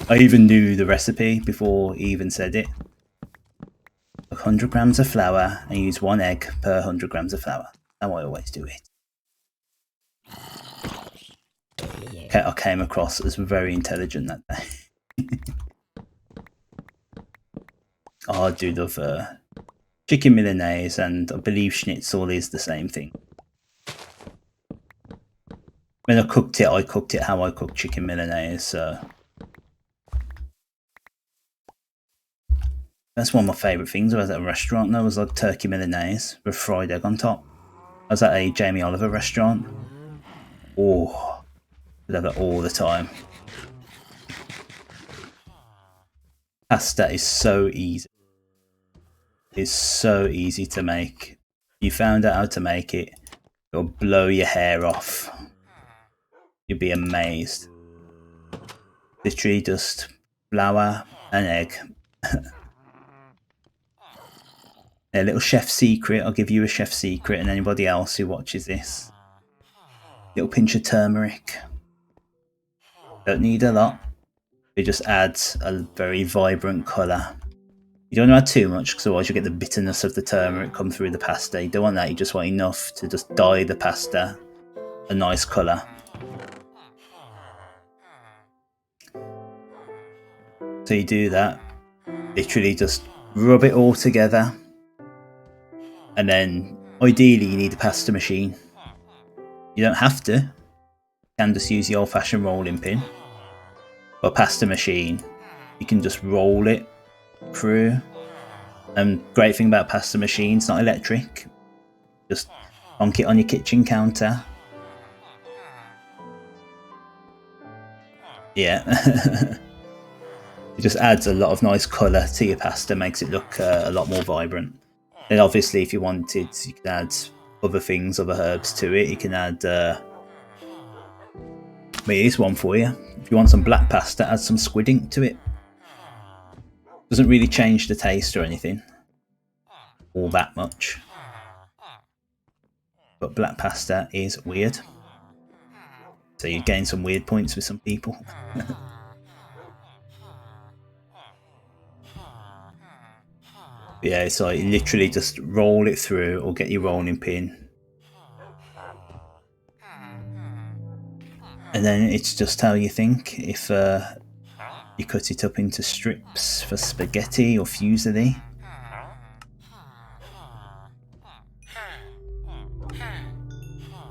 I even knew the recipe before he even said it. 100 grams of flour and use 1 egg per 100 grams of flour. That's how I always do it. Okay, I came across as very intelligent that day. Oh, I do love chicken Milanese, and I believe schnitzel is the same thing. When I cooked it how I cook chicken Milanese, so that's one of my favourite things. I was at a restaurant and there was like turkey Milanese with fried egg on top. I was at a Jamie Oliver restaurant. Oh, I love that all the time. Pasta is so easy. It's so easy to make. You found out how to make it, it'll blow your hair off. You'll be amazed. Literally just flour and egg. A little chef secret. I'll give you a chef secret, and anybody else who watches this. Little pinch of turmeric. Don't need a lot. It just adds a very vibrant colour. You don't want to add too much, because otherwise you get the bitterness of the turmeric come through the pasta. You don't want that. You just want enough to just dye the pasta a nice colour. So you do that. Literally just rub it all together. And then, ideally, you need a pasta machine. You don't have to. You can just use the old-fashioned rolling pin. But a pasta machine, you can just roll it through. And great thing about pasta machines, not electric. Just bonk it on your kitchen counter. Yeah. It just adds a lot of nice colour to your pasta, makes it look a lot more vibrant. Then obviously if you wanted, you can add other things, other herbs to it. You can add, here's one for you. If you want some black pasta, add some squid ink to it. Doesn't really change the taste or anything, all that much. But black pasta is weird. So you gain some weird points with some people. Yeah, so you literally just roll it through or get your rolling pin. And then it's just how you think. If you cut it up into strips for spaghetti or fusilli.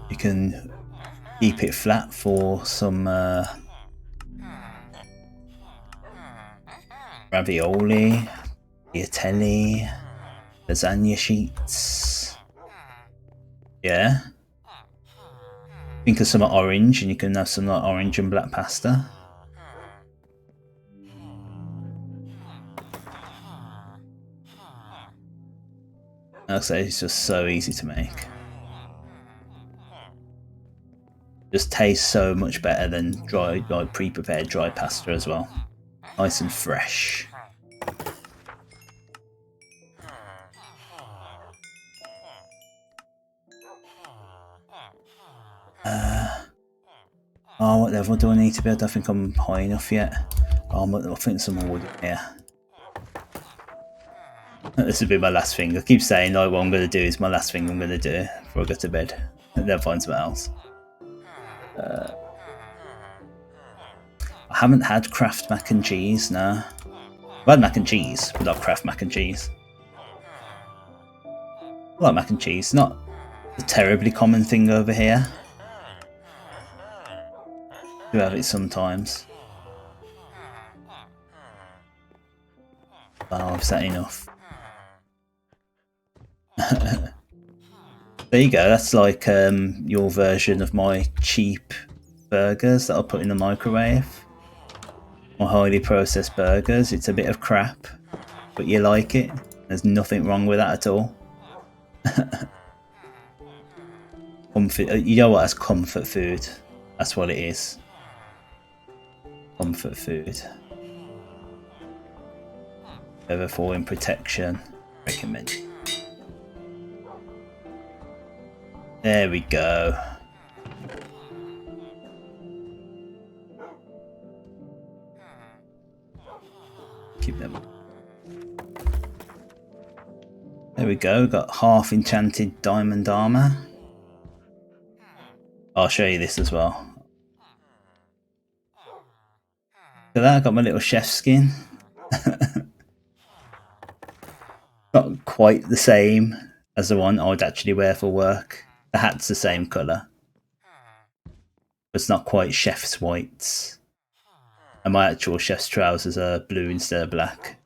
You can keep it flat for some ravioli, tagliatelle, lasagna sheets. Yeah. Think of some orange, and you can have some like orange and black pasta. I'll say it's just so easy to make. Just tastes so much better than dry, like pre-prepared dry pasta as well. Nice and fresh. Oh, what level do I need to be? I don't think I'm high enough yet. Oh, I think some more wood in here. This will be my last thing. I keep saying like what I'm going to do is my last thing I'm going to do before I go to bed. And then find something else. I haven't had Kraft mac and cheese, no. I've had mac and cheese, but not Kraft mac and cheese. I like mac and cheese, not a terribly common thing over here. I do have it sometimes. Oh, is that enough? There you go, that's like your version of my cheap burgers that I'll put in the microwave. My highly processed burgers. It's a bit of crap, but you like it. There's nothing wrong with that at all. Comfort, you know what, that's comfort food. That's what it is. Comfort food. Ever falling protection. Recommend. There we go. Keep them. There we go. Got half enchanted diamond armor. I'll show you this as well. Look at that. I got my little chef skin. Not quite the same as the one I would actually wear for work. The hat's the same colour. But it's not quite chef's whites. And my actual chef's trousers are blue instead of black.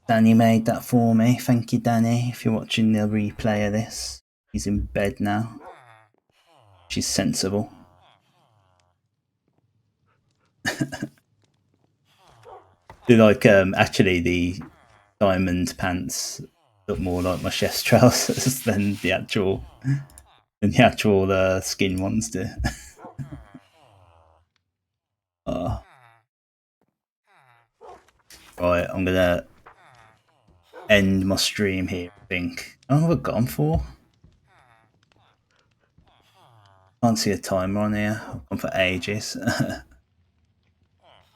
Danny made that for me. Thank you, Danny, if you're watching the replay of this. He's in bed now. She's sensible. Do like actually the diamond pants look more like my chef's trousers than the actual skin ones do. Right, I'm gonna end my stream here, I think. How long have I gone for? Can't see a timer on here. I've gone for ages.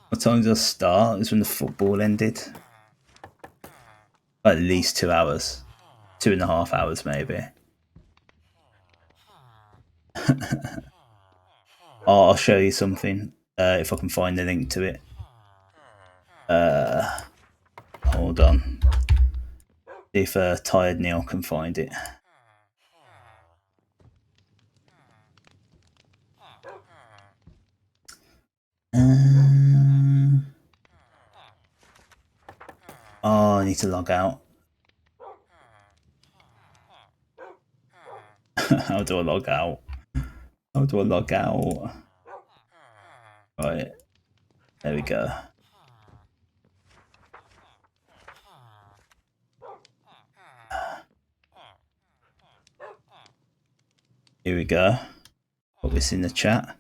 What time did I start? It was when the football ended. At least 2 hours. 2.5 hours, maybe. I'll show you something if I can find a link to it. Hold on. See if Tired Neil can find it. Oh, I need to log out. How do I log out? How do I log out? Right. There we go. Here we go. Put this in the chat.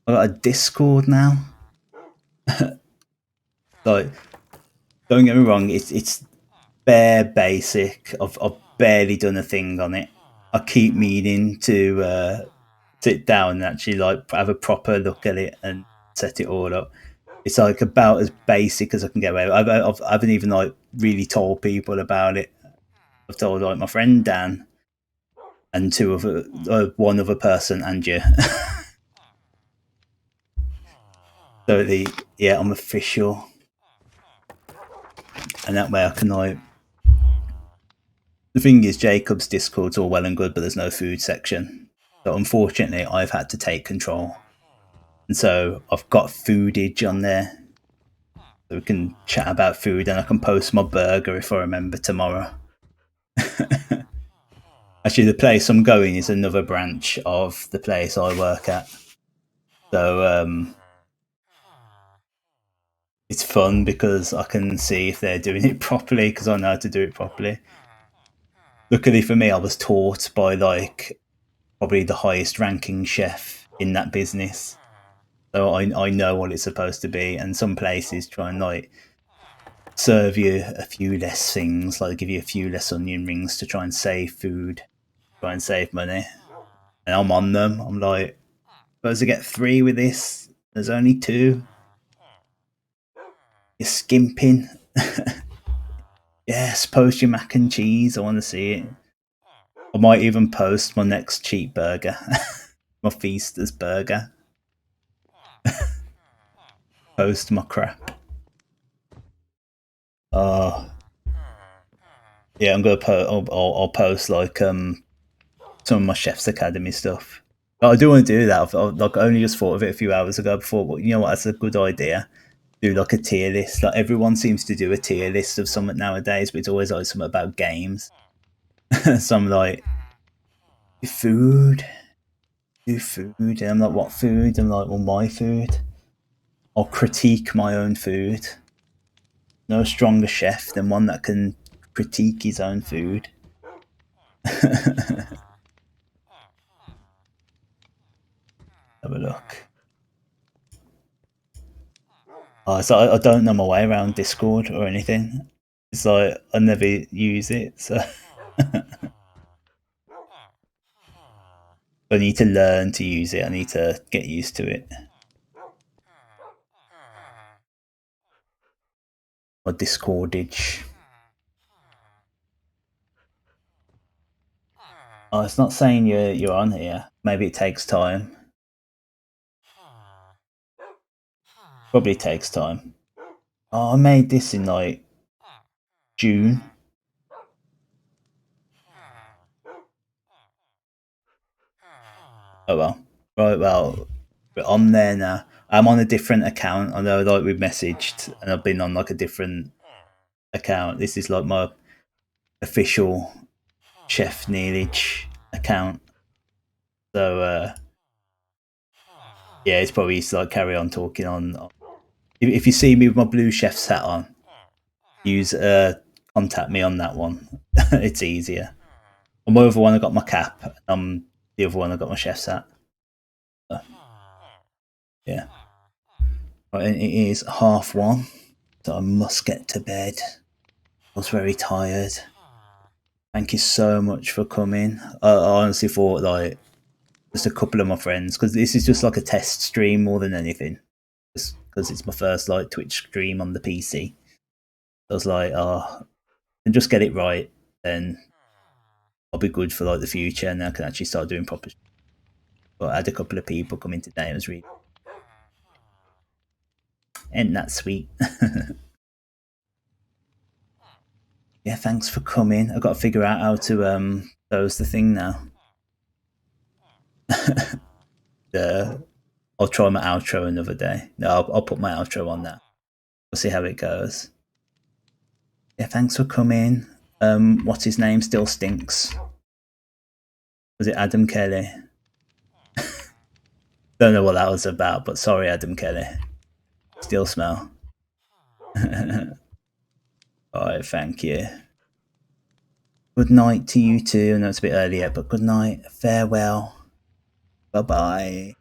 I've got a Discord now. Like, don't get me wrong, it's bare basic. I've barely done a thing on it. I keep meaning to sit down and actually like have a proper look at it and set it all up. It's like about as basic as I can get away with. I haven't even like really told people about it. I've told like my friend Dan and one other person and you. So I'm official, and that way I can like. The thing is, Jacob's Discord's all well and good, but there's no food section. So unfortunately, I've had to take control, and so I've got foodage on there. So we can chat about food, and I can post my burger if I remember tomorrow. Actually, the place I'm going is another branch of the place I work at. So it's fun because I can see if they're doing it properly because I know how to do it properly. Luckily for me, I was taught by like probably the highest ranking chef in that business. So I know what it's supposed to be, and some places try and like serve you a few less things, like give you a few less onion rings to try and save food, try and save money. And I'm on them. I'm like, supposed to get 3 with this. There's only 2. You're skimping. Yes, post your mac and cheese. I want to see it. I might even post my next cheap burger, my Feaster's burger. Post my crap. Yeah, I'm gonna I'll post like some of my Chef's Academy stuff. But I do want to do that. I've like only just thought of it a few hours ago. Before, well, you know what? That's a good idea. Do like a tier list. Like everyone seems to do a tier list of something nowadays, but it's always like something about games. So I'm like, do food. And I'm like, what food? I'm like, well, my food. I'll critique my own food. No stronger chef than one that can critique his own food. Have a look. So I don't know my way around Discord or anything. It's like I never use it, so I need to learn to use it. I need to get used to it. Or Discordage. Oh, it's not saying you're on here. Maybe it takes time. Probably takes time. Oh, I made this in like June. Oh well. Right, well, we're on there now. I'm on a different account. I know like we messaged and I've been on like a different account. This is like my official Chef Neilage account. So yeah, it's probably like carry on talking on. If you see me with my blue chef's hat on, use contact me on that one. It's easier. On my other one, I got my cap. The other one, I got my chef's hat. So, yeah. Right, and it is 1:30, so I must get to bed. I was very tired. Thank you so much for coming. I honestly thought like just a couple of my friends, because this is just like a test stream more than anything, because it's my first like Twitch stream on the PC. I was like, oh, and just get it right, then I'll be good for like the future, and I can actually start doing proper. But I had a couple of people come in today. It was really, and that's sweet. Yeah, thanks for coming. I've got to figure out how to close the thing now. I'll try my outro another day. No, I'll put my outro on now. We'll see how it goes. Yeah, thanks for coming. What's his name? Still stinks. Was it Adam Kelly? Don't know what that was about, but sorry, Adam Kelly. Still smell. Alright, thank you. Good night to you too. I know it's a bit early yet, but good night. Farewell. Bye bye.